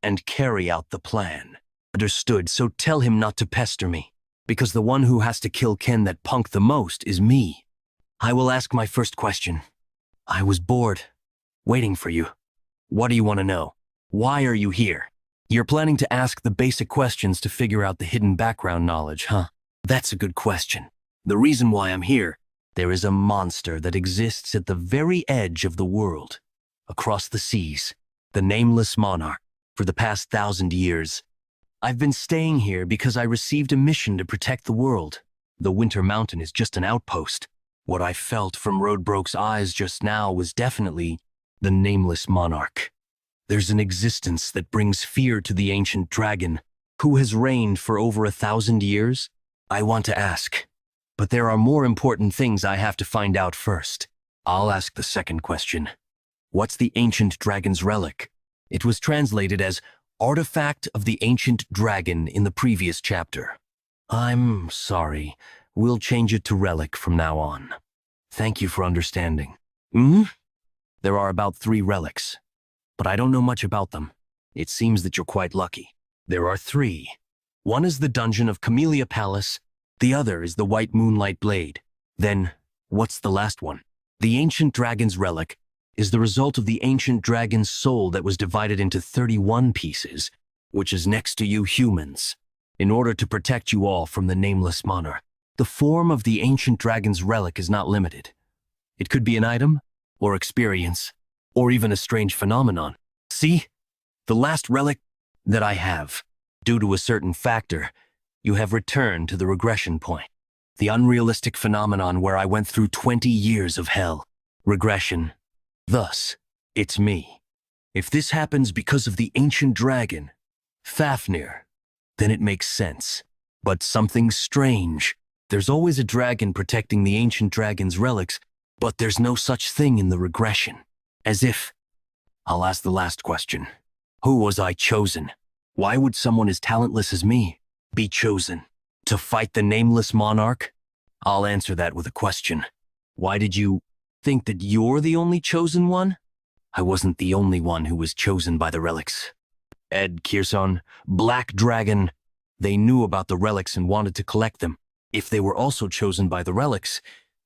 and carry out the plan. Understood, so tell him not to pester me, because the one who has to kill Ken that punk the most is me. I will ask my first question. I was bored, waiting for you. What do you want to know? Why are you here? You're planning to ask the basic questions to figure out the hidden background knowledge, huh? That's a good question. The reason why I'm here, there is a monster that exists at the very edge of the world, across the seas, the nameless monarch. For the past 1,000 years, I've been staying here because I received a mission to protect the world. The Winter Mountain is just an outpost. What I felt from Roadbroke's eyes just now was definitely the nameless monarch. There's an existence that brings fear to the ancient dragon, who has reigned for over 1,000 years. I want to ask, But there are more important things I have to find out first. I'll ask the second question. What's the ancient dragon's relic? It was translated as Artifact of the Ancient Dragon in the previous chapter. I'm sorry. We'll change it to relic from now on. Thank you for understanding. There are about 3 relics, but I don't know much about them. It seems that you're quite lucky. There are 3. One is the dungeon of Camellia Palace, the other is the White Moonlight Blade. Then, what's the last one? The ancient dragon's relic is the result of the ancient dragon's soul that was divided into 31 pieces, which is next to you humans, in order to protect you all from the nameless monarch. The form of the ancient dragon's relic is not limited. It could be an item, or experience, or even a strange phenomenon. See? The last relic that I have, due to a certain factor, you have returned to the regression point. The unrealistic phenomenon where I went through 20 years of hell. Regression. Thus, it's me. If this happens because of the ancient dragon, Fafnir, then it makes sense. But something strange. There's always a dragon protecting the ancient dragon's relics, but there's no such thing in the regression. As if... I'll ask the last question. Who was I chosen? Why would someone as talentless as me be chosen? To fight the nameless monarch? I'll answer that with a question. Why did you think that you're the only chosen one? I wasn't the only one who was chosen by the relics. Ed Kierson, Black Dragon, they knew about the relics and wanted to collect them. If they were also chosen by the relics,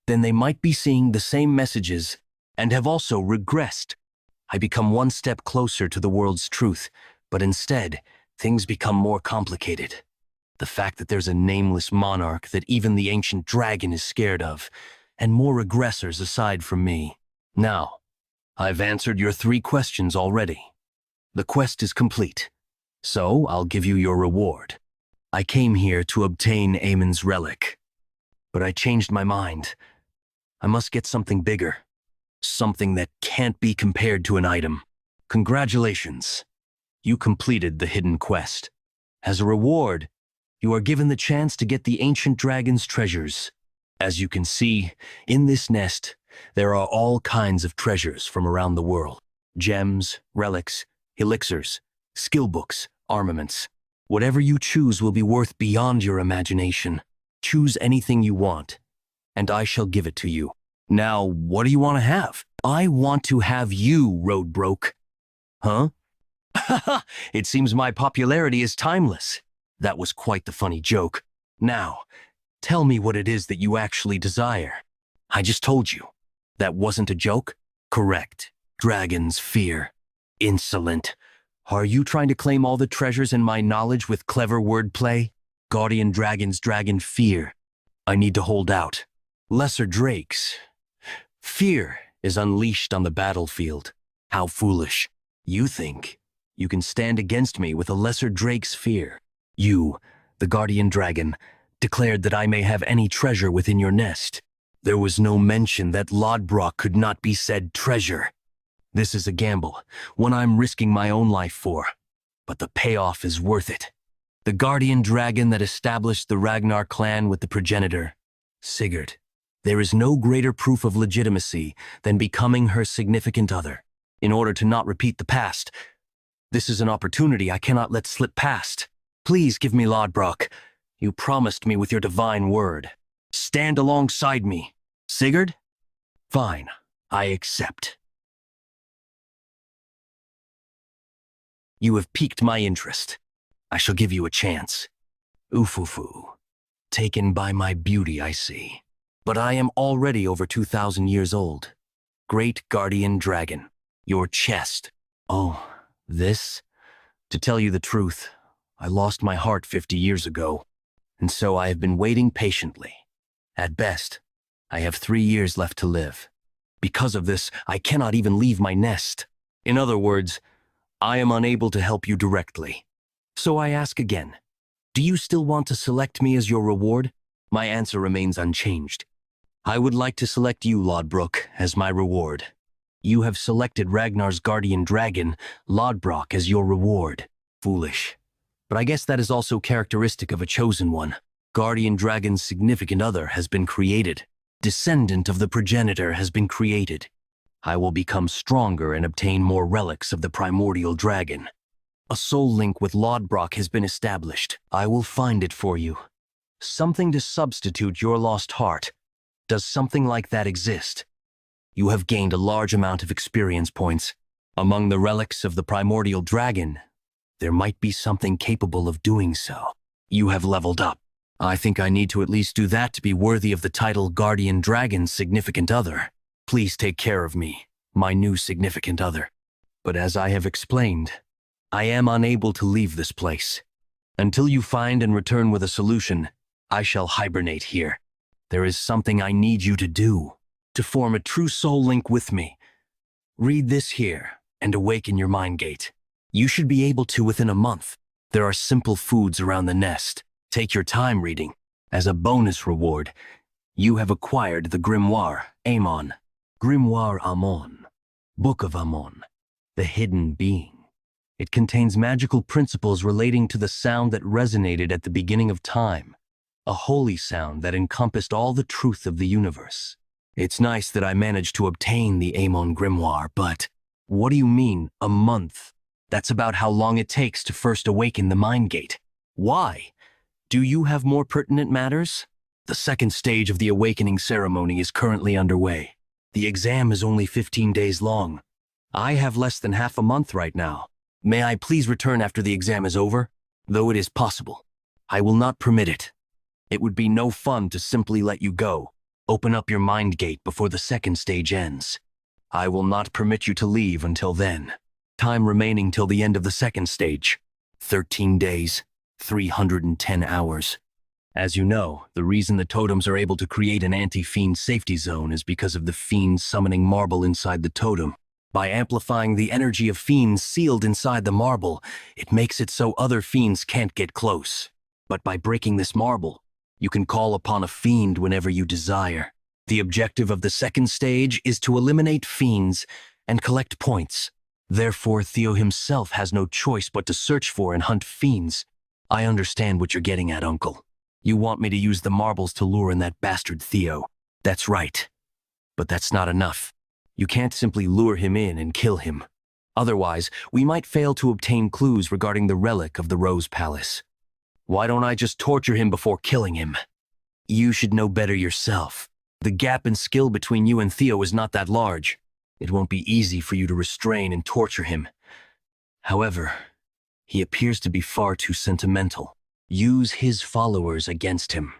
then they might be seeing the same messages and have also regressed. I become one step closer to the world's truth, but instead, things become more complicated. The fact that there's a nameless monarch that even the ancient dragon is scared of, and more regressors aside from me. Now, I've answered your 3 questions already. The quest is complete, so I'll give you your reward. I came here to obtain Amon's relic, but I changed my mind. I must get something bigger, something that can't be compared to an item. Congratulations, you completed the hidden quest. As a reward, you are given the chance to get the ancient dragon's treasures. As you can see, in this nest, there are all kinds of treasures from around the world. Gems, relics, elixirs, skill books, armaments. Whatever you choose will be worth beyond your imagination. Choose anything you want, and I shall give it to you. Now, what do you want to have? I want to have you, Roadbroke. Huh? Haha, it seems my popularity is timeless. That was quite the funny joke. Now, tell me what it is that you actually desire. I just told you. That wasn't a joke? Correct. Dragons fear. Insolent. Are you trying to claim all the treasures in my knowledge with clever wordplay? Guardian dragons dragon fear. I need to hold out. Lesser drakes. Fear is unleashed on the battlefield. How foolish. You think you can stand against me with a lesser drake's fear. You, the guardian dragon, declared that I may have any treasure within your nest. There was no mention that Lodbrok could not be said treasure. This is a gamble, one I'm risking my own life for. But the payoff is worth it. The guardian dragon that established the Ragnar Clan with the progenitor, Sigurd. There is no greater proof of legitimacy than becoming her significant other. In order to not repeat the past, this is an opportunity I cannot let slip past. Please give me Lodbrok. You promised me with your divine word. Stand alongside me. Sigurd? Fine, I accept. You have piqued my interest. I shall give you a chance. Oof-oo-foo. Taken by my beauty, I see. But I am already over 2,000 years old. Great guardian dragon. Your chest. Oh, this? To tell you the truth, I lost my heart 50 years ago, and so I have been waiting patiently. At best, I have 3 years left to live. Because of this, I cannot even leave my nest. In other words, I am unable to help you directly. So I ask again, do you still want to select me as your reward? My answer remains unchanged. I would like to select you, Lodbrok, as my reward. You have selected Ragnar's guardian dragon, Lodbrok, as your reward. Foolish. But I guess that is also characteristic of a chosen one. Guardian Dragon's significant other has been created. Descendant of the progenitor has been created. I will become stronger and obtain more relics of the primordial dragon. A soul link with Lodbrok has been established. I will find it for you. Something to substitute your lost heart. Does something like that exist? You have gained a large amount of experience points. Among the relics of the primordial dragon, there might be something capable of doing so. You have leveled up. I think I need to at least do that to be worthy of the title Guardian Dragon's significant other. Please take care of me, my new significant other. But as I have explained, I am unable to leave this place. Until you find and return with a solution, I shall hibernate here. There is something I need you to do, to form a true soul link with me. Read this here and awaken your mind gate. You should be able to within a month. There are simple foods around the nest. Take your time reading. As a bonus reward, you have acquired the Grimoire Amon. Grimoire Amon, Book of Amon, the Hidden Being. It contains magical principles relating to the sound that resonated at the beginning of time, a holy sound that encompassed all the truth of the universe. It's nice that I managed to obtain the Amon Grimoire, but what do you mean, a month? That's about how long it takes to first awaken the mind gate. Why? Do you have more pertinent matters? The second stage of the awakening ceremony is currently underway. The exam is only 15 days long. I have less than half a month right now. May I please return after the exam is over? Though it is possible, I will not permit it. It would be no fun to simply let you go. Open up your mind gate before the second stage ends. I will not permit you to leave until then. Time remaining till the end of the second stage. 13 days, 310 hours. As you know, the reason the totems are able to create an anti-fiend safety zone is because of the fiend summoning marble inside the totem. By amplifying the energy of fiends sealed inside the marble, it makes it so other fiends can't get close. But by breaking this marble, you can call upon a fiend whenever you desire. The objective of the second stage is to eliminate fiends and collect points. Therefore, Theo himself has no choice but to search for and hunt fiends. I understand what you're getting at, Uncle. You want me to use the marbles to lure in that bastard Theo. That's right. But that's not enough. You can't simply lure him in and kill him. Otherwise, we might fail to obtain clues regarding the relic of the Rose Palace. Why don't I just torture him before killing him? You should know better yourself. The gap in skill between you and Theo is not that large. It won't be easy for you to restrain and torture him. However, he appears to be far too sentimental. Use his followers against him.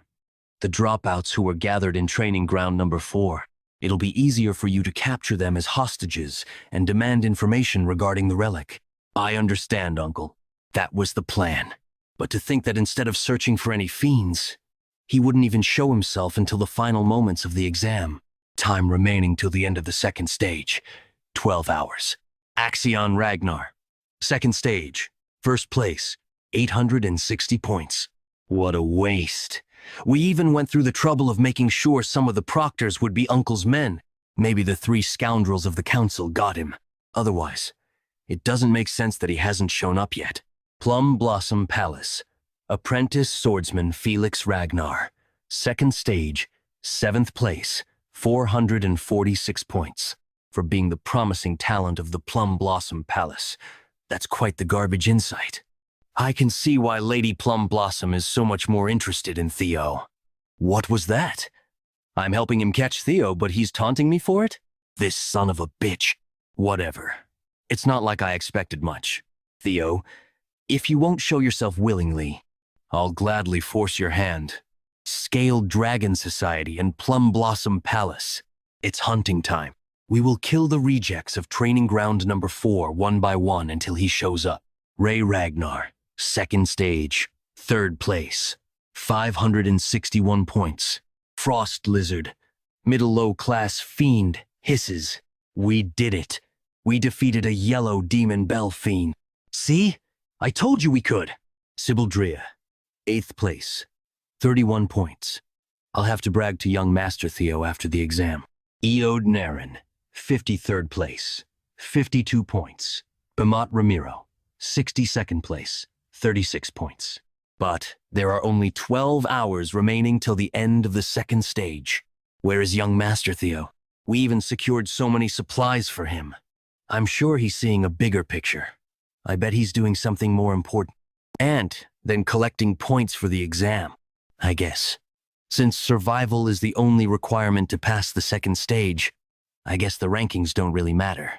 The dropouts who were gathered in training ground number 4. It'll be easier for you to capture them as hostages and demand information regarding the relic. I understand, Uncle. That was the plan. But to think that instead of searching for any fiends, he wouldn't even show himself until the final moments of the exam. Time remaining till the end of the second stage. 12 hours. Axion Ragnar. Second stage. First place. 860 points. What a waste. We even went through the trouble of making sure some of the proctors would be Uncle's men. Maybe the 3 scoundrels of the council got him. Otherwise, it doesn't make sense that he hasn't shown up yet. Plum Blossom Palace. Apprentice Swordsman Felix Ragnar. Second stage, 7th place, 446 points. For being the promising talent of the Plum Blossom Palace. That's quite the garbage insight. I can see why Lady Plum Blossom is so much more interested in Theo. What was that? I'm helping him catch Theo, but he's taunting me for it? This son of a bitch. Whatever. It's not like I expected much. Theo, if you won't show yourself willingly, I'll gladly force your hand. Scaled Dragon Society and Plum Blossom Palace. It's hunting time. We will kill the rejects of training ground number 4 one by one until he shows up. Ray Ragnar. Second stage, 3rd place, 561 points. Frost Lizard, middle-low class fiend, hisses. We did it. We defeated a yellow demon bell fiend. See? I told you we could. Sibildria, 8th place, 31 points. I'll have to brag to young Master Theo after the exam. Eode Naren, 53rd place, 52 points. Bemot Ramiro, 62nd place, 36 points. But there are only 12 hours remaining till the end of the second stage. Where is young Master Theo? We even secured so many supplies for him. I'm sure he's seeing a bigger picture. I bet he's doing something more important. And then collecting points for the exam, I guess. Since survival is the only requirement to pass the second stage, I guess the rankings don't really matter.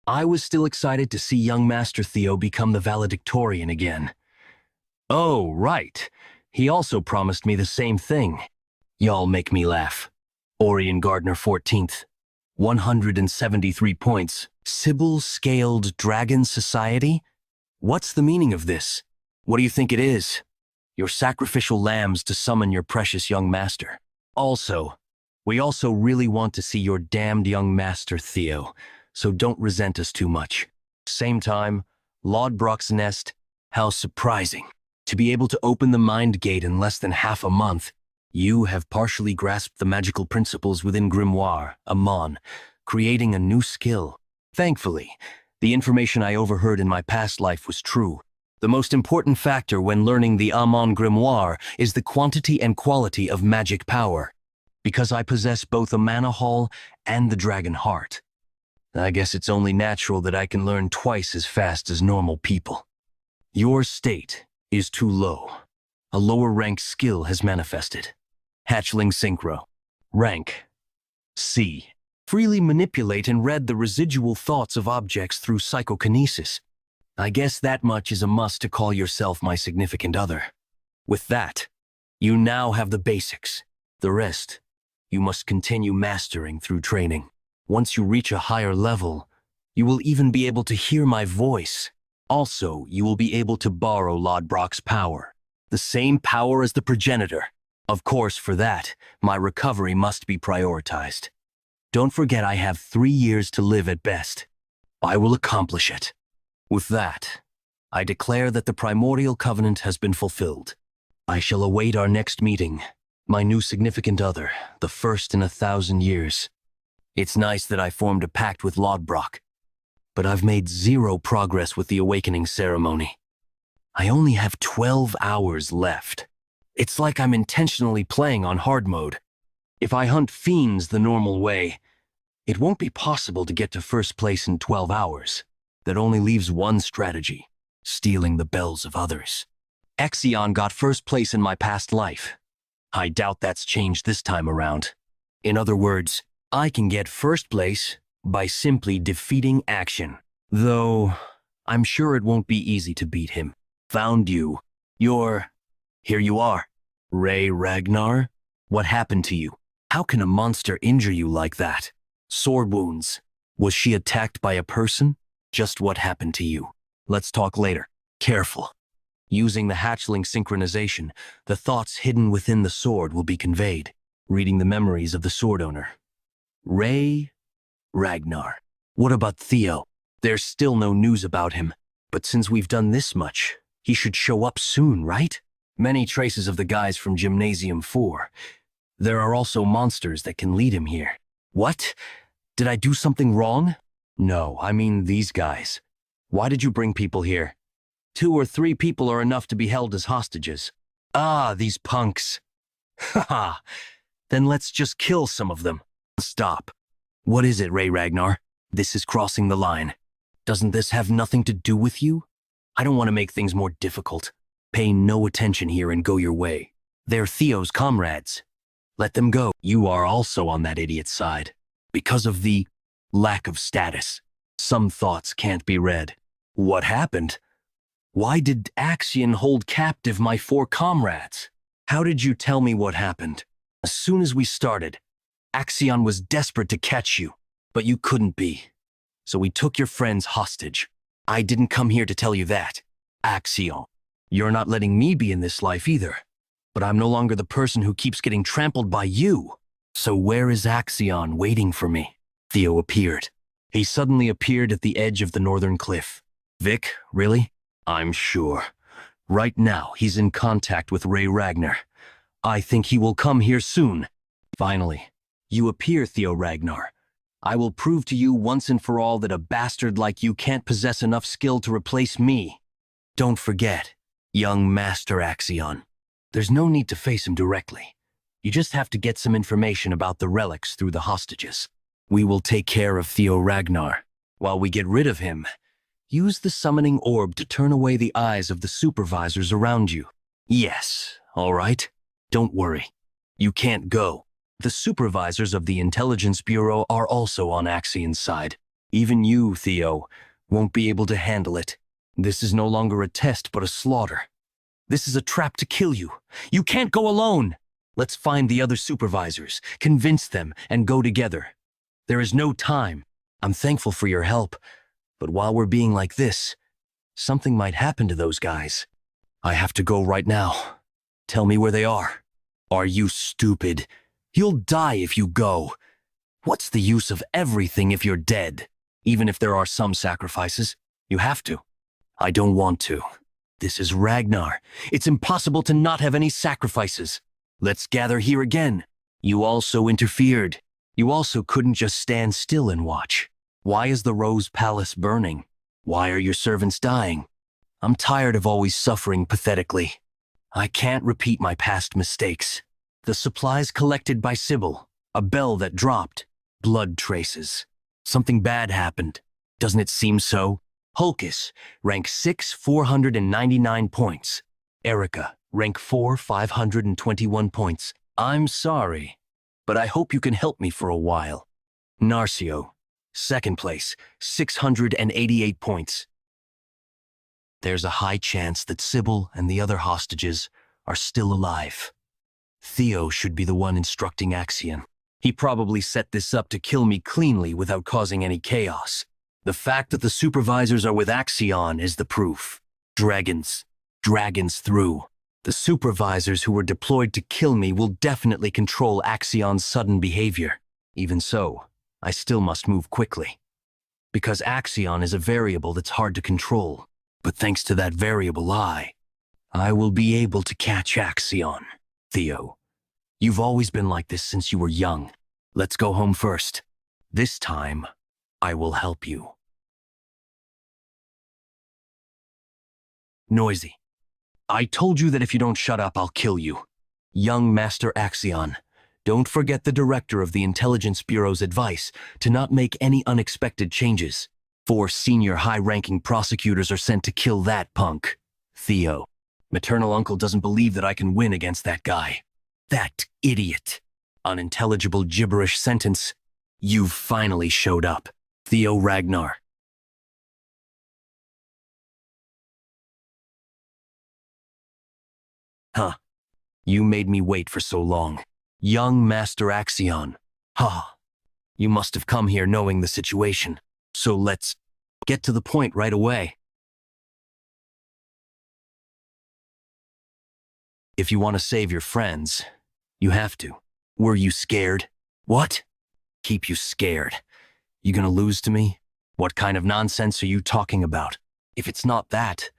I was still excited to see young Master Theo become the valedictorian again. Oh, right. He also promised me the same thing. Y'all make me laugh. Orion Gardner 14th. 173 points. Sybil-scaled dragon society? What's the meaning of this? What do you think it is? Your sacrificial lambs to summon your precious young master. We also really want to see your damned young master Theo, so don't resent us too much. Same time, Lodbrok's nest, how surprising. To be able to open the mind gate in less than half a month, you have partially grasped the magical principles within Grimoire, Amon, creating a new skill. Thankfully, the information I overheard in my past life was true. The most important factor when learning the Amon Grimoire is the quantity and quality of magic power. Because I possess both a mana haul and the dragon heart, I guess it's only natural that I can learn twice as fast as normal people. Your state is too low. A lower rank skill has manifested. Hatchling Synchro. Rank C. Freely manipulate and read the residual thoughts of objects through psychokinesis. I guess that much is a must to call yourself my significant other. With that, you now have the basics. The rest, you must continue mastering through training. Once you reach a higher level, you will even be able to hear my voice. Also, you will be able to borrow Lodbrok's power. The same power as the progenitor. Of course, for that, my recovery must be prioritized. Don't forget I have 3 years to live at best. I will accomplish it. With that, I declare that the primordial covenant has been fulfilled. I shall await our next meeting, my new significant other, the first in 1,000 years. It's nice that I formed a pact with Lodbrok, but I've made 0 progress with the awakening ceremony. I only have 12 hours left. It's like I'm intentionally playing on hard mode. If I hunt fiends the normal way, it won't be possible to get to first place in 12 hours. That only leaves one strategy: stealing the bells of others. Exion got first place in my past life. I doubt that's changed this time around. In other words, I can get first place by simply defeating Action. Though, I'm sure it won't be easy to beat him. Found you. Here you are. Ragnar? What happened to you? How can a monster injure you like that? Sword wounds. Was she attacked by a person? Just what happened to you? Let's talk later. Careful. Using the hatchling synchronization, the thoughts hidden within the sword will be conveyed, reading the memories of the sword owner. Ragnar. What about Theo? There's still no news about him, but since we've done this much, he should show up soon, right? Many traces of the guys from Gymnasium 4. There are also monsters that can lead him here. What? Did I do something wrong? No, I mean these guys. Why did you bring people here? 2 or 3 people are enough to be held as hostages. Ah, these punks. Haha. Then let's just kill some of them. Stop. What is it, Ragnar? This is crossing the line. Doesn't this have nothing to do with you? I don't want to make things more difficult. Pay no attention here and go your way. They're Theo's comrades. Let them go. You are also on that idiot's side. Because of the lack of status. Some thoughts can't be read. What happened? Why did Axion hold captive my 4 comrades? How did you tell me what happened? As soon as we started, Axion was desperate to catch you, but you couldn't be. So we took your friends hostage. I didn't come here to tell you that. Axion, you're not letting me be in this life either. But I'm no longer the person who keeps getting trampled by you. So where is Axion waiting for me? Theo appeared. He suddenly appeared at the edge of the northern cliff. Vic, really? I'm sure. Right now, he's in contact with Ragnar. I think he will come here soon. Finally, you appear, Theo Ragnar. I will prove to you once and for all that a bastard like you can't possess enough skill to replace me. Don't forget, Young Master Axion. There's no need to face him directly. You just have to get some information about the relics through the hostages. We will take care of Theo Ragnar. While we get rid of him, use the summoning orb to turn away the eyes of the supervisors around you. Yes, all right. Don't worry. You can't go. The supervisors of the Intelligence Bureau are also on Axion's side. Even you, Theo, won't be able to handle it. This is no longer a test, but a slaughter. This is a trap to kill you. You can't go alone. Let's find the other supervisors, convince them, and go together. There is no time. I'm thankful for your help, but while we're being like this, something might happen to those guys. I have to go right now. Tell me where they are. Are you stupid? You'll die if you go. What's the use of everything if you're dead? Even if there are some sacrifices, you have to. I don't want to. This is Ragnar. It's impossible to not have any sacrifices. Let's gather here again. You also interfered. You also couldn't just stand still and watch. Why is the Rose Palace burning? Why are your servants dying? I'm tired of always suffering pathetically. I can't repeat my past mistakes. The supplies collected by Sybil, a bell that dropped, blood traces. Something bad happened. Doesn't it seem so? Hulkus, rank 6, 499 points. Erica, rank 4, 521 points. I'm sorry, but I hope you can help me for a while. Narcio, second place, 688 points. There's a high chance that Sybil and the other hostages are still alive. Theo should be the one instructing Axion. He probably set this up to kill me cleanly without causing any chaos. The fact that the supervisors are with Axion is the proof. Dragons through. The supervisors who were deployed to kill me will definitely control Axion's sudden behavior. Even so, I still must move quickly. Because Axion is a variable that's hard to control. But thanks to that variable I will be able to catch Axion. Theo, you've always been like this since you were young. Let's go home first. This time, I will help you. Noisy. I told you that if you don't shut up, I'll kill you. Young Master Axion, don't forget the director of the Intelligence Bureau's advice to not make any unexpected changes. 4 senior high-ranking prosecutors are sent to kill that punk. Theo. Maternal uncle doesn't believe that I can win against that guy. That idiot. Unintelligible gibberish sentence. You've finally showed up. Theo Ragnar. Huh. You made me wait for so long. Young Master Axion. Ha. You must have come here knowing the situation. So let's get to the point right away. If you want to save your friends, you have to. Were you scared? What? Keep you scared. You gonna lose to me? What kind of nonsense are you talking about? If it's not that,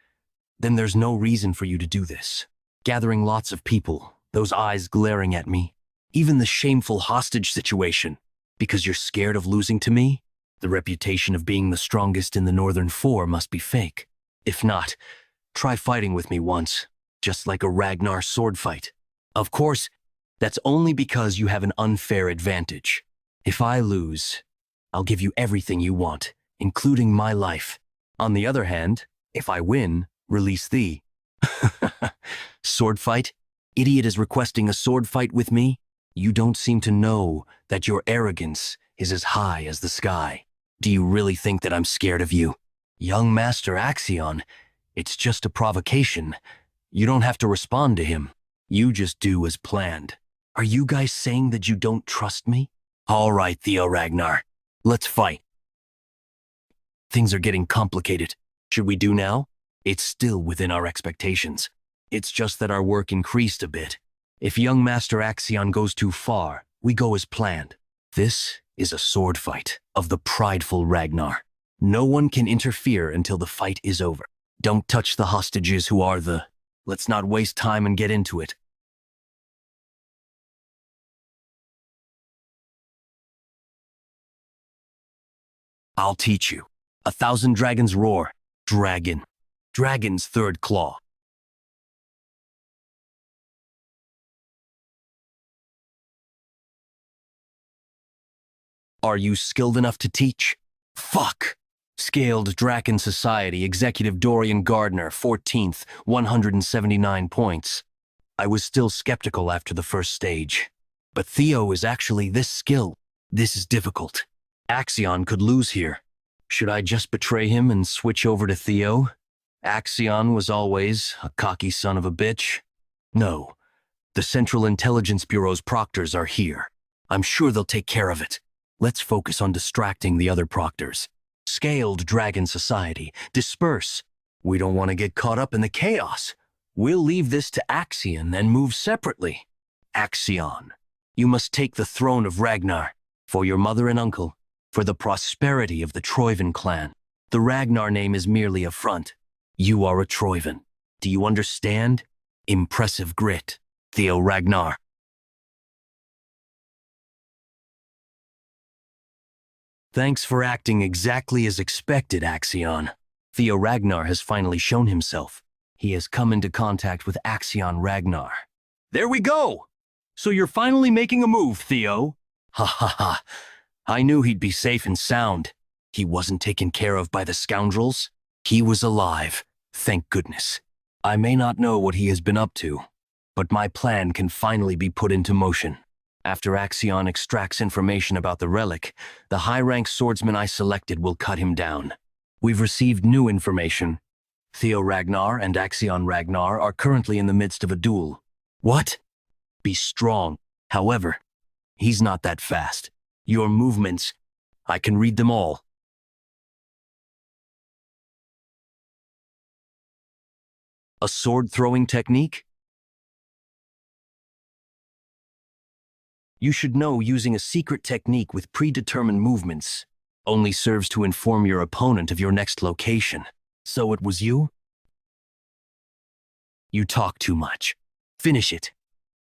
then there's no reason for you to do this. Gathering lots of people, those eyes glaring at me, even the shameful hostage situation, because you're scared of losing to me? The reputation of being the strongest in the Northern Four must be fake. If not, try fighting with me once, just like a Ragnar sword fight. Of course, that's only because you have an unfair advantage. If I lose, I'll give you everything you want, including my life. On the other hand, if I win, release thee. Sword fight? Idiot is requesting a sword fight with me? You don't seem to know that your arrogance is as high as the sky. Do you really think that I'm scared of you? Young Master Axion, it's just a provocation. You don't have to respond to him. You just do as planned. Are you guys saying that you don't trust me? All right, Theo Ragnar. Let's fight. Things are getting complicated. Should we do now? It's still within our expectations. It's just that our work increased a bit. If young Master Axion goes too far, we go as planned. This is a sword fight of the prideful Ragnar. No one can interfere until the fight is over. Don't touch the hostages who are the... Let's not waste time and get into it. I'll teach you. 1,000 dragons roar. Dragon. Dragon's third claw. Are you skilled enough to teach? Fuck! Scaled Draken Society, Executive Dorian Gardner, 14th, 179 points. I was still skeptical after the first stage. But Theo is actually this skilled. This is difficult. Axion could lose here. Should I just betray him and switch over to Theo? Axion was always a cocky son of a bitch. No. The Central Intelligence Bureau's proctors are here. I'm sure they'll take care of it. Let's focus on distracting the other proctors. Scaled Dragon Society, disperse. We don't want to get caught up in the chaos. We'll leave this to Axion and move separately. Axion, you must take the throne of Ragnar, for your mother and uncle, for the prosperity of the Troivan clan. The Ragnar name is merely a front. You are a Troivan. Do you understand? Impressive grit, Theo Ragnar. Thanks for acting exactly as expected, Axion. Theo Ragnar has finally shown himself. He has come into contact with Axion Ragnar. There we go! So you're finally making a move, Theo. Ha ha ha. I knew he'd be safe and sound. He wasn't taken care of by the scoundrels. He was alive, thank goodness. I may not know what he has been up to, but my plan can finally be put into motion. After Axion extracts information about the relic, the high-rank swordsman I selected will cut him down. We've received new information. Theo Ragnar and Axion Ragnar are currently in the midst of a duel. What? Be strong. However, he's not that fast. Your movements, I can read them all. A sword-throwing technique? You should know using a secret technique with predetermined movements only serves to inform your opponent of your next location. So it was you? You talk too much. Finish it.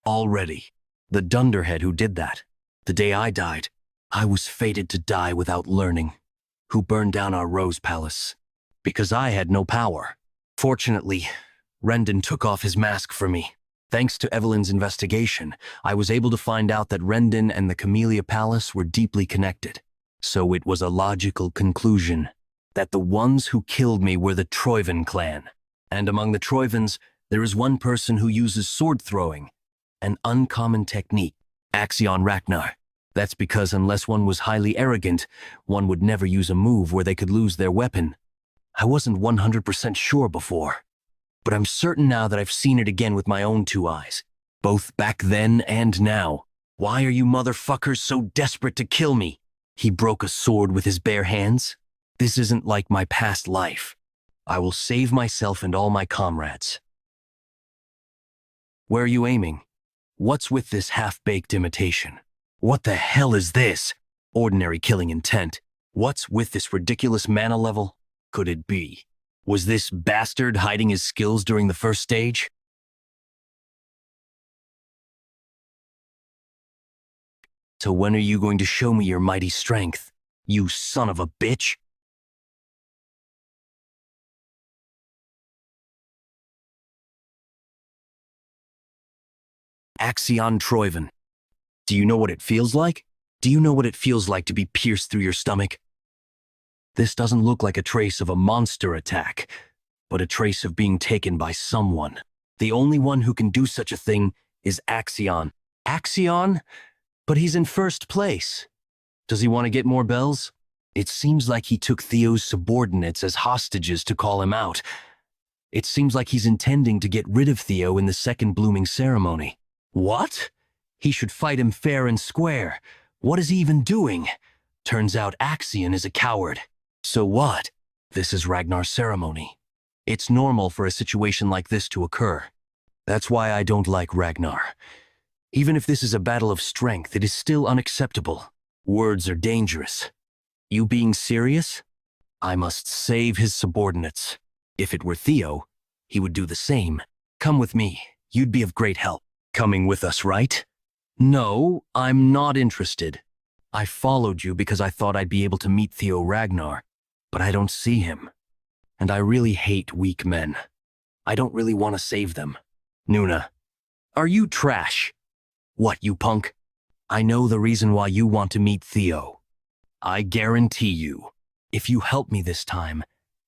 Already. The dunderhead who did that. The day I died, I was fated to die without learning. Who burned down our Rose Palace. Because I had no power. Fortunately, Rendon took off his mask for me. Thanks to Evelyn's investigation, I was able to find out that Rendon and the Camellia Palace were deeply connected. So it was a logical conclusion that the ones who killed me were the Troivan clan. And among the Troivans, there is one person who uses sword throwing, an uncommon technique, Axion Ragnar. That's because unless one was highly arrogant, one would never use a move where they could lose their weapon. I wasn't 100% sure before. But I'm certain now that I've seen it again with my own two eyes, both back then and now. Why are you motherfuckers so desperate to kill me? He broke a sword with his bare hands? This isn't like my past life. I will save myself and all my comrades. Where are you aiming? What's with this half-baked imitation? What the hell is this? Ordinary killing intent. What's with this ridiculous mana level? Could it be? Was this bastard hiding his skills during the first stage? So when are you going to show me your mighty strength, you son of a bitch? Axion Troivan. Do you know what it feels like? Do you know what it feels like to be pierced through your stomach? This doesn't look like a trace of a monster attack, but a trace of being taken by someone. The only one who can do such a thing is Axion. Axion? But he's in first place. Does he want to get more bells? It seems like he took Theo's subordinates as hostages to call him out. It seems like he's intending to get rid of Theo in the second blooming ceremony. What? He should fight him fair and square. What is he even doing? Turns out Axion is a coward. So what? This is Ragnar's ceremony. It's normal for a situation like this to occur. That's why I don't like Ragnar. Even if this is a battle of strength, it is still unacceptable. Words are dangerous. You being serious? I must save his subordinates. If it were Theo, he would do the same. Come with me. You'd be of great help. Coming with us, right? No, I'm not interested. I followed you because I thought I'd be able to meet Theo Ragnar, but I don't see him. And I really hate weak men. I don't really want to save them. Nuna, are you trash? What, you punk? I know the reason why you want to meet Theo. I guarantee you, if you help me this time,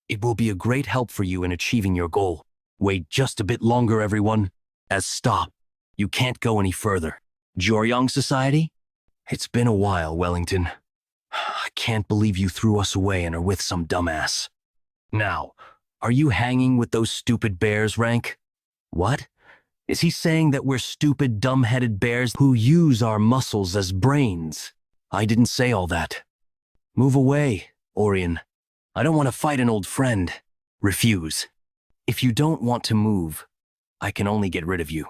it will be a great help for you in achieving your goal. Wait just a bit longer, everyone. Stop. You can't go any further. Joryong Society? It's been a while, Wellington. I can't believe you threw us away and are with some dumbass. Now, are you hanging with those stupid bears, Rank? What? Is he saying that we're stupid, dumb-headed bears who use our muscles as brains? I didn't say all that. Move away, Orion. I don't want to fight an old friend. Refuse. If you don't want to move, I can only get rid of you.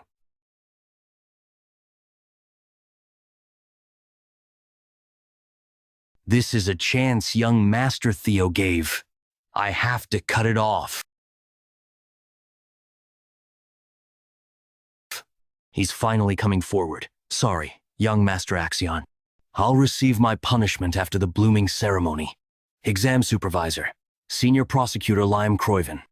This is a chance young Master Theo gave. I have to cut it off. He's finally coming forward. Sorry, young Master Axion. I'll receive my punishment after the blooming ceremony. Exam Supervisor, Senior Prosecutor Lime Croyven.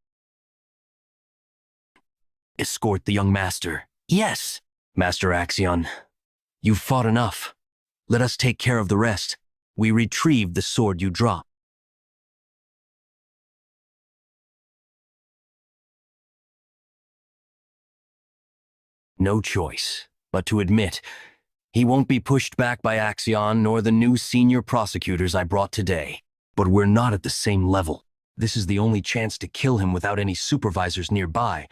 Escort the young master. Yes, Master Axion. You've fought enough. Let us take care of the rest. We retrieved the sword you dropped. No choice but to admit he won't be pushed back by Axion nor the new senior prosecutors I brought today. But we're not at the same level. This is the only chance to kill him without any supervisors nearby,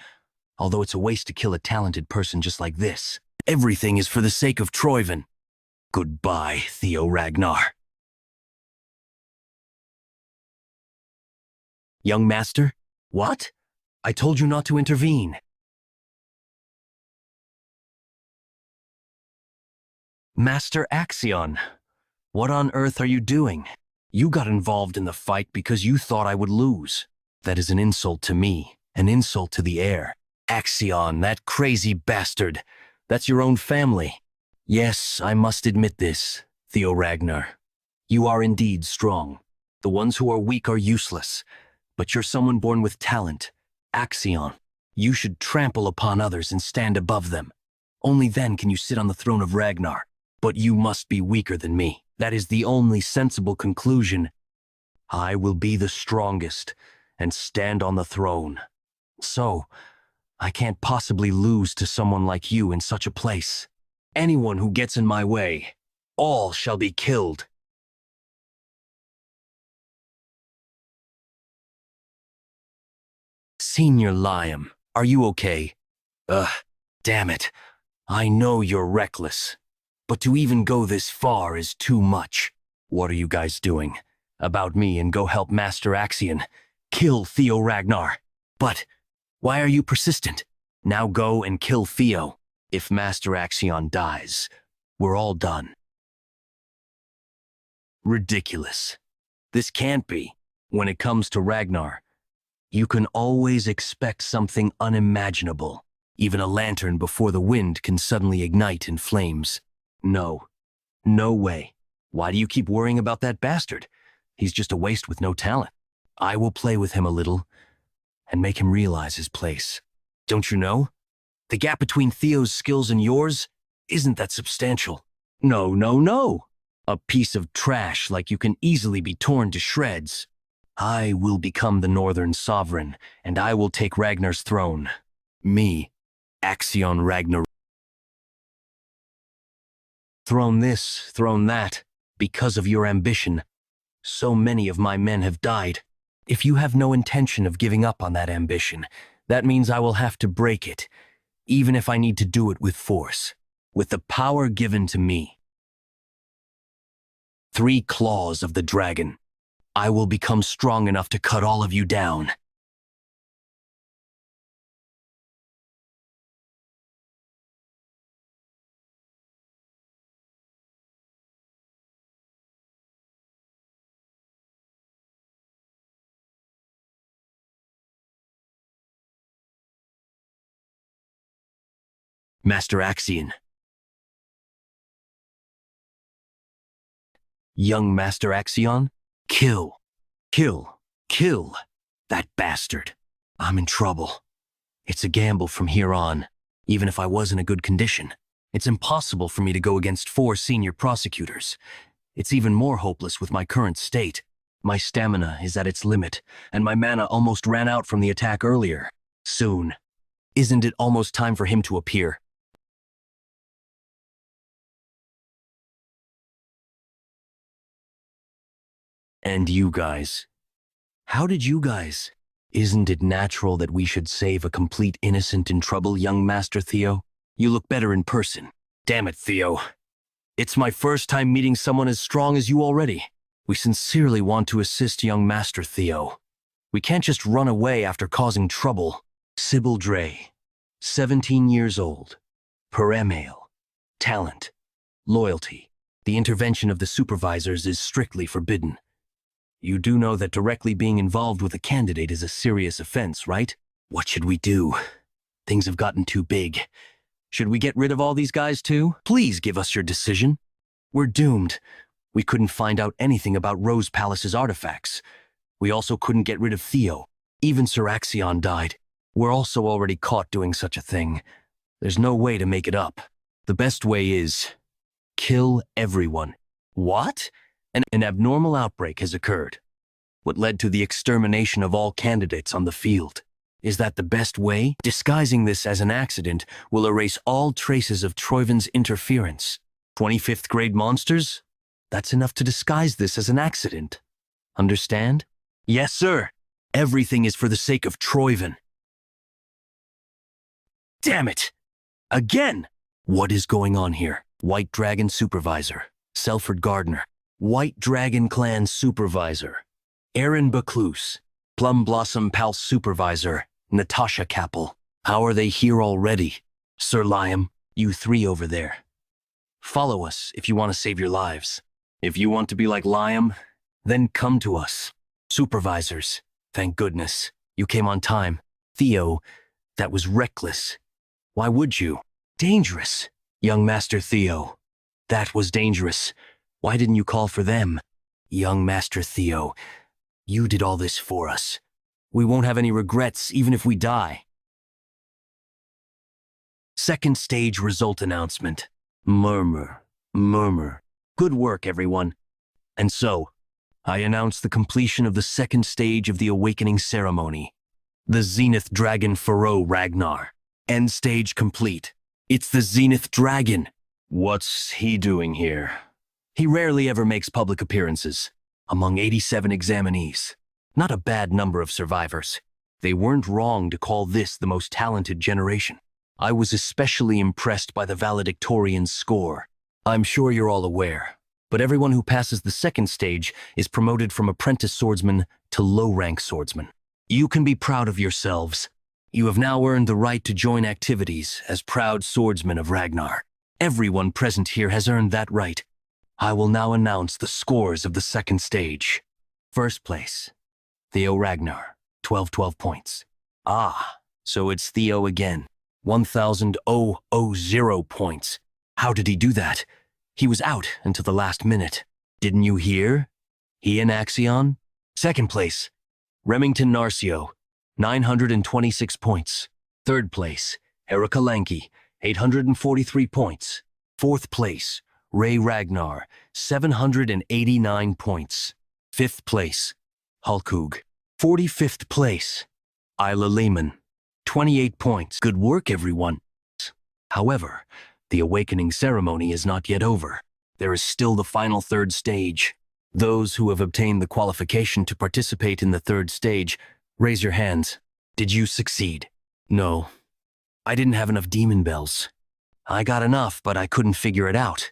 although it's a waste to kill a talented person just like this. Everything is for the sake of Troyven. Goodbye, Theo Ragnar. Young Master? What? I told you not to intervene. Master Axion, what on earth are you doing? You got involved in the fight because you thought I would lose. That is an insult to me, an insult to the heir. Axion, that crazy bastard. That's your own family. Yes, I must admit this, Theo Ragnar. You are indeed strong. The ones who are weak are useless. But you're someone born with talent. Axion, you should trample upon others and stand above them. Only then can you sit on the throne of Ragnar. But you must be weaker than me. That is the only sensible conclusion. I will be the strongest and stand on the throne. So, I can't possibly lose to someone like you in such a place. Anyone who gets in my way, all shall be killed. Senior Liam, are you okay? Damn it. I know you're reckless. But to even go this far is too much. What are you guys doing? About me and go help Master Axion. Kill Theo Ragnar. But why are you persistent? Now go and kill Theo. If Master Axion dies, we're all done. Ridiculous. This can't be. When it comes to Ragnar, you can always expect something unimaginable. Even a lantern before the wind can suddenly ignite in flames. No. No way. Why do you keep worrying about that bastard? He's just a waste with no talent. I will play with him a little and make him realize his place. Don't you know? The gap between Theo's skills and yours isn't that substantial. No, no, no. A piece of trash like you can easily be torn to shreds. I will become the Northern Sovereign, and I will take Ragnar's throne. Me, Axion Ragnar. Throne this, throne that, because of your ambition. So many of my men have died. If you have no intention of giving up on that ambition, that means I will have to break it, even if I need to do it with force, with the power given to me. 3 claws of the dragon. I will become strong enough to cut all of you down. Master Axion. Young Master Axion? Kill. Kill. Kill. That bastard. I'm in trouble. It's a gamble from here on, even if I was in a good condition. It's impossible for me to go against 4 senior prosecutors. It's even more hopeless with my current state. My stamina is at its limit, and my mana almost ran out from the attack earlier. Soon. Isn't it almost time for him to appear? And you guys. How did you guys? Isn't it natural that we should save a complete innocent in trouble, young Master Theo? You look better in person. Damn it, Theo. It's my first time meeting someone as strong as you already. We sincerely want to assist young Master Theo. We can't just run away after causing trouble. Sybil Dre, 17 years old. Male. Talent. Loyalty. The intervention of the supervisors is strictly forbidden. You do know that directly being involved with a candidate is a serious offense, right? What should we do? Things have gotten too big. Should we get rid of all these guys too? Please give us your decision. We're doomed. We couldn't find out anything about Rose Palace's artifacts. We also couldn't get rid of Theo. Even Sir Axion died. We're also already caught doing such a thing. There's no way to make it up. The best way is kill everyone. What? An abnormal outbreak has occurred. What led to the extermination of all candidates on the field. Is that the best way? Disguising this as an accident will erase all traces of Troiven's interference. 25th grade monsters? That's enough to disguise this as an accident. Understand? Yes, sir. Everything is for the sake of Troiven. Damn it! Again! What is going on here? White Dragon Supervisor. Selford Gardner. White Dragon Clan Supervisor. Aaron Bacluse. Plum Blossom Palace Supervisor. Natasha Capel. How are they here already? Sir Liam, you three over there. Follow us if you want to save your lives. If you want to be like Liam, then come to us. Supervisors, thank goodness. You came on time. Theo, that was reckless. Why would you? Dangerous. Young Master Theo, that was dangerous. Why didn't you call for them? Young Master Theo, you did all this for us. We won't have any regrets even if we die. Second stage result announcement. Murmur, murmur. Good work, everyone. And so, I announce the completion of the second stage of the awakening ceremony. The Zenith Dragon Pharaoh Ragnar. End stage complete. It's the Zenith Dragon. What's he doing here? He rarely ever makes public appearances. Among 87 examinees. Not a bad number of survivors. They weren't wrong to call this the most talented generation. I was especially impressed by the valedictorian's score. I'm sure you're all aware, but everyone who passes the second stage is promoted from apprentice swordsman to low-rank swordsman. You can be proud of yourselves. You have now earned the right to join activities as proud swordsmen of Ragnar. Everyone present here has earned that right. I will now announce the scores of the second stage. First place, Theo Ragnar, 12 points. Ah, so it's Theo again, 1,000 points. How did he do that? He was out until the last minute. Didn't you hear? He and Axion? Second place, Remington Narcio, 926 points. Third place, Erica Lanky, 843 points. Fourth place, Ray Ragnar, 789 points. Fifth place, Hulkug. 45th place, Isla Lehman, 28 points. Good work, everyone. However, the awakening ceremony is not yet over. There is still the final third stage. Those who have obtained the qualification to participate in the third stage, raise your hands. Did you succeed? No. I didn't have enough demon bells. I got enough, but I couldn't figure it out.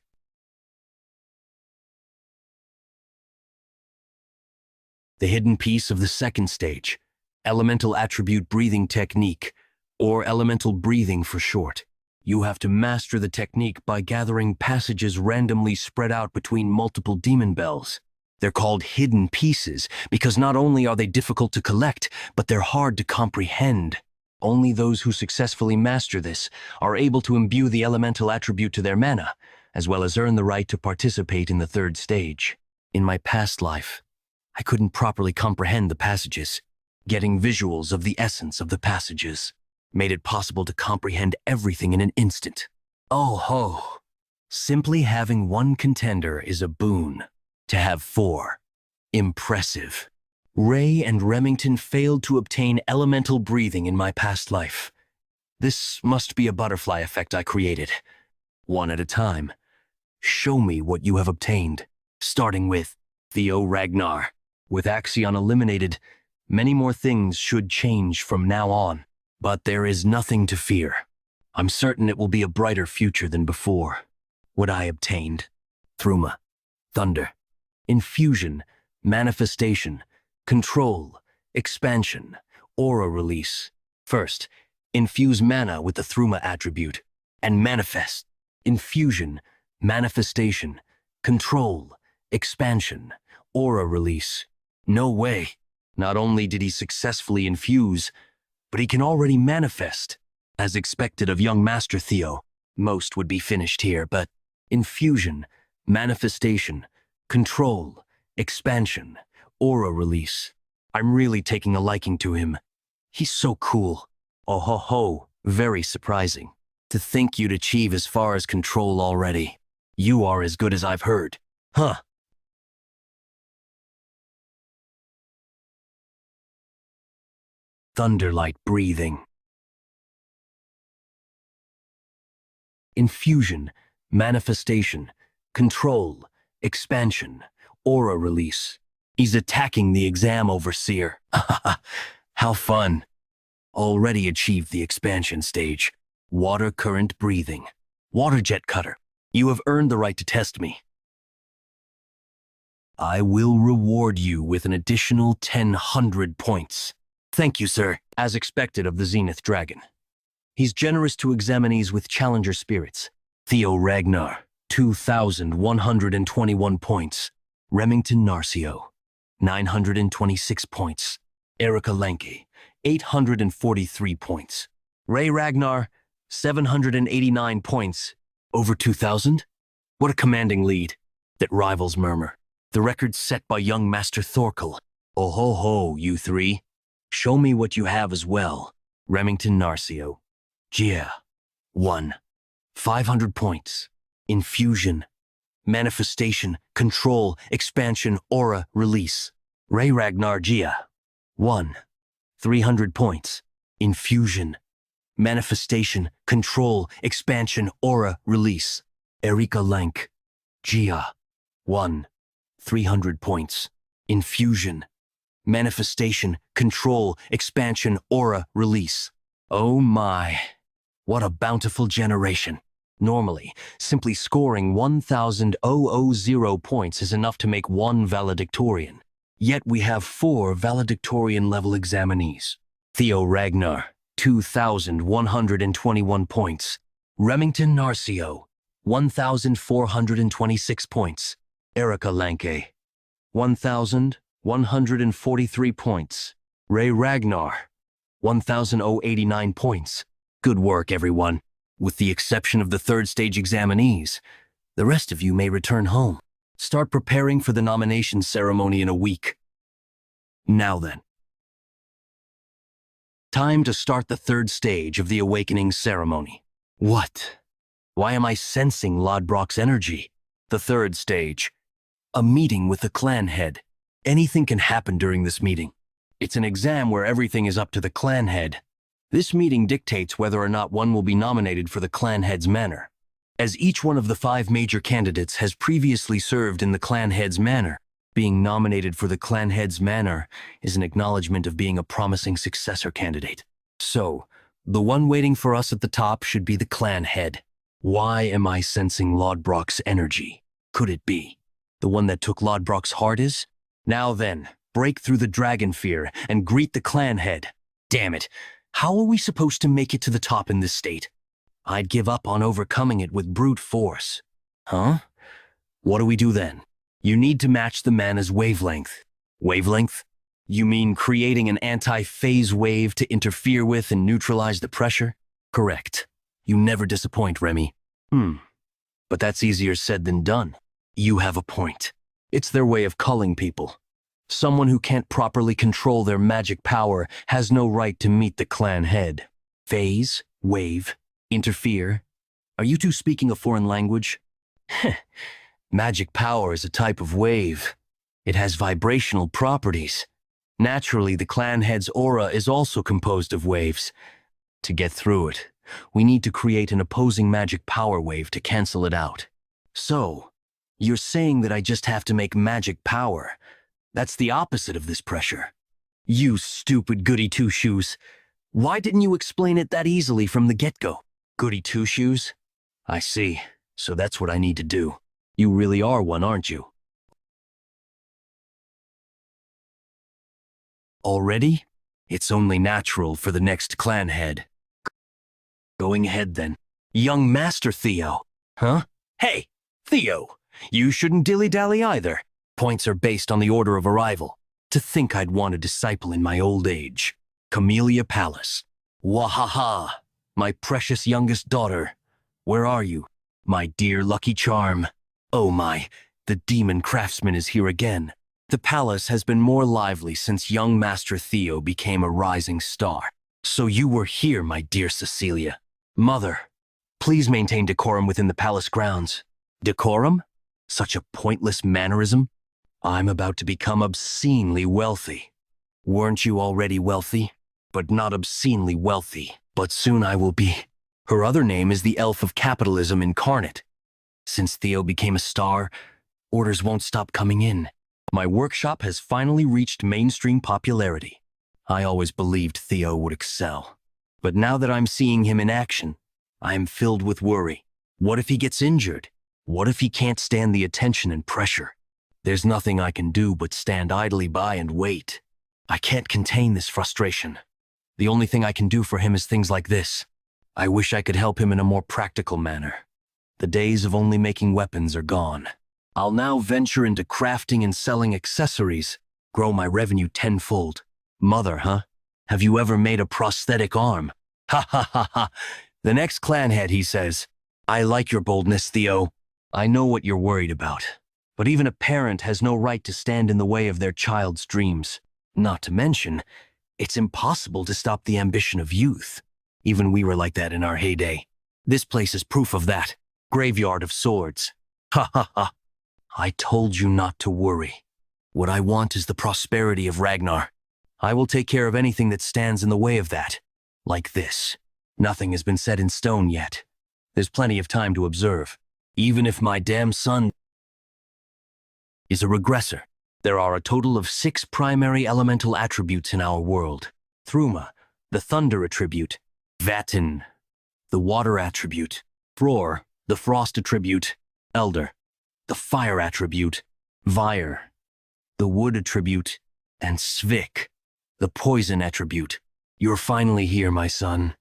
The hidden piece of the second stage, elemental attribute breathing technique, or elemental breathing for short. You have to master the technique by gathering passages randomly spread out between multiple demon bells. They're called hidden pieces because not only are they difficult to collect, but they're hard to comprehend. Only those who successfully master this are able to imbue the elemental attribute to their mana, as well as earn the right to participate in the third stage. In my past life, I couldn't properly comprehend the passages. Getting visuals of the essence of the passages made it possible to comprehend everything in an instant. Oh ho! Simply having one contender is a boon. to have 4. Impressive. Ray and Remington failed to obtain elemental breathing in my past life. This must be a butterfly effect I created. One at a time. Show me what you have obtained, starting with Theo Ragnar. With Axion eliminated, many more things should change from now on. But there is nothing to fear. I'm certain it will be a brighter future than before. What I obtained. Thruma. Thunder. Infusion. Manifestation. Control. Expansion. Aura release. First, infuse mana with the Thruma attribute. And manifest. Infusion. Manifestation. Control. Expansion. Aura release. No way. Not only did he successfully infuse, but he can already manifest. As expected of young Master Theo, most would be finished here, but infusion, manifestation, control, expansion, aura release. I'm really taking a liking to him. He's so cool. Oh ho ho, very surprising. To think you'd achieve as far as control already. You are as good as I've heard. Huh. Thunderlight breathing. Infusion, manifestation, control, expansion, aura release. He's attacking the exam overseer. How fun. Already achieved the expansion stage. Water current breathing. Water jet cutter. You have earned the right to test me. I will reward you with an additional 1,000 points. Thank you, sir. As expected of the Zenith Dragon. He's generous to examinees with challenger spirits. Theo Ragnar, 2,121 points. Remington Narcio, 926 points. Erica Lenke, 843 points. Ray Ragnar, 789 points. Over 2,000? What a commanding lead. That rivals Murmur. The record set by young Master Thorkel. Oh ho ho, you three. Show me what you have as well. Remington Narcio. Gia. 1. 500 points. Infusion. Manifestation. Control. Expansion. Aura. Release. Ray Ragnar Gia. 1. 300 points. Infusion. Manifestation. Control. Expansion. Aura. Release. Erika Lank. Gia. 1. 300 points. Infusion. Manifestation. Control. Expansion. Aura. Release. Oh my. What a bountiful generation. Normally, simply scoring 1,000 points is enough to make one valedictorian. Yet we have 4 valedictorian-level examinees. Theo Ragnar, 2,121 points. Remington Narcio, 1,426 points. Erica Lanke, 1,143 points. Ray Ragnar, 1,089 points. Good work, everyone. With the exception of the third stage examinees, the rest of you may return home. Start preparing for the nomination ceremony in a week. Now then. Time to start the third stage of the awakening ceremony. What? Why am I sensing Lodbrok's energy? The third stage. A meeting with the clan head. Anything can happen during this meeting. It's an exam where everything is up to the clan head. This meeting dictates whether or not one will be nominated for the clan head's manor. As each one of the 5 major candidates has previously served in the clan head's manor, being nominated for the clan head's manor is an acknowledgement of being a promising successor candidate. So, the one waiting for us at the top should be the clan head. Why am I sensing Lodbrok's energy? Could it be the one that took Lodbrok's heart is? Now then, break through the dragon fear and greet the clan head. Damn it. How are we supposed to make it to the top in this state? I'd give up on overcoming it with brute force. Huh? What do we do then? You need to match the mana's wavelength. Wavelength? You mean creating an anti-phase wave to interfere with and neutralize the pressure? Correct. You never disappoint, Remy. But that's easier said than done. You have a point. It's their way of culling people. Someone who can't properly control their magic power has no right to meet the clan head. Phase, wave, interfere. Are you two speaking a foreign language? Magic power is a type of wave. It has vibrational properties. Naturally, the clan head's aura is also composed of waves. To get through it, we need to create an opposing magic power wave to cancel it out. So, you're saying that I just have to make magic power. That's the opposite of this pressure. You stupid goody two-shoes. Why didn't you explain it that easily from the get-go? Goody two-shoes? I see. So that's what I need to do. You really are one, aren't you? Already? It's only natural for the next clan head. Going ahead then. Young Master Theo. Huh? Hey, Theo, you shouldn't dilly-dally either. Points are based on the order of arrival. To think I'd want a disciple in my old age. Camellia Palace. Wahaha, my precious youngest daughter. Where are you? My dear lucky charm. Oh my, the demon craftsman is here again. The palace has been more lively since young Master Theo became a rising star. So you were here, my dear Cecilia. Mother, please maintain decorum within the palace grounds. Decorum? Such a pointless mannerism? I'm about to become obscenely wealthy. Weren't you already wealthy? But not obscenely wealthy. But soon I will be. Her other name is the Elf of Capitalism Incarnate. Since Theo became a star, orders won't stop coming in. My workshop has finally reached mainstream popularity. I always believed Theo would excel. But now that I'm seeing him in action, I am filled with worry. What if he gets injured? What if he can't stand the attention and pressure? There's nothing I can do but stand idly by and wait. I can't contain this frustration. The only thing I can do for him is things like this. I wish I could help him in a more practical manner. The days of only making weapons are gone. I'll now venture into crafting and selling accessories, grow my revenue tenfold. Mother, huh? Have you ever made a prosthetic arm? Ha ha ha ha. The next clan head, he says. I like your boldness, Theo. I know what you're worried about. But even a parent has no right to stand in the way of their child's dreams. Not to mention, it's impossible to stop the ambition of youth. Even we were like that in our heyday. This place is proof of that. Graveyard of swords. Ha ha ha. I told you not to worry. What I want is the prosperity of Ragnar. I will take care of anything that stands in the way of that. Like this. Nothing has been set in stone yet. There's plenty of time to observe. Even if my damn son is a regressor, there are a total of 6 primary elemental attributes in our world. Thruma, the thunder attribute. Vatin, the water attribute. Fror, the frost attribute. Elder, the fire attribute. Vyre, the wood attribute. And Svik, the poison attribute. You're finally here, my son.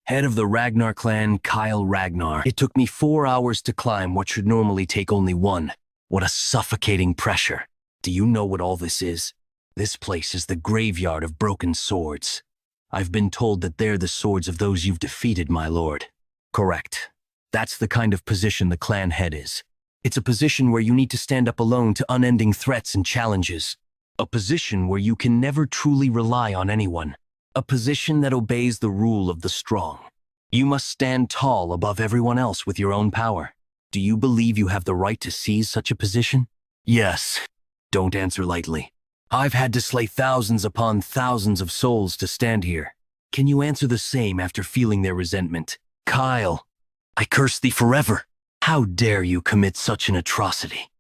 Head of the Ragnar Clan, Kyle Ragnar. It took me 4 hours to climb what should normally take only 1. What a suffocating pressure. Do you know what all this is? This place is the graveyard of broken swords. I've been told that they're the swords of those you've defeated, my lord. Correct. That's the kind of position the clan head is. It's a position where you need to stand up alone to unending threats and challenges. A position where you can never truly rely on anyone. A position that obeys the rule of the strong. You must stand tall above everyone else with your own power. Do you believe you have the right to seize such a position? Yes. Don't answer lightly. I've had to slay thousands upon thousands of souls to stand here. Can you answer the same after feeling their resentment? Kyle, I curse thee forever. How dare you commit such an atrocity?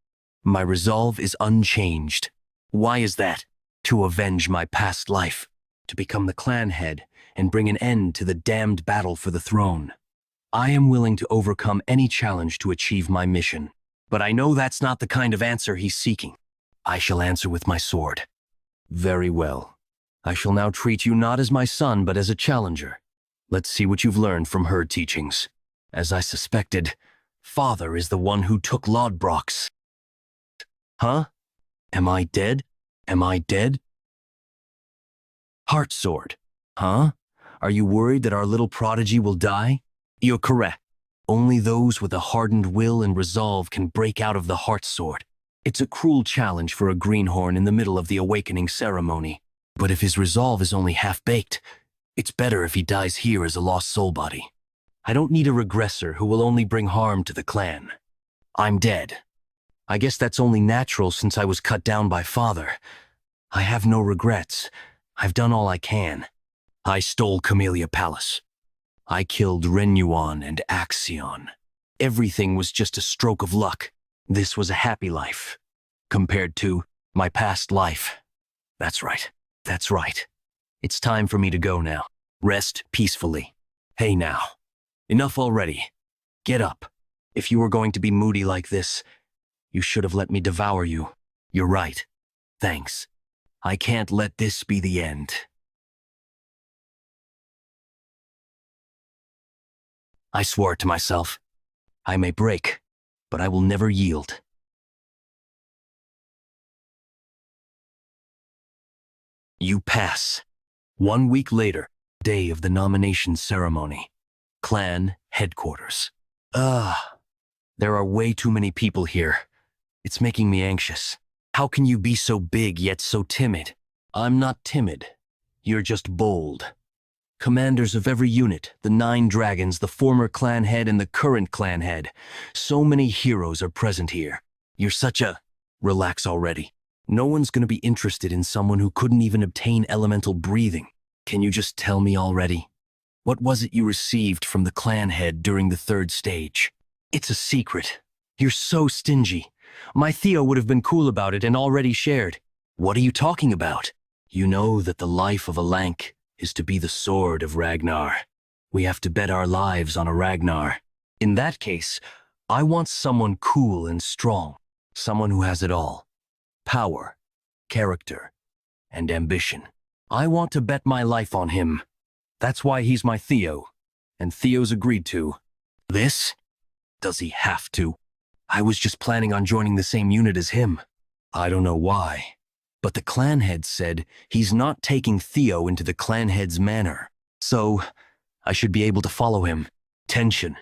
My resolve is unchanged. Why is that? To avenge my past life. To become the clan head and bring an end to the damned battle for the throne. I am willing to overcome any challenge to achieve my mission. But I know that's not the kind of answer he's seeking. I shall answer with my sword. Very well. I shall now treat you not as my son, but as a challenger. Let's see what you've learned from her teachings. As I suspected, Father is the one who took Lodbrok's. Huh? Am I dead? Am I dead? Heart sword. Huh? Are you worried that our little prodigy will die? You're correct. Only those with a hardened will and resolve can break out of the heart sword. It's a cruel challenge for a greenhorn in the middle of the awakening ceremony. But if his resolve is only half-baked, it's better if he dies here as a lost soul body. I don't need a regressor who will only bring harm to the clan. I'm dead. I guess that's only natural since I was cut down by father. I have no regrets. I've done all I can. I stole Camellia Palace. I killed Renyuan and Axion. Everything was just a stroke of luck. This was a happy life, compared to my past life. That's right. That's right. It's time for me to go now. Rest peacefully. Hey now. Enough already. Get up. If you were going to be moody like this, you should have let me devour you. You're right. Thanks. I can't let this be the end. I swore to myself. I may break, but I will never yield. You pass. 1 week later, day of the nomination ceremony. Clan headquarters. There are way too many people here. It's making me anxious. How can you be so big yet so timid? I'm not timid. You're just bold. Commanders of every unit, the 9 dragons, the former clan head and the current clan head. So many heroes are present here. You're such a... Relax already. No one's gonna be interested in someone who couldn't even obtain elemental breathing. Can you just tell me already? What was it you received from the clan head during the 3rd stage? It's a secret. You're so stingy. My Theo would have been cool about it and already shared. What are you talking about? You know that the life of a Lank is to be the sword of Ragnar. We have to bet our lives on a Ragnar. In that case, I want someone cool and strong. Someone who has it all. Power, character, and ambition. I want to bet my life on him. That's why he's my Theo, and Theo's agreed to. This? Does he have to? I was just planning on joining the same unit as him. I don't know why, but the clan head said he's not taking Theo into the clan head's manor, so I should be able to follow him. Tension.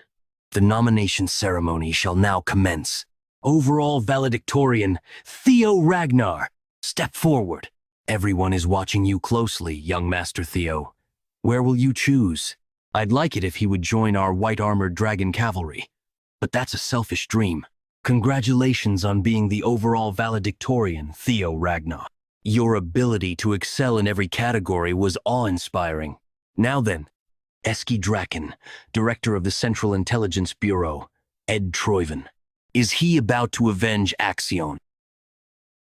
The nomination ceremony shall now commence. Overall valedictorian, Theo Ragnar. Step forward. Everyone is watching you closely, young Master Theo. Where will you choose? I'd like it if he would join our white-armored dragon cavalry, but that's a selfish dream. Congratulations on being the overall valedictorian, Theo Ragnar. Your ability to excel in every category was awe-inspiring. Now then, Eski Draken, Director of the Central Intelligence Bureau, Ed Troyven. Is he about to avenge Axion?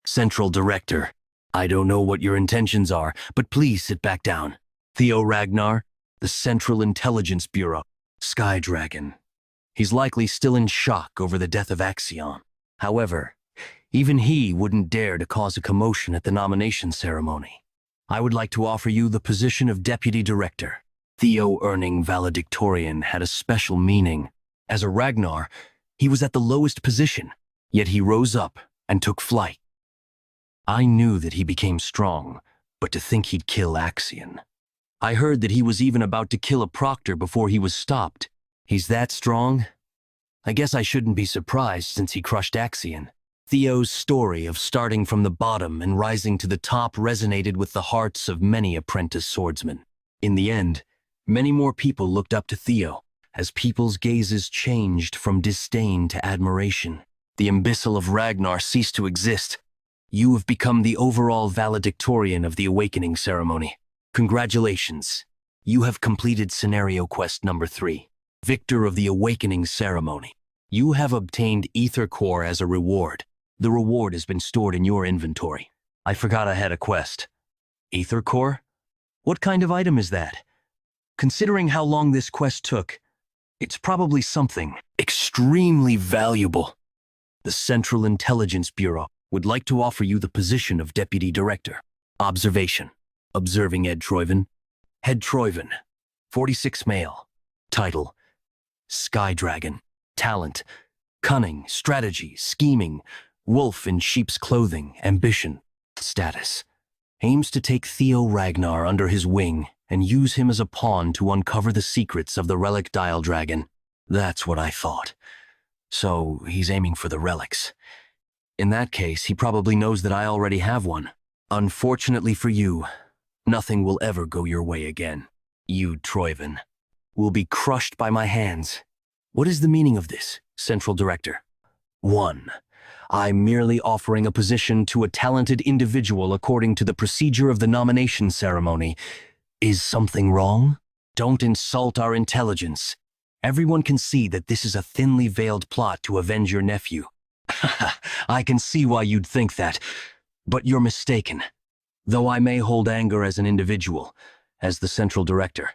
Central Director, I don't know what your intentions are, but please sit back down. Theo Ragnar, the Central Intelligence Bureau, Sky Dragon. He's likely still in shock over the death of Axion. However, even he wouldn't dare to cause a commotion at the nomination ceremony. I would like to offer you the position of Deputy Director. Theo earning valedictorian had a special meaning. As a Ragnar, he was at the lowest position, yet he rose up and took flight. I knew that he became strong, but to think he'd kill Axion. I heard that he was even about to kill a proctor before he was stopped. He's that strong? I guess I shouldn't be surprised since he crushed Axion. Theo's story of starting from the bottom and rising to the top resonated with the hearts of many apprentice swordsmen. In the end, many more people looked up to Theo, as people's gazes changed from disdain to admiration. The imbecile of Ragnar ceased to exist. You have become the overall valedictorian of the awakening ceremony. Congratulations. You have completed scenario quest number 3. Victor of the awakening ceremony. You have obtained Ether Core as a reward. The reward has been stored in your inventory. I forgot I had a quest. Ether Core? What kind of item is that? Considering how long this quest took, it's probably something extremely valuable. The Central Intelligence Bureau would like to offer you the position of Deputy Director. Observation. Observing Ed Troyven. Head Troyven. 46 male. Title. Sky Dragon. Talent. Cunning, strategy, scheming. Wolf in sheep's clothing, ambition. Status. Aims to take Theo Ragnar under his wing and use him as a pawn to uncover the secrets of the relic Dial Dragon. That's what I thought. So he's aiming for the relics. In that case, he probably knows that I already have one. Unfortunately for you, nothing will ever go your way again. You, Troyven, will be crushed by my hands. What is the meaning of this, Central Director? 1. I'm merely offering a position to a talented individual according to the procedure of the nomination ceremony. Is something wrong? Don't insult our intelligence. Everyone can see that this is a thinly veiled plot to avenge your nephew. I can see why you'd think that, but you're mistaken. Though I may hold anger as an individual, as the central director,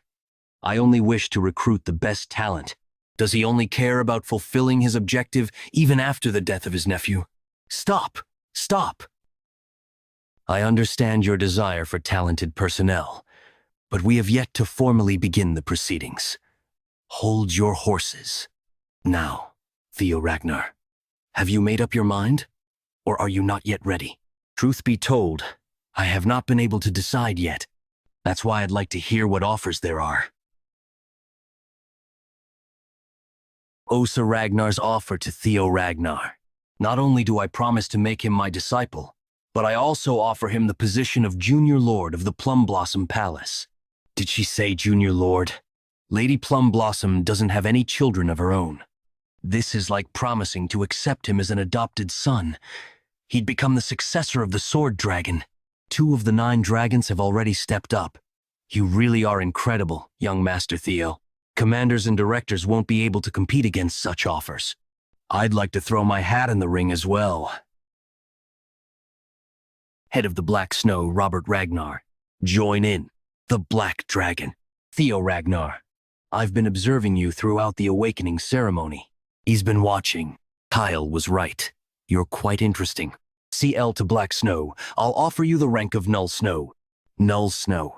I only wish to recruit the best talent. Does he only care about fulfilling his objective even after the death of his nephew? Stop! Stop! I understand your desire for talented personnel, but we have yet to formally begin the proceedings. Hold your horses. Now, Theo Ragnar, have you made up your mind? Or are you not yet ready? Truth be told, I have not been able to decide yet. That's why I'd like to hear what offers there are. Osa Ragnar's offer to Theo Ragnar. Not only do I promise to make him my disciple, but I also offer him the position of Junior Lord of the Plum Blossom Palace. Did she say Junior Lord? Lady Plum Blossom doesn't have any children of her own. This is like promising to accept him as an adopted son. He'd become the successor of the Sword Dragon. 2 of the 9 dragons have already stepped up. You really are incredible, young Master Theo. Commanders and directors won't be able to compete against such offers. I'd like to throw my hat in the ring as well. Head of the Black Snow, Robert Ragnar. Join in. The Black Dragon. Theo Ragnar. I've been observing you throughout the awakening ceremony. He's been watching. Kyle was right. You're quite interesting. CL to Black Snow. I'll offer you the rank of Null Snow. Null Snow.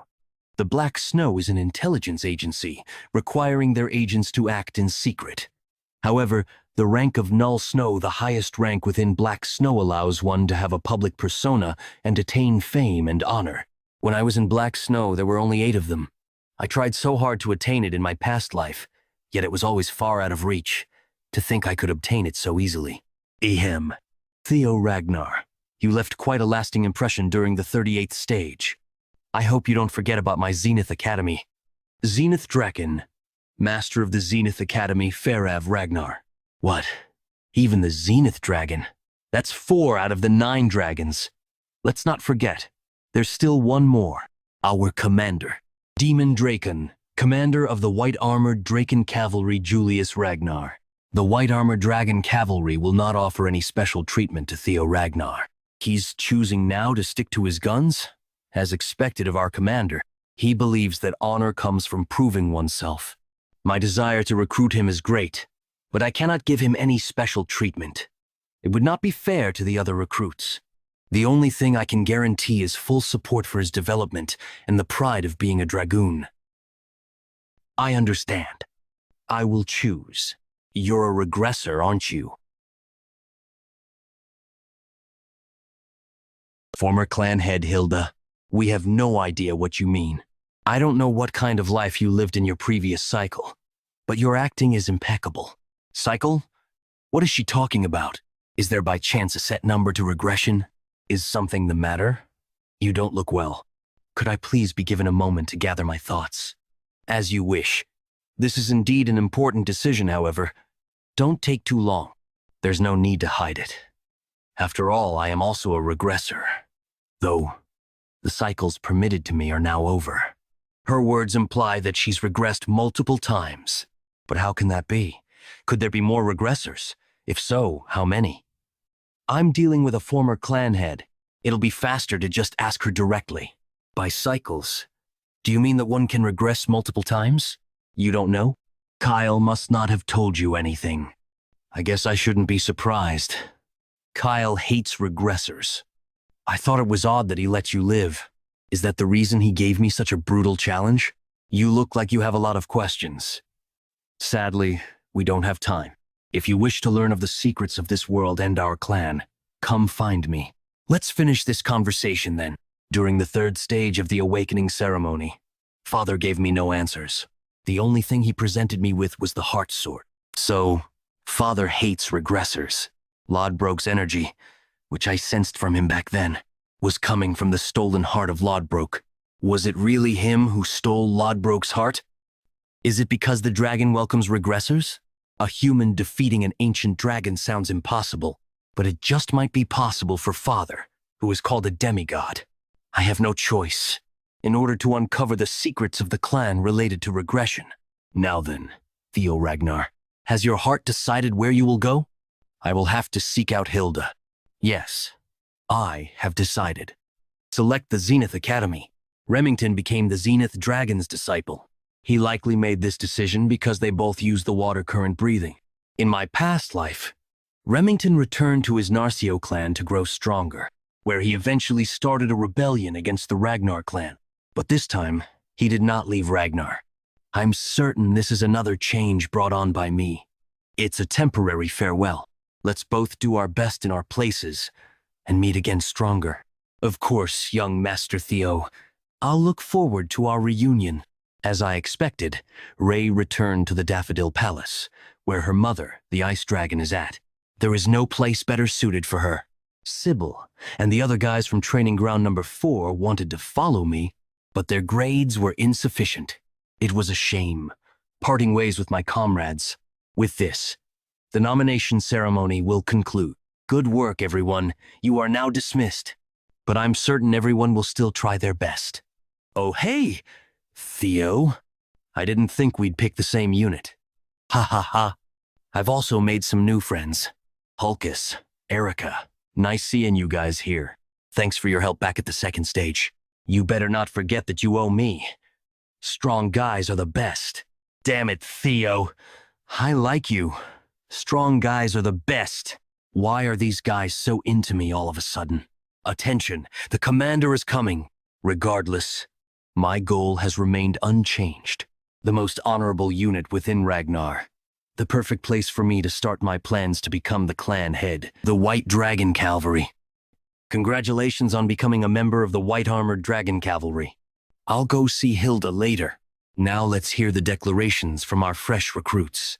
The Black Snow is an intelligence agency, requiring their agents to act in secret. However, the rank of Null Snow, the highest rank within Black Snow, allows one to have a public persona and attain fame and honor. When I was in Black Snow, there were only 8 of them. I tried so hard to attain it in my past life, yet it was always far out of reach. To think I could obtain it so easily. Ahem. Theo Ragnar, you left quite a lasting impression during the 38th stage. I hope you don't forget about my Zenith Academy. Zenith Draken, Master of the Zenith Academy, Farav Ragnar. What? Even the Zenith Dragon? That's 4 out of the 9 dragons. Let's not forget, there's still one more. Our commander, Demon Draken, commander of the White-Armored Draken Cavalry, Julius Ragnar. The White-Armored Dragon Cavalry will not offer any special treatment to Theo Ragnar. He's choosing now to stick to his guns? As expected of our commander, he believes that honor comes from proving oneself. My desire to recruit him is great, but I cannot give him any special treatment. It would not be fair to the other recruits. The only thing I can guarantee is full support for his development and the pride of being a dragoon. I understand. I will choose. You're a regressor, aren't you? Former clan head Hilda. We have no idea what you mean. I don't know what kind of life you lived in your previous cycle, but your acting is impeccable. Cycle? What is she talking about? Is there by chance a set number to regression? Is something the matter? You don't look well. Could I please be given a moment to gather my thoughts? As you wish. This is indeed an important decision, however. Don't take too long. There's no need to hide it. After all, I am also a regressor. Though, the cycles permitted to me are now over. Her words imply that she's regressed multiple times. But how can that be? Could there be more regressors? If so, how many? I'm dealing with a former clan head. It'll be faster to just ask her directly. By cycles, do you mean that one can regress multiple times? You don't know? Kyle must not have told you anything. I guess I shouldn't be surprised. Kyle hates regressors. I thought it was odd that he let you live. Is that the reason he gave me such a brutal challenge? You look like you have a lot of questions. Sadly, we don't have time. If you wish to learn of the secrets of this world and our clan, come find me. Let's finish this conversation then. During the 3rd stage of the awakening ceremony, Father gave me no answers. The only thing he presented me with was the heart sword. So, Father hates regressors. Lodbrok's energy, which I sensed from him back then, was coming from the stolen heart of Lodbrok. Was it really him who stole Lodbrok's heart? Is it because the dragon welcomes regressors? A human defeating an ancient dragon sounds impossible. but it just might be possible for Father, who is called a demigod. I have no choice in order to uncover the secrets of the clan related to regression. Now then, Theo Ragnar, has your heart decided where you will go? I will have to seek out Hilda. Yes, I have decided. Select the Zenith Academy. Remington became the Zenith Dragon's disciple. He likely made this decision because they both use the water current breathing. In my past life, Remington returned to his Narcio clan to grow stronger, where he eventually started a rebellion against the Ragnar clan. But this time, he did not leave Ragnar. I'm certain this is another change brought on by me. It's a temporary farewell. Let's both do our best in our places and meet again stronger. Of course, young Master Theo, I'll look forward to our reunion. As I expected, Ray returned to the Daffodil Palace, where her mother, the Ice Dragon, is at. There is no place better suited for her. Sybil and the other guys from training ground number 4 wanted to follow me, but their grades were insufficient. It was a shame, parting ways with my comrades. With this, the nomination ceremony will conclude. Good work, everyone. You are now dismissed. But I'm certain everyone will still try their best. Oh, hey, Theo. I didn't think we'd pick the same unit. Ha ha ha. I've also made some new friends. Hulkus, Erica. Nice seeing you guys here. Thanks for your help back at the second stage. You better not forget that you owe me. Strong guys are the best. Damn it, Theo. I like you. Strong guys are the best. Why are these guys so into me all of a sudden? Attention, the commander is coming. Regardless, my goal has remained unchanged. The most honorable unit within Ragnar. The perfect place for me to start my plans to become the clan head, the White Dragon Cavalry. Congratulations on becoming a member of the White Armored Dragon Cavalry. I'll go see Hilda later. Now let's hear the declarations from our fresh recruits.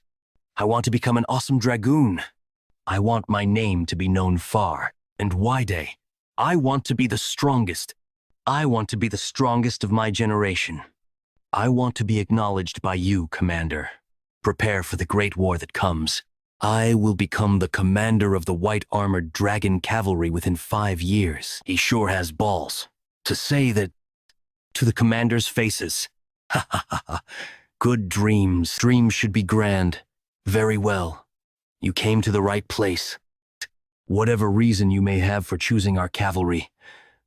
I want to become an awesome dragoon. I want my name to be known far and wide. I want to be the strongest. I want to be the strongest of my generation. I want to be acknowledged by you, Commander. Prepare for the great war that comes. I will become the commander of the White Armored Dragon Cavalry within 5 years. He sure has balls to say that to the commander's faces. Ha ha ha ha. Good dreams. Dreams should be grand. Very well. You came to the right place. Whatever reason you may have for choosing our cavalry,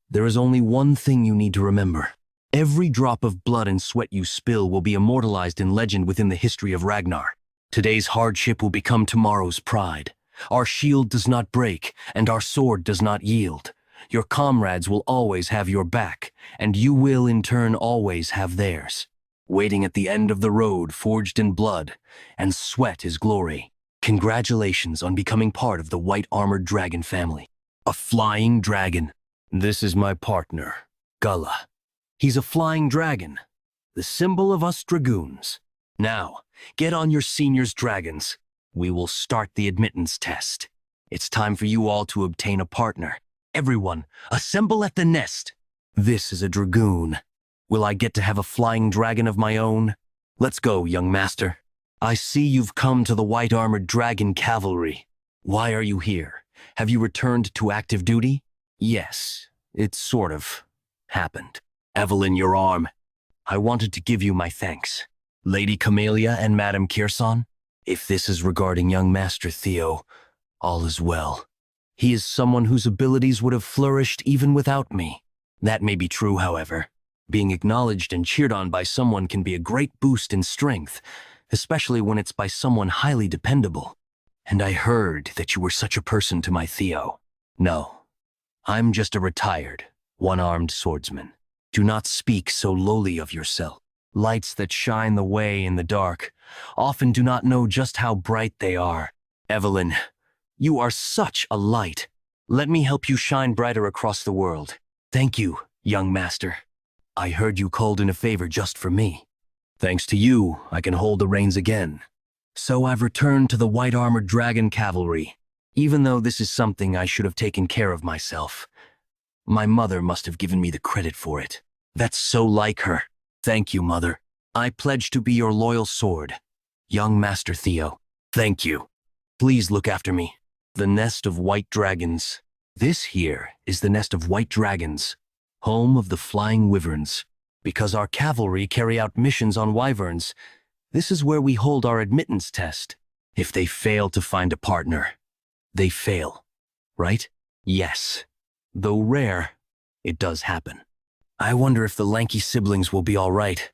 there is only one thing you need to remember. Every drop of blood and sweat you spill will be immortalized in legend within the history of Ragnar. Today's hardship will become tomorrow's pride. Our shield does not break, and our sword does not yield. Your comrades will always have your back, and you will in turn always have theirs. Waiting at the end of the road forged in blood, and sweat is glory. Congratulations on becoming part of the White Armored Dragon family. A flying dragon. This is my partner, Gullah. He's a flying dragon, the symbol of us dragoons. Now, get on your seniors' dragons. We will start the admittance test. It's time for you all to obtain a partner. Everyone, assemble at the nest. This is a dragoon. Will I get to have a flying dragon of my own? Let's go, young master. I see you've come to the White Armored Dragon Cavalry. Why are you here? Have you returned to active duty? Yes, it sort of happened. Evelyn, your arm. I wanted to give you my thanks. Lady Camellia and Madame Kirsan, if this is regarding young Master Theo, all is well. He is someone whose abilities would have flourished even without me. That may be true, however. Being acknowledged and cheered on by someone can be a great boost in strength, especially when it's by someone highly dependable. And I heard that you were such a person to my Theo. No, I'm just a retired, one-armed swordsman. Do not speak so lowly of yourself. Lights that shine the way in the dark often do not know just how bright they are. Evelyn, you are such a light. Let me help you shine brighter across the world. Thank you, young master. I heard you called in a favor just for me. Thanks to you, I can hold the reins again. So I've returned to the White Armored Dragon Cavalry, even though this is something I should have taken care of myself. My mother must have given me the credit for it. That's so like her. Thank you, Mother. I pledge to be your loyal sword. Young Master Theo. Thank you. Please look after me. The nest of white dragons. This here is the nest of white dragons, home of the flying wyverns. Because our cavalry carry out missions on wyverns, this is where we hold our admittance test. If they fail to find a partner, they fail, right? Yes. Though rare, it does happen. I wonder if the lanky siblings will be all right.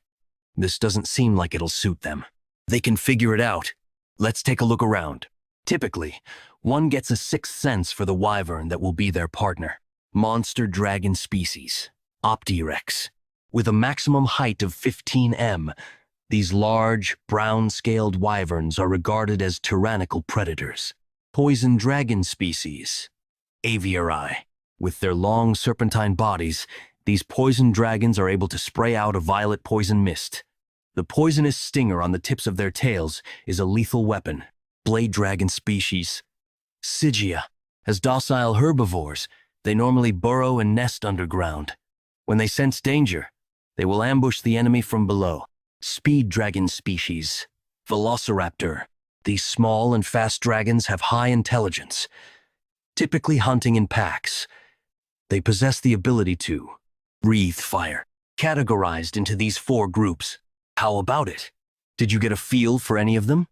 This doesn't seem like it'll suit them. They can figure it out. Let's take a look around. Typically, one gets a sixth sense for the wyvern that will be their partner. Monster dragon species, Optirex. With a maximum height of 15 m, these large, brown-scaled wyverns are regarded as tyrannical predators. Poison dragon species, Aviarii. With their long serpentine bodies, these poison dragons are able to spray out a violet poison mist. The poisonous stinger on the tips of their tails is a lethal weapon. Blade dragon species, Sigia. As docile herbivores, they normally burrow and nest underground. When they sense danger, they will ambush the enemy from below. Speed dragon species, Velociraptor. These small and fast dragons have high intelligence, typically hunting in packs. They possess the ability to breathe fire. Categorized into these 4 groups. How about it? Did you get a feel for any of them?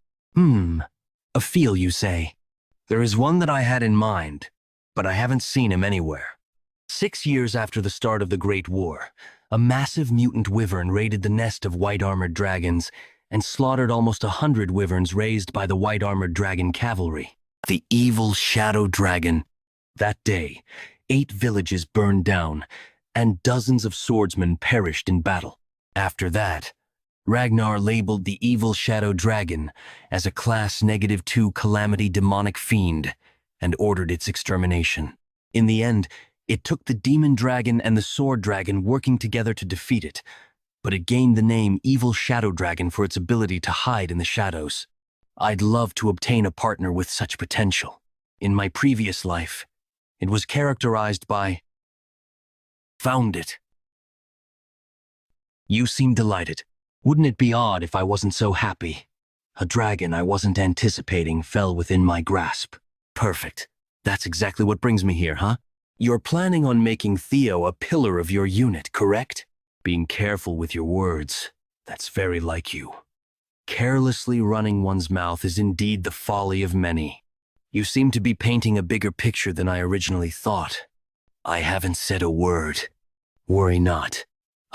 A feel, you say? There is one that I had in mind, but I haven't seen him anywhere. 6 years after the start of the Great War, a massive mutant wyvern raided the nest of white-armored dragons and slaughtered almost 100 wyverns raised by the white-armored dragon cavalry. The evil shadow dragon. That day, 8 villages burned down, and dozens of swordsmen perished in battle. After that, Ragnar labeled the evil shadow dragon as a class -2 calamity demonic fiend and ordered its extermination. In the end, it took the demon dragon and the sword dragon working together to defeat it, but it gained the name Evil Shadow Dragon for its ability to hide in the shadows. I'd love to obtain a partner with such potential. In my previous life, it was characterized by found it. You seem delighted. Wouldn't it be odd if I wasn't so happy? A dragon I wasn't anticipating fell within my grasp. Perfect. That's exactly what brings me here, huh? You're planning on making Theo a pillar of your unit, correct? Being careful with your words. That's very like you. Carelessly running one's mouth is indeed the folly of many. You seem to be painting a bigger picture than I originally thought. I haven't said a word. Worry not.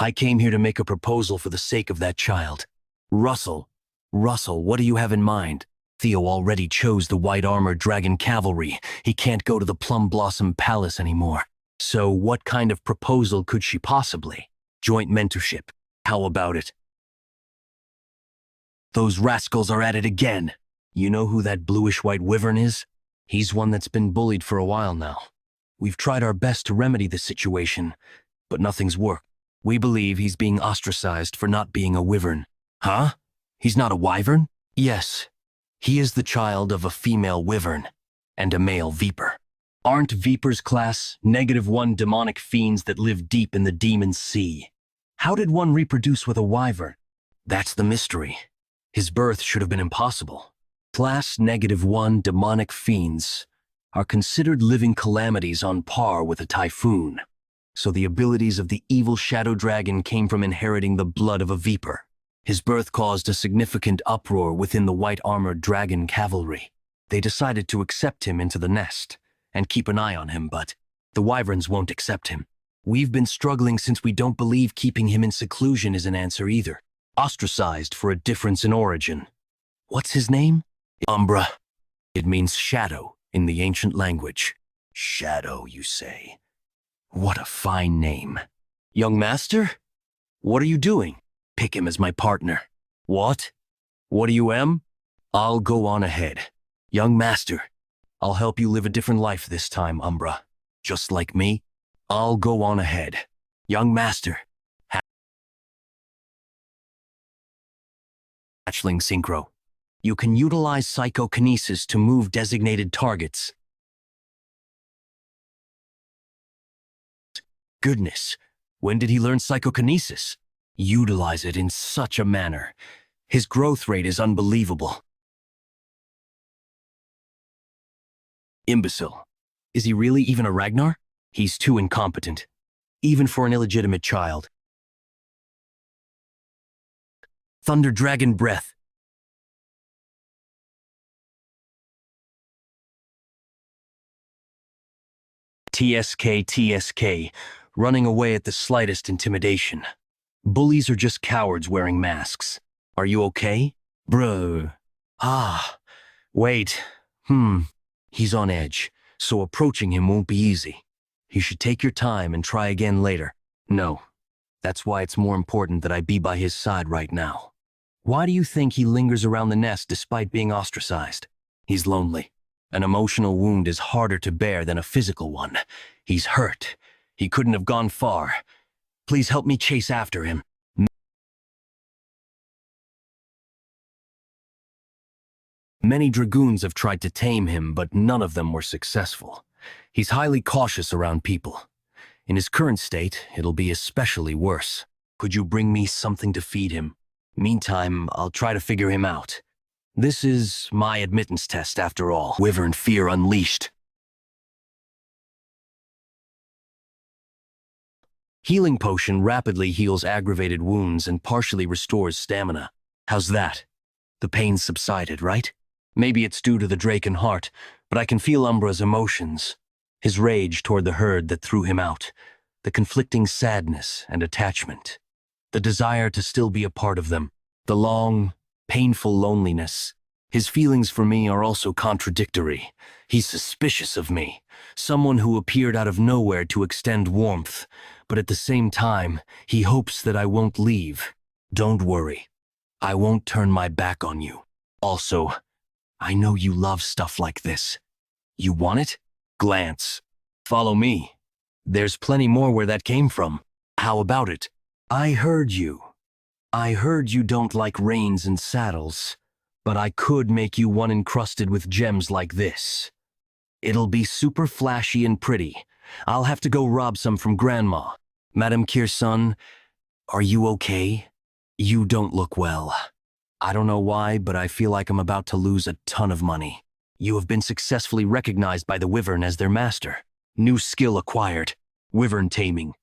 I came here to make a proposal for the sake of that child. Russell, what do you have in mind? Theo already chose the white-armored dragon cavalry. He can't go to the Plum Blossom Palace anymore. So what kind of proposal could she possibly? Joint mentorship. How about it? Those rascals are at it again. You know who that bluish-white wyvern is? He's one that's been bullied for a while now. We've tried our best to remedy the situation, but nothing's worked. We believe he's being ostracized for not being a wyvern. Huh? He's not a wyvern? Yes. He is the child of a female wyvern and a male viper. Aren't vipers class -1 demonic fiends that live deep in the demon sea? How did one reproduce with a wyvern? That's the mystery. His birth should have been impossible. Class -1 demonic fiends are considered living calamities on par with a typhoon. So the abilities of the evil shadow dragon came from inheriting the blood of a viper. His birth caused a significant uproar within the white-armored dragon cavalry. They decided to accept him into the nest and keep an eye on him, but the wyverns won't accept him. We've been struggling since we don't believe keeping him in seclusion is an answer either. Ostracized for a difference in origin. What's his name? Umbra. It means shadow in the ancient language. Shadow, you say? What a fine name. Young master? What are you doing? Pick him as my partner. What? What do you am? I'll go on ahead. Young master, I'll help you live a different life this time, Umbra. Just like me, I'll go on ahead. Young master. Hatchling Synchro. You can utilize psychokinesis to move designated targets. Goodness, when did he learn psychokinesis? Utilize it in such a manner. His growth rate is unbelievable. Imbecile. Is he really even a Ragnar? He's too incompetent, even for an illegitimate child. Thunder Dragon Breath. TSK, running away at the slightest intimidation. Bullies are just cowards wearing masks. Are you okay? Bruh. Wait. He's on edge, so approaching him won't be easy. You should take your time and try again later. No. That's why it's more important that I be by his side right now. Why do you think he lingers around the nest despite being ostracized? He's lonely. An emotional wound is harder to bear than a physical one. He's hurt. He couldn't have gone far. Please help me chase after him. Many dragoons have tried to tame him, but none of them were successful. He's highly cautious around people. In his current state, it'll be especially worse. Could you bring me something to feed him? Meantime, I'll try to figure him out. This is my admittance test, after all. Wyvern fear unleashed. Healing potion rapidly heals aggravated wounds and partially restores stamina. How's that? The pain subsided, right? Maybe it's due to the Draken heart, but I can feel Umbra's emotions. His rage toward the herd that threw him out. The conflicting sadness and attachment. The desire to still be a part of them. The long, painful loneliness. His feelings for me are also contradictory. He's suspicious of me. Someone who appeared out of nowhere to extend warmth. But at the same time, he hopes that I won't leave. Don't worry. I won't turn my back on you. Also, I know you love stuff like this. You want it? Glance. Follow me. There's plenty more where that came from. How about it? I heard you. I heard you don't like reins and saddles, but I could make you one encrusted with gems like this. It'll be super flashy and pretty. I'll have to go rob some from Grandma. Madame Kirsan, are you okay? You don't look well. I don't know why, but I feel like I'm about to lose a ton of money. You have been successfully recognized by the Wyvern as their master. New skill acquired. Wyvern taming.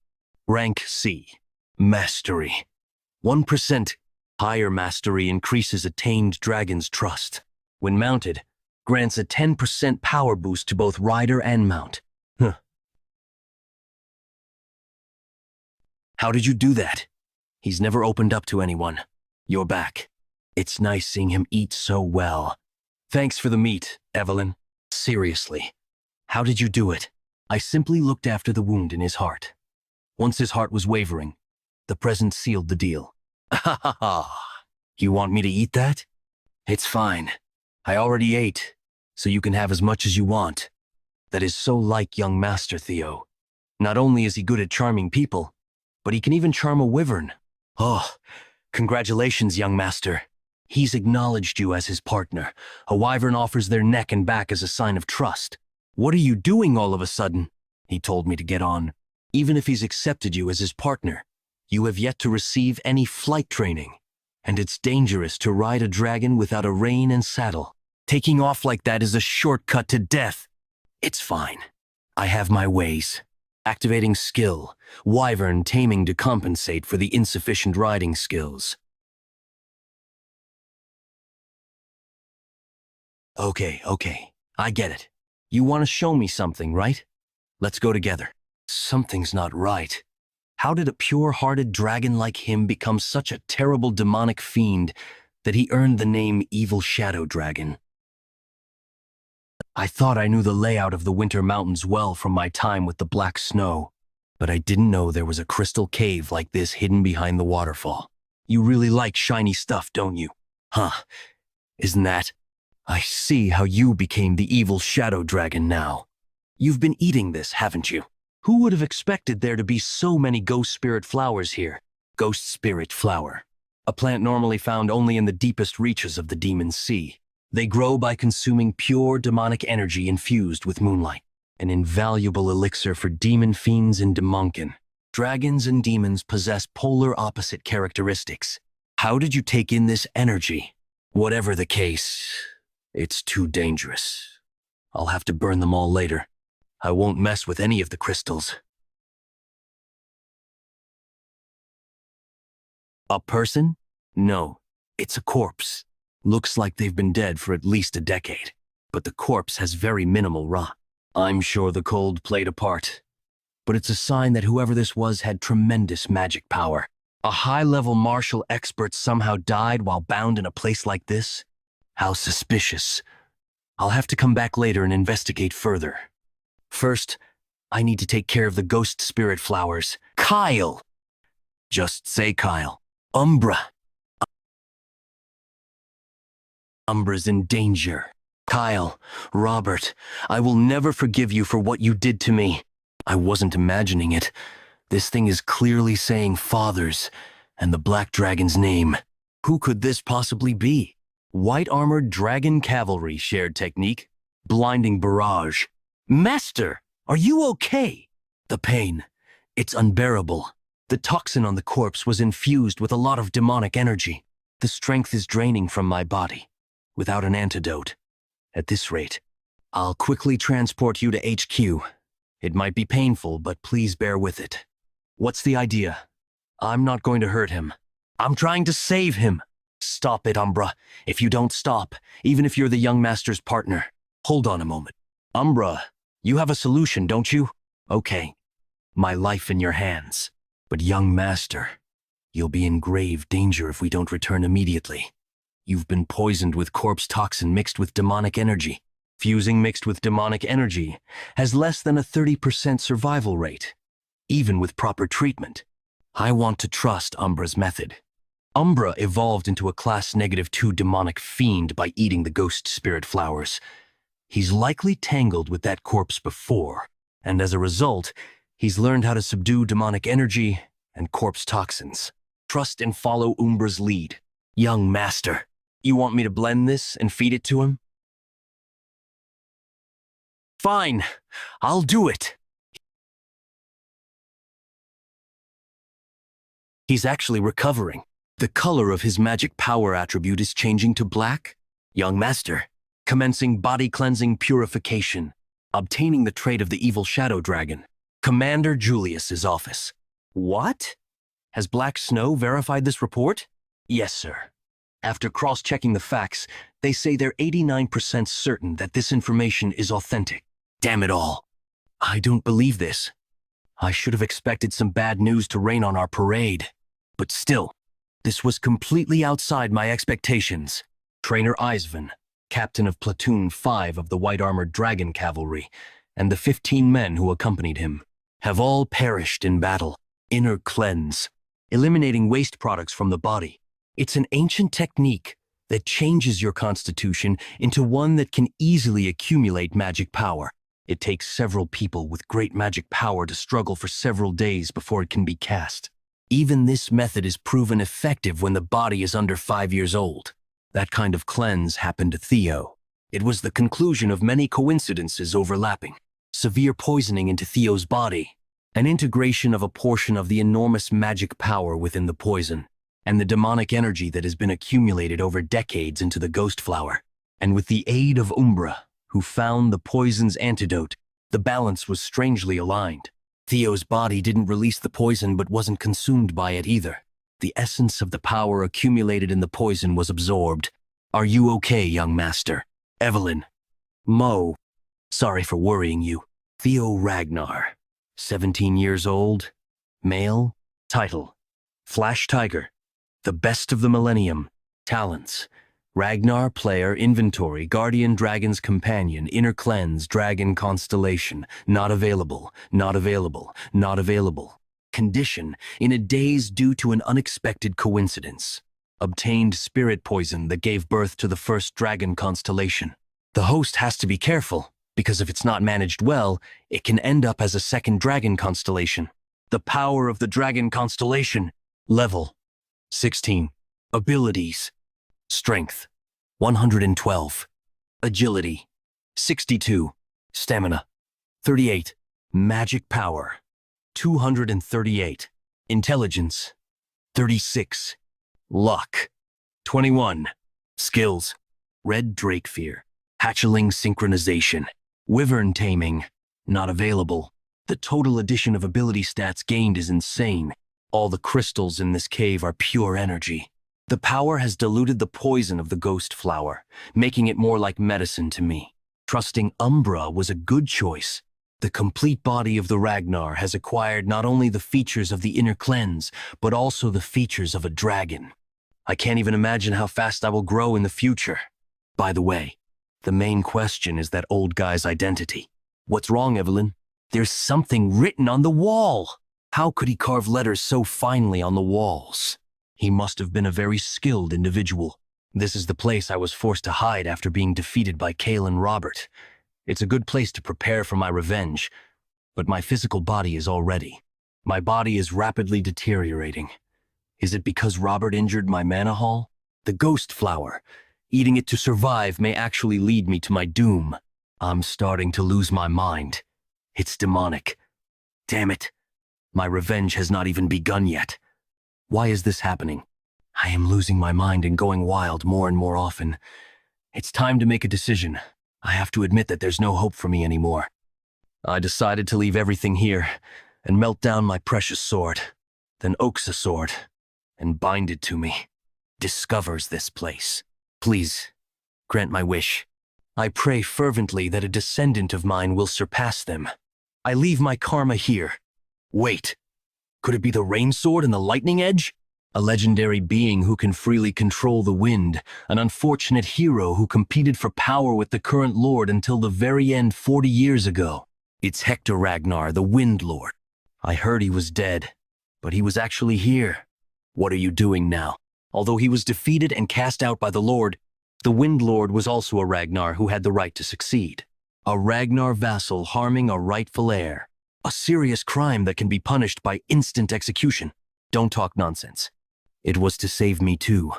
Rank C. Mastery. 1% higher mastery increases a tamed dragon's trust. When mounted, grants a 10% power boost to both rider and mount. How did you do that? He's never opened up to anyone. You're back. It's nice seeing him eat so well. Thanks for the meat, Evelyn. Seriously, how did you do it? I simply looked after the wound in his heart. Once his heart was wavering, the present sealed the deal. Ha ha ha. You want me to eat that? It's fine. I already ate, so you can have as much as you want. That is so like young Master Theo. Not only is he good at charming people, but he can even charm a wyvern. Oh, congratulations, young master. He's acknowledged you as his partner. A wyvern offers their neck and back as a sign of trust. What are you doing all of a sudden? He told me to get on. Even if he's accepted you as his partner, you have yet to receive any flight training. And it's dangerous to ride a dragon without a rein and saddle. Taking off like that is a shortcut to death. It's fine. I have my ways. Activating skill. Wyvern taming to compensate for the insufficient riding skills. Okay. I get it. You want to show me something, right? Let's go together. Something's not right. How did a pure-hearted dragon like him become such a terrible demonic fiend that he earned the name Evil Shadow Dragon? I thought I knew the layout of the Winter Mountains well from my time with the Black Snow, but I didn't know there was a crystal cave like this hidden behind the waterfall. You really like shiny stuff, don't you? Huh, isn't that? I see how you became the Evil Shadow Dragon now. You've been eating this, haven't you? Who would have expected there to be so many ghost spirit flowers here? Ghost spirit flower. A plant normally found only in the deepest reaches of the Demon Sea. They grow by consuming pure demonic energy infused with moonlight. An invaluable elixir for demon fiends and demonkin. Dragons and demons possess polar opposite characteristics. How did you take in this energy? Whatever the case, it's too dangerous. I'll have to burn them all later. I won't mess with any of the crystals. A person? No, it's a corpse. Looks like they've been dead for at least a decade. But the corpse has very minimal rot. I'm sure the cold played a part. But it's a sign that whoever this was had tremendous magic power. A high-level martial expert somehow died while bound in a place like this? How suspicious. I'll have to come back later and investigate further. First, I need to take care of the ghost spirit flowers. Kyle! Just say Kyle. Umbra. Umbra's in danger. Kyle, Robert, I will never forgive you for what you did to me. I wasn't imagining it. This thing is clearly saying fathers and the Black Dragon's name. Who could this possibly be? White-armored dragon cavalry shared technique. Blinding barrage. Master, are you okay? The pain. It's unbearable. The toxin on the corpse was infused with a lot of demonic energy. The strength is draining from my body. Without an antidote. At this rate, I'll quickly transport you to HQ. It might be painful, but please bear with it. What's the idea? I'm not going to hurt him. I'm trying to save him. Stop it, Umbra. If you don't stop, even if you're the young master's partner. Hold on a moment. Umbra, you have a solution, don't you? Okay. My life in your hands. But young master, you'll be in grave danger if we don't return immediately. You've been poisoned with corpse toxin mixed with demonic energy. Fusing mixed with demonic energy has less than a 30% survival rate, even with proper treatment. I want to trust Umbra's method. Umbra evolved into a class -2 demonic fiend by eating the ghost spirit flowers. He's likely tangled with that corpse before, and as a result, he's learned how to subdue demonic energy and corpse toxins. Trust and follow Umbra's lead. Young master, you want me to blend this and feed it to him? Fine, I'll do it. He's actually recovering. The color of his magic power attribute is changing to black. Young master, commencing body cleansing purification, obtaining the trait of the evil shadow dragon. Commander Julius's office. What? Has Black Snow verified this report? Yes, sir. After cross-checking the facts, they say they're 89% certain that this information is authentic. Damn it all. I don't believe this. I should have expected some bad news to rain on our parade. But still, this was completely outside my expectations. Trainer Eisvan, captain of Platoon 5 of the White-Armored Dragon Cavalry, and the 15 men who accompanied him, have all perished in battle. Inner cleanse, eliminating waste products from the body. It's an ancient technique that changes your constitution into one that can easily accumulate magic power. It takes several people with great magic power to struggle for several days before it can be cast. Even this method is proven effective when the body is under 5 years old. That kind of cleanse happened to Theo. It was the conclusion of many coincidences overlapping. Severe poisoning into Theo's body, an integration of a portion of the enormous magic power within the poison, and the demonic energy that has been accumulated over decades into the ghost flower. And with the aid of Umbra, who found the poison's antidote, the balance was strangely aligned. Theo's body didn't release the poison but wasn't consumed by it either. The essence of the power accumulated in the poison was absorbed. Are you okay, young master? Evelyn. Mo. Sorry for worrying you. Theo Ragnar. 17 years old. Male. Title. Flash Tiger. The best of the millennium. Talents. Ragnar player inventory guardian dragon's companion inner cleanse dragon constellation not available not available not available. Condition in a daze due to an unexpected coincidence. Obtained spirit poison that gave birth to the first dragon constellation. The host has to be careful because if it's not managed well, it can end up as a second dragon constellation. The power of the dragon constellation. Level 16. Abilities. Strength, 112. Agility, 62. Stamina, 38. Magic power, 238. Intelligence, 36. Luck, 21. Skills, Red Drake Fear, Hatchling Synchronization, Wyvern taming, not available. The total addition of ability stats gained is insane. All the crystals in this cave are pure energy. The power has diluted the poison of the ghost flower, making it more like medicine to me. Trusting Umbra was a good choice. The complete body of the Ragnar has acquired not only the features of the inner cleanse, but also the features of a dragon. I can't even imagine how fast I will grow in the future. By the way, the main question is that old guy's identity. What's wrong, Evelyn? There's something written on the wall. How could he carve letters so finely on the walls? He must have been a very skilled individual. This is the place I was forced to hide after being defeated by Cale and Robert. It's a good place to prepare for my revenge, but my physical body is all ready. My body is rapidly deteriorating. Is it because Robert injured my mana hall? The ghost flower. Eating it to survive may actually lead me to my doom. I'm starting to lose my mind. It's demonic. Damn it. My revenge has not even begun yet. Why is this happening? I am losing my mind and going wild more and more often. It's time to make a decision. I have to admit that there's no hope for me anymore. I decided to leave everything here and melt down my precious sword, then oaks a sword, and bind it to me. Discovers this place. Please, grant my wish. I pray fervently that a descendant of mine will surpass them. I leave my karma here. Wait, could it be the rain sword and the lightning edge? A legendary being who can freely control the wind, an unfortunate hero who competed for power with the current lord until the very end 40 years ago. It's Hector Ragnar, the Wind Lord. I heard he was dead, but he was actually here. What are you doing now? Although he was defeated and cast out by the Lord, the Wind Lord was also a Ragnar who had the right to succeed. A Ragnar vassal harming a rightful heir. A serious crime that can be punished by instant execution. Don't talk nonsense. It was to save me too.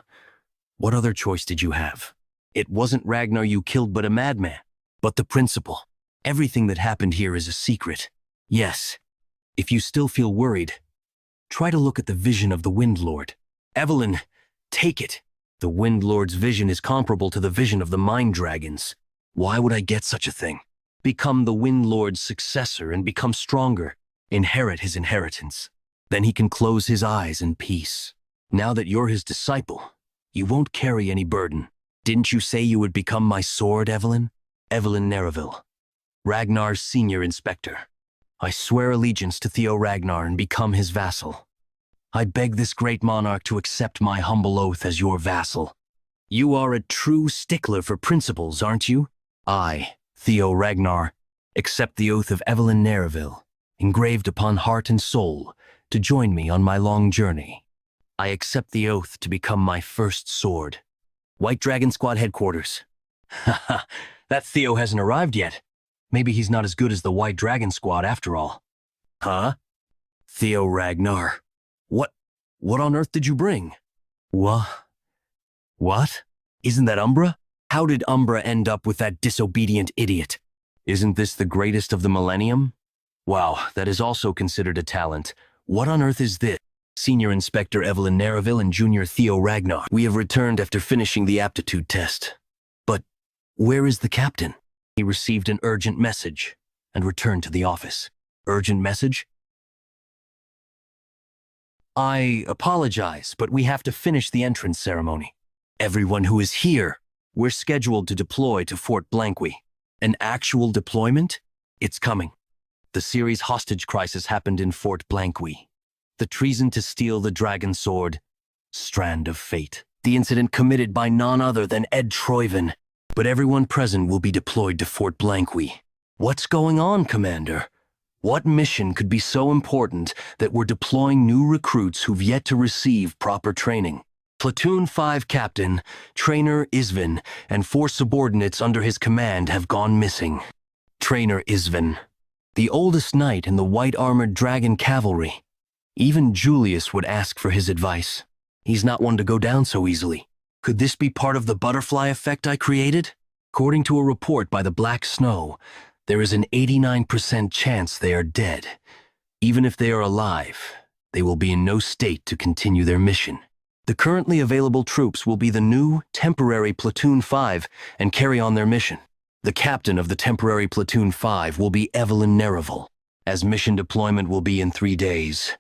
What other choice did you have? It wasn't Ragnar you killed but a madman. But the principle. Everything that happened here is a secret. Yes. If you still feel worried, try to look at the vision of the Wind Lord. Evelyn, take it. The Wind Lord's vision is comparable to the vision of the Mind Dragons. Why would I get such a thing? Become the Wind Lord's successor and become stronger. Inherit his inheritance. Then he can close his eyes in peace. Now that you're his disciple, you won't carry any burden. Didn't you say you would become my sword, Evelyn? Evelyn Nereville, Ragnar's senior inspector. I swear allegiance to Theo Ragnar and become his vassal. I beg this great monarch to accept my humble oath as your vassal. You are a true stickler for principles, aren't you? I, Theo Ragnar, accept the oath of Evelyn Nereville, engraved upon heart and soul, to join me on my long journey. I accept the oath to become my first sword. White Dragon Squad headquarters. Haha, that Theo hasn't arrived yet. Maybe he's not as good as the White Dragon Squad after all. Huh? Theo Ragnar. What on earth did you bring? What? Isn't that Umbra? How did Umbra end up with that disobedient idiot? Isn't this the greatest of the millennium? Wow, that is also considered a talent. What on earth is this? Senior Inspector Evelyn Nereville and Junior Theo Ragnar. We have returned after finishing the aptitude test. But where is the captain? He received an urgent message and returned to the office. Urgent message? I apologize, but we have to finish the entrance ceremony. Everyone who is here, we're scheduled to deploy to Fort Blanqui. An actual deployment? It's coming. The series hostage crisis happened in Fort Blanqui. The treason to steal the dragon sword, strand of fate. The incident committed by none other than Ed Troyven. But everyone present will be deployed to Fort Blanqui. What's going on, Commander? What mission could be so important that we're deploying new recruits who've yet to receive proper training? Platoon 5 Captain, Trainer Isvin, and 4 subordinates under his command have gone missing. Trainer Isvin, the oldest knight in the white-armored dragon cavalry. Even Julius would ask for his advice. He's not one to go down so easily. Could this be part of the butterfly effect I created? According to a report by the Black Snow, there is an 89% chance they are dead. Even if they are alive, they will be in no state to continue their mission. The currently available troops will be the new, temporary Platoon 5 and carry on their mission. The captain of the temporary Platoon 5 will be Evelyn Nerrival, as mission deployment will be in 3 days.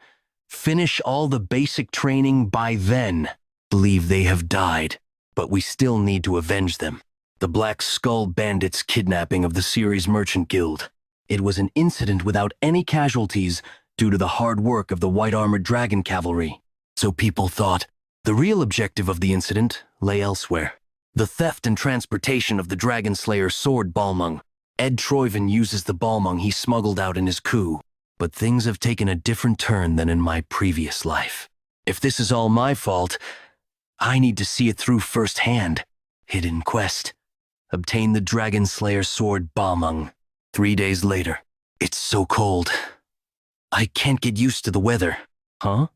Finish all the basic training by then. Believe they have died, but we still need to avenge them. The Black Skull Bandits' kidnapping of the Ceres Merchant Guild. It was an incident without any casualties due to the hard work of the white-armored dragon cavalry. So people thought. The real objective of the incident lay elsewhere. The theft and transportation of the Dragon Slayer sword Balmung. Ed Troyven uses the Balmung he smuggled out in his coup. But things have taken a different turn than in my previous life. If this is all my fault, I need to see it through firsthand. Hidden quest. Obtain the Dragon Slayer sword Balmung. 3 days later. It's so cold. I can't get used to the weather. Huh?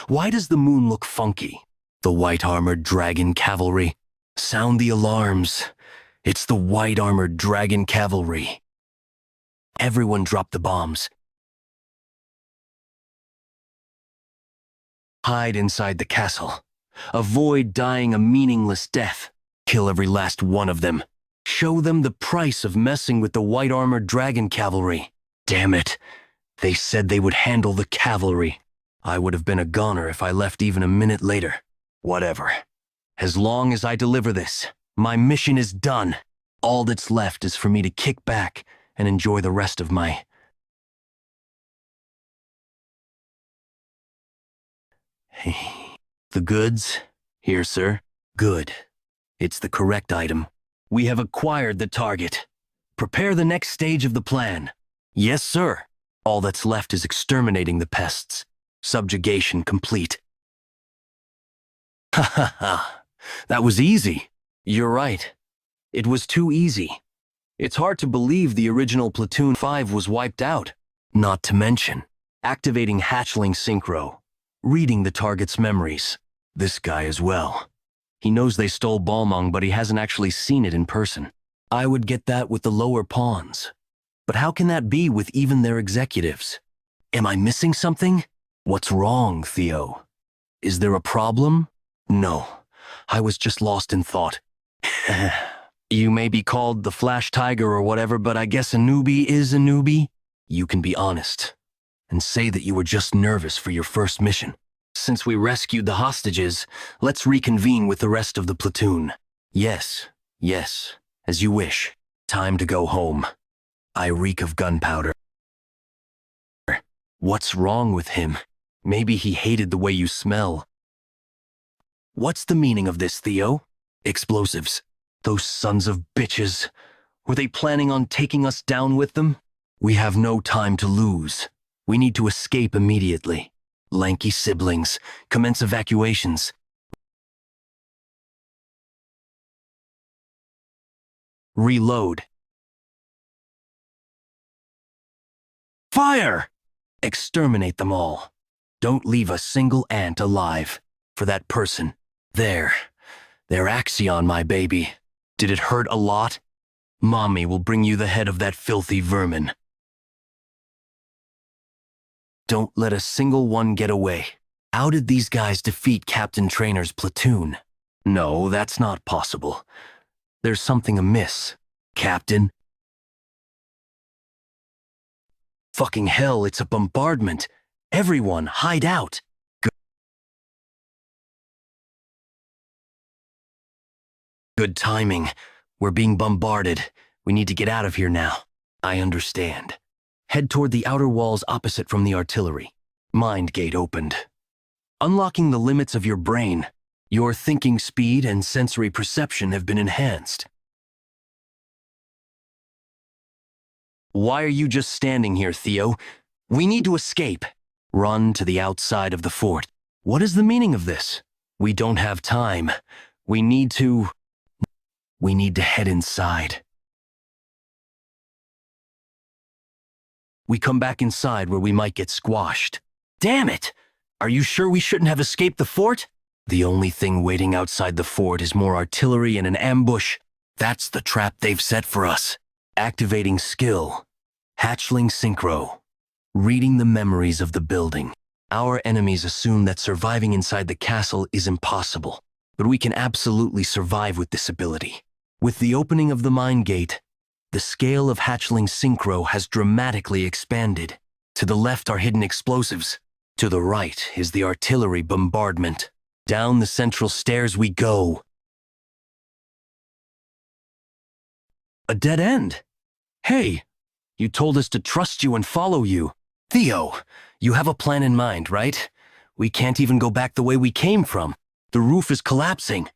Why does the moon look funky? The white-armored dragon cavalry. Sound the alarms. It's the white-armored dragon cavalry. Everyone drop the bombs. Hide inside the castle. Avoid dying a meaningless death. Kill every last one of them. Show them the price of messing with the white-armored dragon cavalry. Damn it. They said they would handle the cavalry. I would have been a goner if I left even a minute later. Whatever. As long as I deliver this, my mission is done. All that's left is for me to kick back and enjoy the rest of my... The goods? Here, sir. Good. It's the correct item. We have acquired the target. Prepare the next stage of the plan. Yes, sir. All that's left is exterminating the pests. Subjugation complete. Ha ha ha. That was easy. You're right. It was too easy. It's hard to believe the original Platoon 5 was wiped out. Not to mention, activating hatchling synchro, reading the target's memories. This guy as well. He knows they stole Balmung, but he hasn't actually seen it in person. I would get that with the lower pawns. But how can that be with even their executives? Am I missing something? What's wrong, Theo? Is there a problem? No, I was just lost in thought. You may be called the Flash Tiger or whatever, but I guess a newbie is a newbie. You can be honest and say that you were just nervous for your first mission. Since we rescued the hostages, let's reconvene with the rest of the platoon. Yes, as you wish. Time to go home. I reek of gunpowder. What's wrong with him? Maybe he hated the way you smell. What's the meaning of this, Theo? Explosives. Those sons of bitches. Were they planning on taking us down with them? We have no time to lose. We need to escape immediately. Lanky siblings, commence evacuations. Reload. Fire! Exterminate them all. Don't leave a single ant alive. For that person. There. Their Axion, my baby. Did it hurt a lot? Mommy will bring you the head of that filthy vermin. Don't let a single one get away. How did these guys defeat Captain Trainer's platoon? No, that's not possible. There's something amiss. Captain? Fucking hell, it's a bombardment. Everyone, hide out. Good timing. We're being bombarded. We need to get out of here now. I understand. Head toward the outer walls opposite from the artillery. Mind gate opened. Unlocking the limits of your brain. Your thinking speed and sensory perception have been enhanced. Why are you just standing here, Theo? We need to escape. Run to the outside of the fort. What is the meaning of this? We don't have time. We need to head inside. We come back inside where we might get squashed. Damn it! Are you sure we shouldn't have escaped the fort? The only thing waiting outside the fort is more artillery and an ambush. That's the trap they've set for us. Activating skill. Hatchling synchro. Reading the memories of the building. Our enemies assume that surviving inside the castle is impossible, but we can absolutely survive with this ability. With the opening of the mine gate, The scale of hatchling synchro has dramatically expanded. To the left are hidden explosives. To the right is the artillery bombardment. Down the central stairs we go. A dead end. Hey, you told us to trust you and follow you. Theo, you have a plan in mind, right? We can't even go back the way we came from. The roof is collapsing.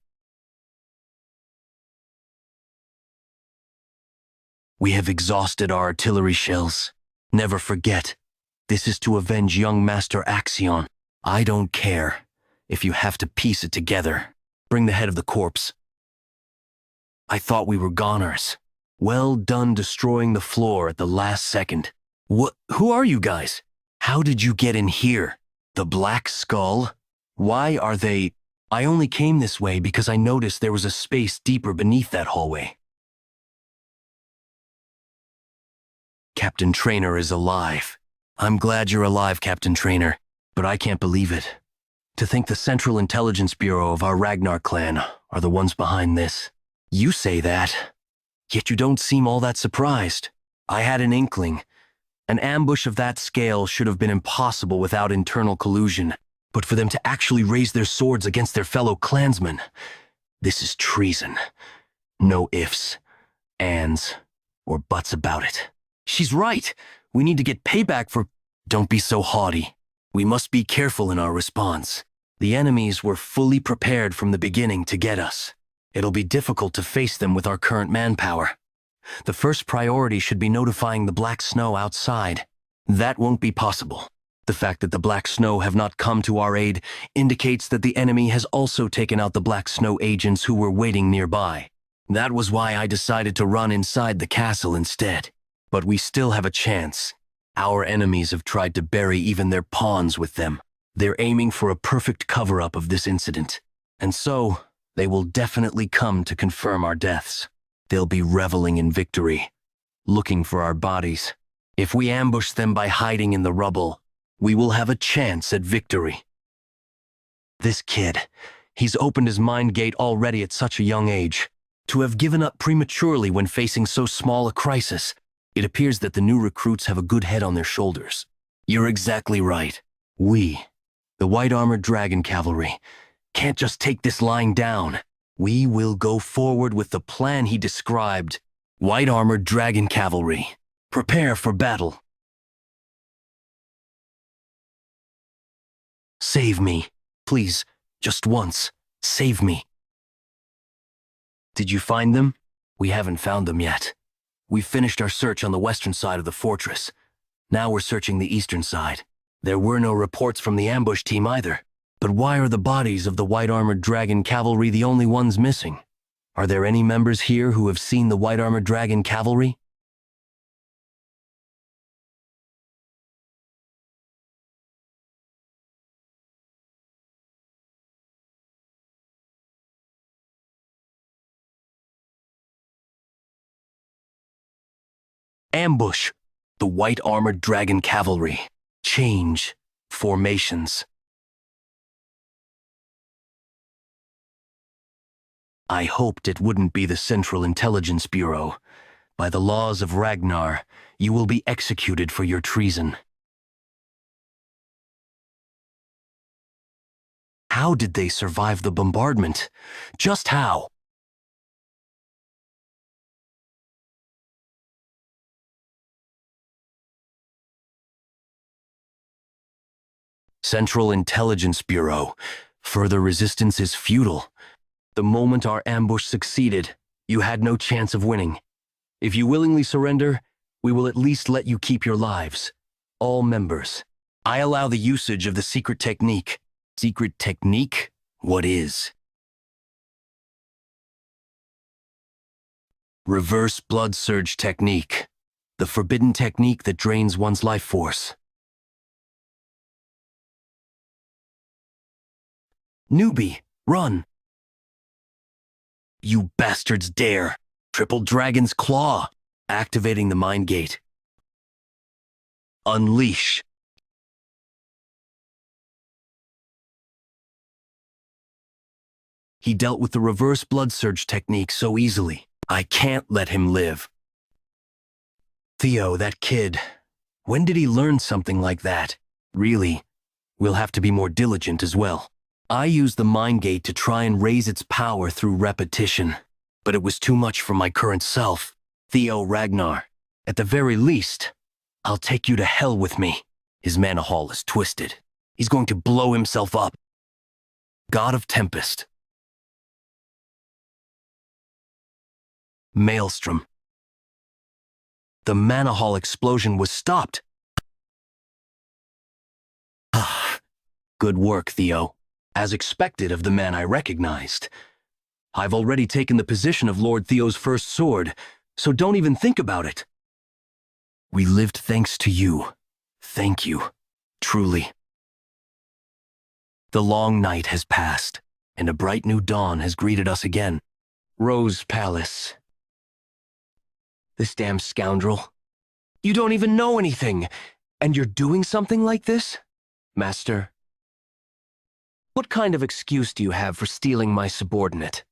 We have exhausted our artillery shells. Never forget, this is to avenge young Master Axion. I don't care if you have to piece it together. Bring the head of the corpse. I thought we were goners. Well done destroying the floor at the last second. Who are you guys? How did you get in here? The Black Skull? Why are they... I only came this way because I noticed there was a space deeper beneath that hallway. Captain Trainer is alive. I'm glad you're alive, Captain Trainer, but I can't believe it. To think the Central Intelligence Bureau of our Ragnar Clan are the ones behind this. You say that, yet you don't seem all that surprised. I had an inkling. An ambush of that scale should have been impossible without internal collusion, but for them to actually raise their swords against their fellow clansmen, this is treason. No ifs, ands, or buts about it. She's right. We need to get payback for... Don't be so haughty. We must be careful in our response. The enemies were fully prepared from the beginning to get us. It'll be difficult to face them with our current manpower. The first priority should be notifying the Black Snow outside. That won't be possible. The fact that the Black Snow have not come to our aid indicates that the enemy has also taken out the Black Snow agents who were waiting nearby. That was why I decided to run inside the castle instead. But we still have a chance. Our enemies have tried to bury even their pawns with them. They're aiming for a perfect cover-up of this incident. And so, they will definitely come to confirm our deaths. They'll be reveling in victory, looking for our bodies. If we ambush them by hiding in the rubble, we will have a chance at victory. This kid, he's opened his mind gate already at such a young age. To have given up prematurely when facing so small a crisis, it appears that the new recruits have a good head on their shoulders. You're exactly right. We, the white-armored dragon cavalry, can't just take this lying down. We will go forward with the plan he described. White-armored dragon cavalry, prepare for battle. Save me. Please, just once, save me. Did you find them? We haven't found them yet. We've finished our search on the western side of the fortress. Now we're searching the eastern side. There were no reports from the ambush team either. But why are the bodies of the white-armored dragon cavalry the only ones missing? Are there any members here who have seen the white-armored dragon cavalry? Ambush! The white-armored dragon cavalry. Change. Formations. I hoped it wouldn't be the Central Intelligence Bureau. By the laws of Ragnar, you will be executed for your treason. How did they survive the bombardment? Just how? Central Intelligence Bureau. Further resistance is futile. The moment our ambush succeeded, you had no chance of winning. If you willingly surrender, we will at least let you keep your lives. All members. I allow the usage of the secret technique. Secret technique? What is? Reverse blood surge technique. The forbidden technique that drains one's life force. Newbie, run! You bastards dare! Triple Dragon's Claw! Activating the Mind Gate. Unleash! He dealt with the reverse blood surge technique so easily. I can't let him live. Theo, that kid. When did he learn something like that? Really, we'll have to be more diligent as well. I used the mind gate to try and raise its power through repetition, but it was too much for my current self. Theo Ragnar, at the very least, I'll take you to hell with me. His mana hall is twisted. He's going to blow himself up. God of Tempest. Maelstrom. The mana hall explosion was stopped. Good work, Theo. As expected of the man I recognized. I've already taken the position of Lord Theo's first sword, so don't even think about it. We lived thanks to you. Thank you. Truly. The long night has passed, and a bright new dawn has greeted us again. Rose Palace. This damn scoundrel. You don't even know anything, and you're doing something like this? Master, what kind of excuse do you have for stealing my subordinate?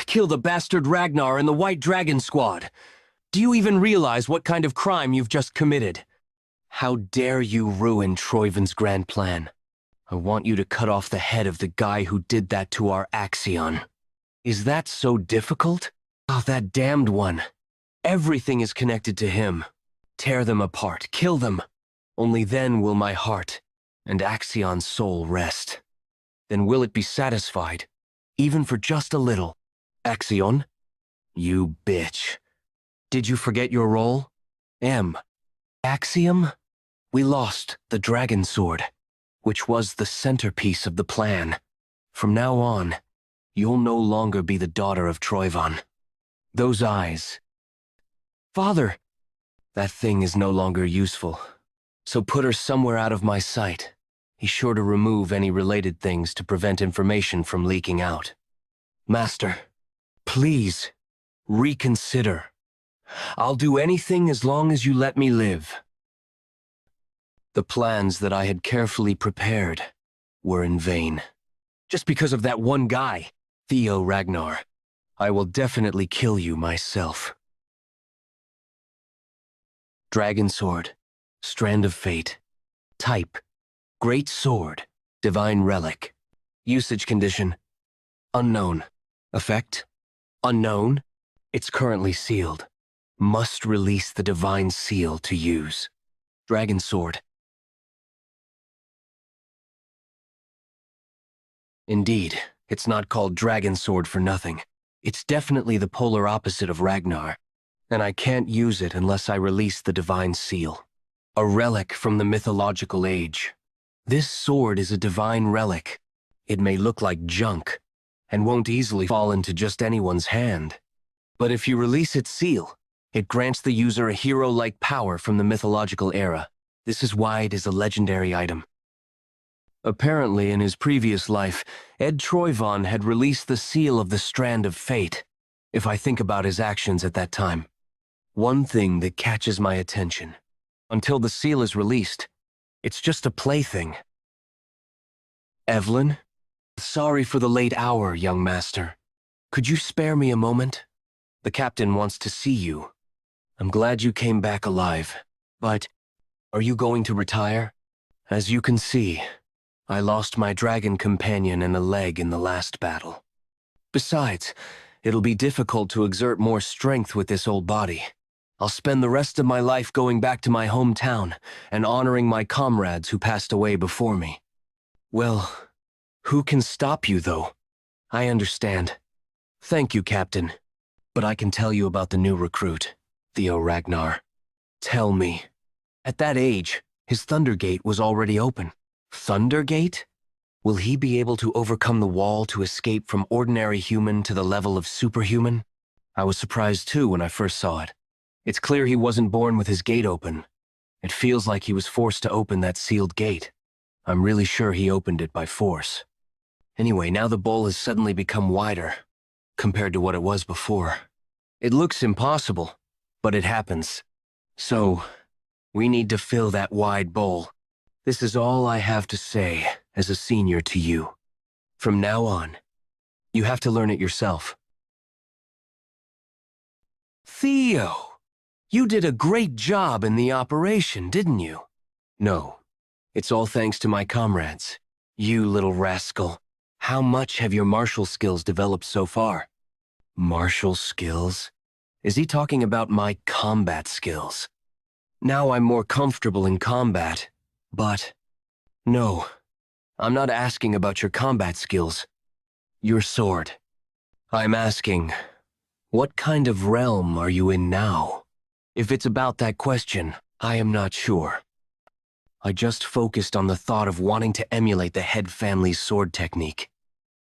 Kill the bastard Ragnar and the White Dragon Squad. Do you even realize what kind of crime you've just committed? How dare you ruin Troiven's grand plan? I want you to cut off the head of the guy who did that to our Axion. Is that so difficult? Oh, that damned one. Everything is connected to him. Tear them apart, kill them. Only then will my heart and Axion's soul rest. Then will it be satisfied, even for just a little. Axion? You bitch. Did you forget your role? Axiom? We lost the dragon sword, which was the centerpiece of the plan. From now on, you'll no longer be the daughter of Troivan. Those eyes. Father! That thing is no longer useful, so put her somewhere out of my sight. He's sure to remove any related things to prevent information from leaking out. Master, please, reconsider. I'll do anything as long as you let me live. The plans that I had carefully prepared were in vain. Just because of that one guy, Theo Ragnar, I will definitely kill you myself. Dragon Sword, Strand of Fate, Type, Great Sword, Divine Relic, Usage Condition, Unknown, Effect, Unknown, it's currently sealed. Must release the Divine Seal to use. Dragon Sword. Indeed, it's not called Dragon Sword for nothing. It's definitely the polar opposite of Ragnar, and I can't use it unless I release the Divine Seal. A relic from the mythological age. This sword is a divine relic. It may look like junk, and won't easily fall into just anyone's hand. But if you release its seal, it grants the user a hero-like power from the mythological era. This is why it is a legendary item. Apparently, in his previous life, Ed Troivan had released the seal of the Strand of Fate, if I think about his actions at that time. One thing that catches my attention. Until the seal is released, it's just a plaything. Evelyn? Sorry for the late hour, young master. Could you spare me a moment? The captain wants to see you. I'm glad you came back alive, but are you going to retire? As you can see, I lost my dragon companion and a leg in the last battle. Besides, it'll be difficult to exert more strength with this old body. I'll spend the rest of my life going back to my hometown and honoring my comrades who passed away before me. Well, who can stop you, though? I understand. Thank you, Captain. But I can tell you about the new recruit, Theo Ragnar. Tell me. At that age, his Thundergate was already open. Thundergate? Will he be able to overcome the wall to escape from ordinary human to the level of superhuman? I was surprised too when I first saw it. It's clear he wasn't born with his gate open. It feels like he was forced to open that sealed gate. I'm really sure he opened it by force. Anyway, now the bowl has suddenly become wider, compared to what it was before. It looks impossible, but it happens. So, we need to fill that wide bowl. This is all I have to say as a senior to you. From now on, you have to learn it yourself. Theo! You did a great job in the operation, didn't you? No. It's all thanks to my comrades. You little rascal. How much have your martial skills developed so far? Martial skills? Is he talking about my combat skills? Now I'm more comfortable in combat, but... No, I'm not asking about your combat skills. Your sword. I'm asking, what kind of realm are you in now? If it's about that question, I am not sure. I just focused on the thought of wanting to emulate the head family's sword technique.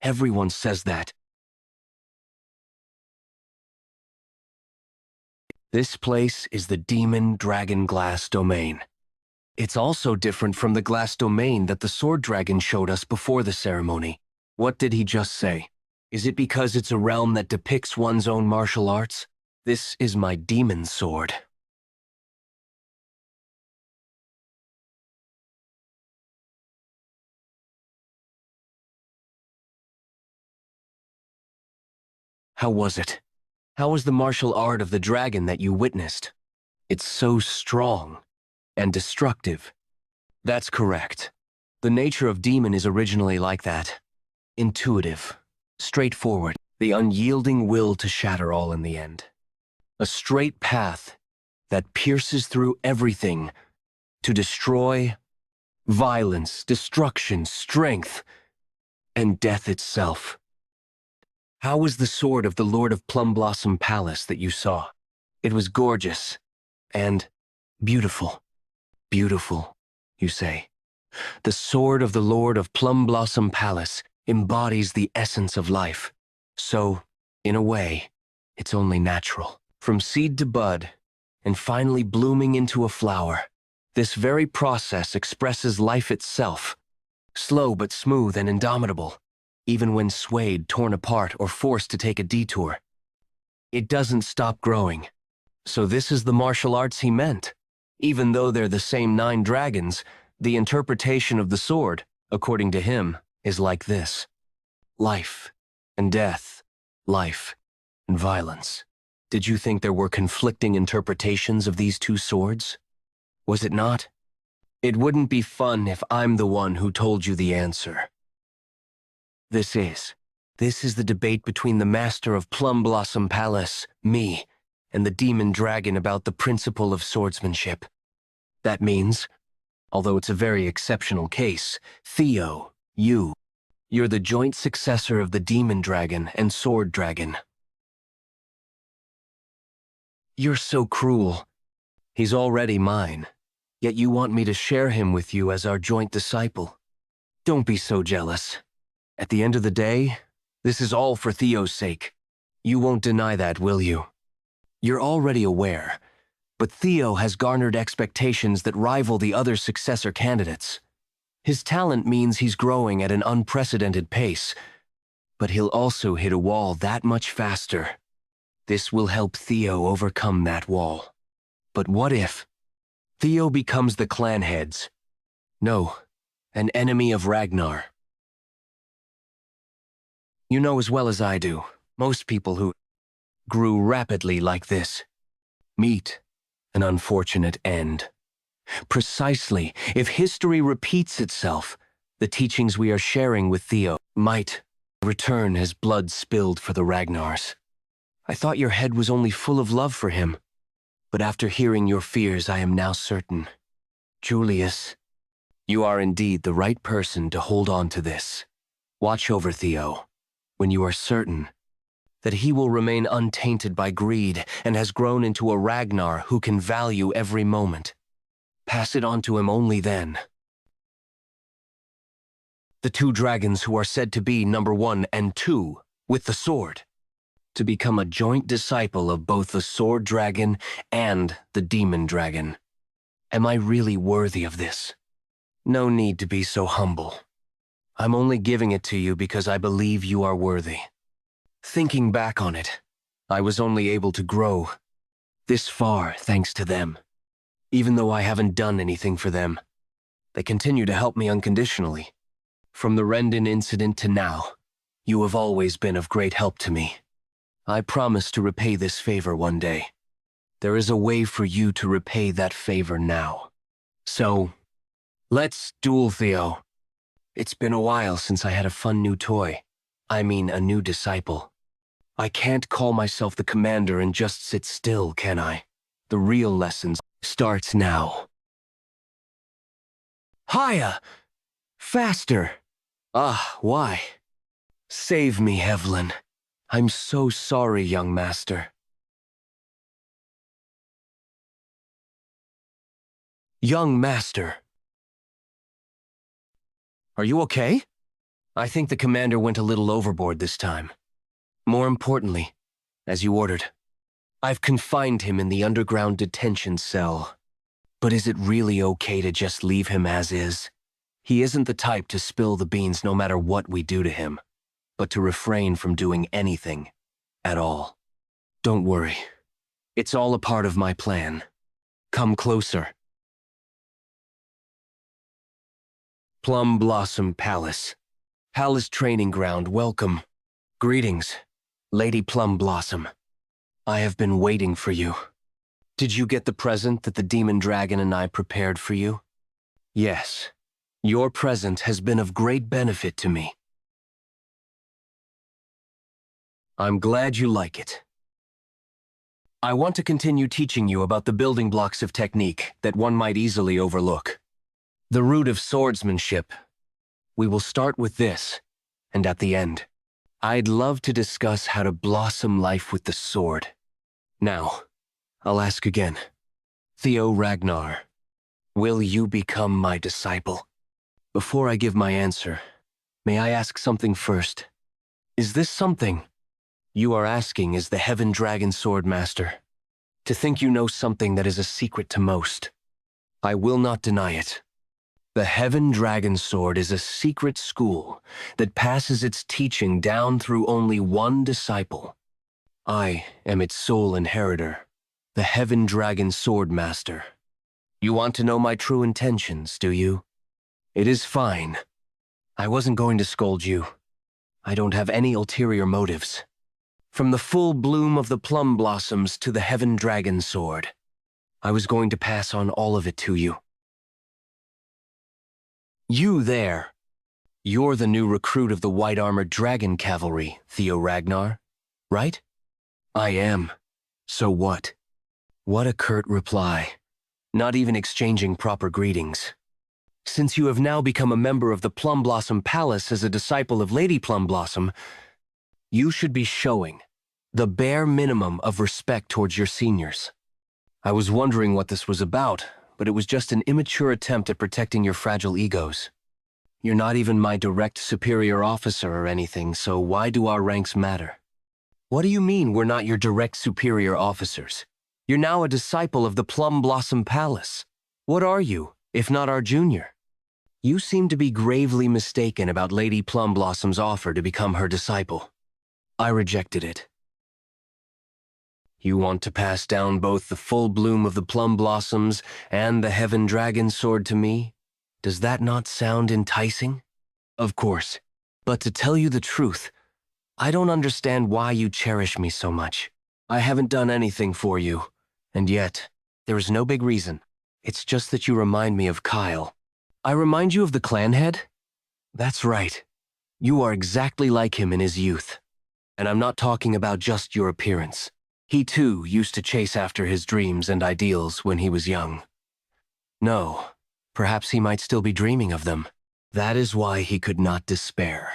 Everyone says that. This place is the Demon Dragon Glass Domain. It's also different from the glass domain that the sword dragon showed us before the ceremony. What did he just say? Is it because it's a realm that depicts one's own martial arts? This is my demon sword. How was it? How was the martial art of the dragon that you witnessed? It's so strong and destructive. That's correct. The nature of demon is originally like that. Intuitive, straightforward, the unyielding will to shatter all in the end. A straight path that pierces through everything to destroy, violence, destruction, strength, and death itself. How was the sword of the Lord of Plum Blossom Palace that you saw? It was gorgeous and beautiful. Beautiful, you say. The sword of the Lord of Plum Blossom Palace embodies the essence of life. So, in a way, it's only natural. From seed to bud, and finally blooming into a flower, this very process expresses life itself. Slow but smooth and indomitable, even when swayed, torn apart, or forced to take a detour. It doesn't stop growing. So this is the martial arts he meant. Even though they're the same 9 dragons, the interpretation of the sword, according to him, is like this. Life and death, life and violence. Did you think there were conflicting interpretations of these 2 swords? Was it not? It wouldn't be fun if I'm the one who told you the answer. This is the debate between the master of Plum Blossom Palace, me, and the demon dragon about the principle of swordsmanship. That means, although it's a very exceptional case, Theo, you're the joint successor of the demon dragon and sword dragon. You're so cruel. He's already mine, yet you want me to share him with you as our joint disciple. Don't be so jealous. At the end of the day, this is all for Theo's sake. You won't deny that, will you? You're already aware, but Theo has garnered expectations that rival the other successor candidates. His talent means he's growing at an unprecedented pace, but he'll also hit a wall that much faster. This will help Theo overcome that wall. But what if Theo becomes the clan head's? No, an enemy of Ragnar. You know as well as I do, most people who grew rapidly like this meet an unfortunate end. Precisely, if history repeats itself, the teachings we are sharing with Theo might return as blood spilled for the Ragnars. I thought your head was only full of love for him, but after hearing your fears, I am now certain. Julius, you are indeed the right person to hold on to this. Watch over Theo, when you are certain that he will remain untainted by greed and has grown into a Ragnar who can value every moment. Pass it on to him only then. The 2 dragons who are said to be number 1 and 2 with the sword, to become a joint disciple of both the sword dragon and the demon dragon. Am I really worthy of this? No need to be so humble. I'm only giving it to you because I believe you are worthy. Thinking back on it, I was only able to grow this far thanks to them. Even though I haven't done anything for them, they continue to help me unconditionally. From the Rendon incident to now, you have always been of great help to me. I promise to repay this favor one day. There is a way for you to repay that favor now. So, let's duel, Theo. It's been a while since I had a fun new toy. I mean, a new disciple. I can't call myself the commander and just sit still, can I? The real lessons starts now. Hiya! Faster! Ah, why? Save me, Evelyn. I'm so sorry, young master. Young master. Are you okay? I think the commander went a little overboard this time. More importantly, as you ordered, I've confined him in the underground detention cell. But is it really okay to just leave him as is? He isn't the type to spill the beans no matter what we do to him, but to refrain from doing anything at all. Don't worry. It's all a part of my plan. Come closer. Plum Blossom Palace. Palace training ground, welcome. Greetings, Lady Plum Blossom. I have been waiting for you. Did you get the present that the demon dragon and I prepared for you? Yes. Your present has been of great benefit to me. I'm glad you like it. I want to continue teaching you about the building blocks of technique that one might easily overlook. The root of swordsmanship. We will start with this, and at the end, I'd love to discuss how to blossom life with the sword. Now, I'll ask again. Theo Ragnar, will you become my disciple? Before I give my answer, may I ask something first? Is this something you are asking is the Heaven Dragon Sword Master? To think you know something that is a secret to most. I will not deny it. The Heaven Dragon Sword is a secret school that passes its teaching down through only one disciple. I am its sole inheritor, the Heaven Dragon Sword Master. You want to know my true intentions, do you? It is fine. I wasn't going to scold you. I don't have any ulterior motives. From the full bloom of the plum blossoms to the Heaven Dragon Sword, I was going to pass on all of it to you. You there. You're the new recruit of the white-armored dragon cavalry, Theo Ragnar, right? I am. So what? What a curt reply. Not even exchanging proper greetings. Since you have now become a member of the Plum Blossom Palace as a disciple of Lady Plum Blossom, you should be showing the bare minimum of respect towards your seniors. I was wondering what this was about, but it was just an immature attempt at protecting your fragile egos. You're not even my direct superior officer or anything, so why do our ranks matter? What do you mean we're not your direct superior officers? You're now a disciple of the Plum Blossom Palace. What are you, if not our junior? You seem to be gravely mistaken about Lady Plum Blossom's offer to become her disciple. I rejected it. You want to pass down both the full bloom of the plum blossoms and the Heaven Dragon Sword to me? Does that not sound enticing? Of course. But to tell you the truth, I don't understand why you cherish me so much. I haven't done anything for you, and yet, there is no big reason. It's just that you remind me of Kyle. I remind you of the clan head? That's right. You are exactly like him in his youth. And I'm not talking about just your appearance. He too used to chase after his dreams and ideals when he was young. No, perhaps he might still be dreaming of them. That is why he could not despair.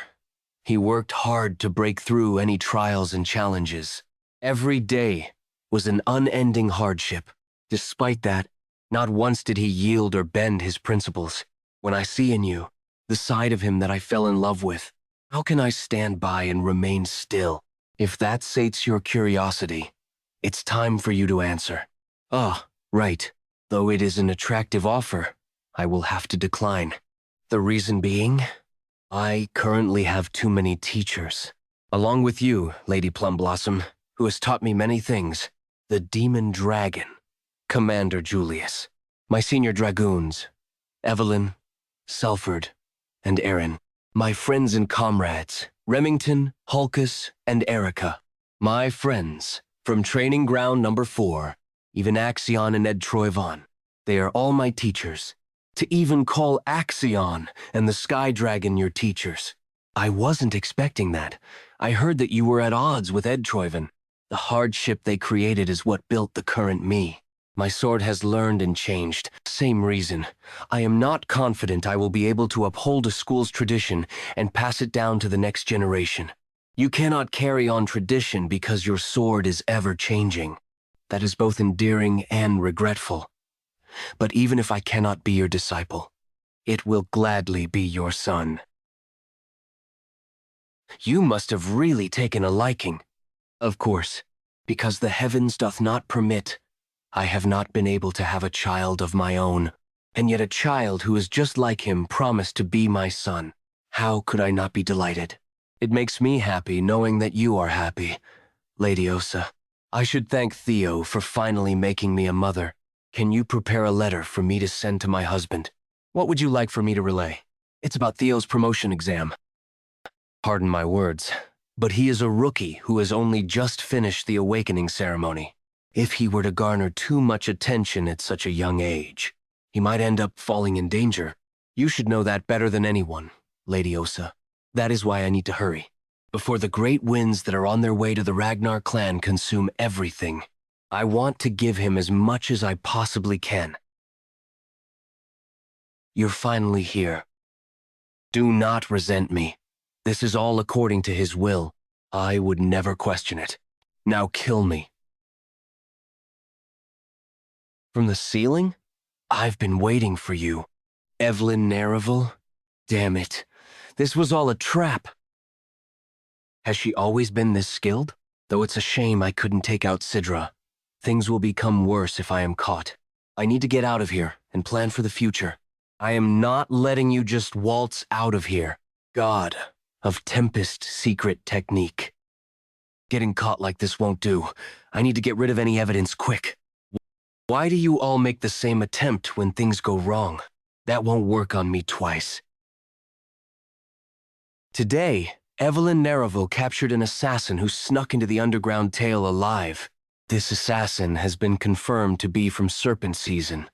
He worked hard to break through any trials and challenges. Every day was an unending hardship. Despite that, not once did he yield or bend his principles. When I see in you the side of him that I fell in love with, how can I stand by and remain still? If that sates your curiosity, it's time for you to answer. Ah, right. Though it is an attractive offer, I will have to decline. The reason being, I currently have too many teachers. Along with you, Lady Plum Blossom, who has taught me many things. The Demon Dragon, Commander Julius, my senior dragoons, Evelyn, Selford, and Aaron. My friends and comrades, Remington, Hulkus, and Erica. My friends, from training ground number 4, even Axion and Ed Troyvon. They are all my teachers. To even call Axion and the Sky Dragon your teachers. I wasn't expecting that. I heard that you were at odds with Ed Troyvon. The hardship they created is what built the current me. My sword has learned and changed. Same reason. I am not confident I will be able to uphold a school's tradition and pass it down to the next generation. You cannot carry on tradition because your sword is ever changing. That is both endearing and regretful. But even if I cannot be your disciple, it will gladly be your son. You must have really taken a liking. Of course, because the heavens doth not permit, I have not been able to have a child of my own, and yet a child who is just like him promised to be my son. How could I not be delighted? It makes me happy knowing that you are happy, Lady Osa. I should thank Theo for finally making me a mother. Can you prepare a letter for me to send to my husband? What would you like for me to relay? It's about Theo's promotion exam. Pardon my words, but he is a rookie who has only just finished the awakening ceremony. If he were to garner too much attention at such a young age, he might end up falling in danger. You should know that better than anyone, Lady Osa. That is why I need to hurry, before the great winds that are on their way to the Ragnar Clan consume everything. I want to give him as much as I possibly can. You're finally here. Do not resent me. This is all according to his will. I would never question it. Now kill me. From the ceiling? I've been waiting for you. Evelyn Nereville? Damn it. This was all a trap. Has she always been this skilled? Though it's a shame I couldn't take out Sidra. Things will become worse if I am caught. I need to get out of here and plan for the future. I am not letting you just waltz out of here. God of Tempest secret technique. Getting caught like this won't do. I need to get rid of any evidence quick. Why do you all make the same attempt when things go wrong? That won't work on me twice. Today, Evelyn Nereville captured an assassin who snuck into the underground tale alive. This assassin has been confirmed to be from Serpent Season.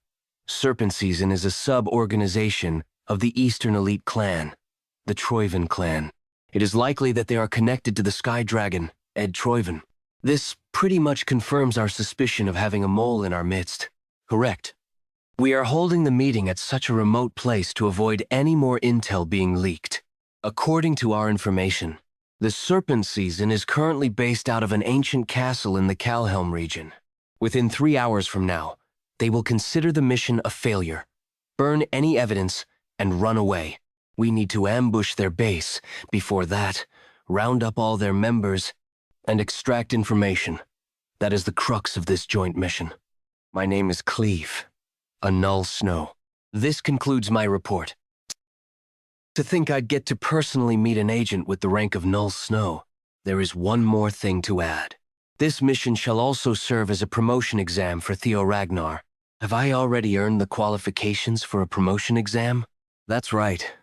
Serpent Season is a sub-organization of the Eastern Elite Clan, the Troyvon Clan. It is likely that they are connected to the Sky Dragon, Ed Troyvon. This pretty much confirms our suspicion of having a mole in our midst. Correct. We are holding the meeting at such a remote place to avoid any more intel being leaked. According to our information, the Serpent Season is currently based out of an ancient castle in the Kalhelm region. Within 3 hours from now, they will consider the mission a failure, burn any evidence, and run away. We need to ambush their base. Before that, round up all their members and extract information. That is the crux of this joint mission. My name is Cleve, a Null Snow. This concludes my report. To think I'd get to personally meet an agent with the rank of Null Snow. There is one more thing to add. This mission shall also serve as a promotion exam for Theo Ragnar. Have I already earned the qualifications for a promotion exam? That's right.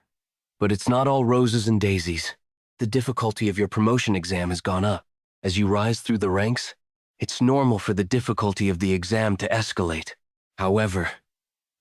But it's not all roses and daisies. The difficulty of your promotion exam has gone up. As you rise through the ranks, it's normal for the difficulty of the exam to escalate. However,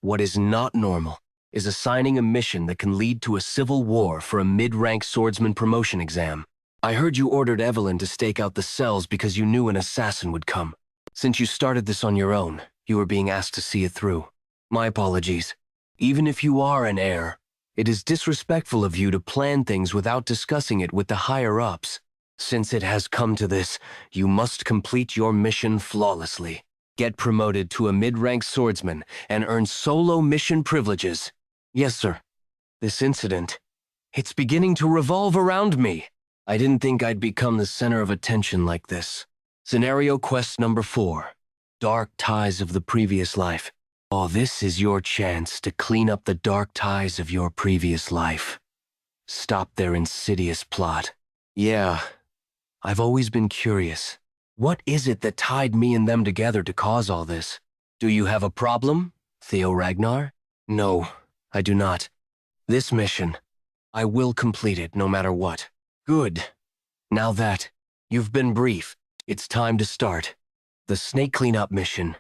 what is not normal is assigning a mission that can lead to a civil war for a mid-rank swordsman promotion exam. I heard you ordered Evelyn to stake out the cells because you knew an assassin would come. Since you started this on your own, you were being asked to see it through. My apologies. Even if you are an heir, it is disrespectful of you to plan things without discussing it with the higher-ups. Since it has come to this, you must complete your mission flawlessly. Get promoted to a mid-rank swordsman and earn solo mission privileges. Yes, sir. This incident, it's beginning to revolve around me. I didn't think I'd become the center of attention like this. Scenario quest number 4. Dark ties of the previous life. Oh, this is your chance to clean up the dark ties of your previous life. Stop their insidious plot. Yeah, I've always been curious. What is it that tied me and them together to cause all this? Do you have a problem, Theo Ragnar? No, I do not. This mission, I will complete it no matter what. Good. Now that you've been brief, it's time to start. The snake cleanup mission.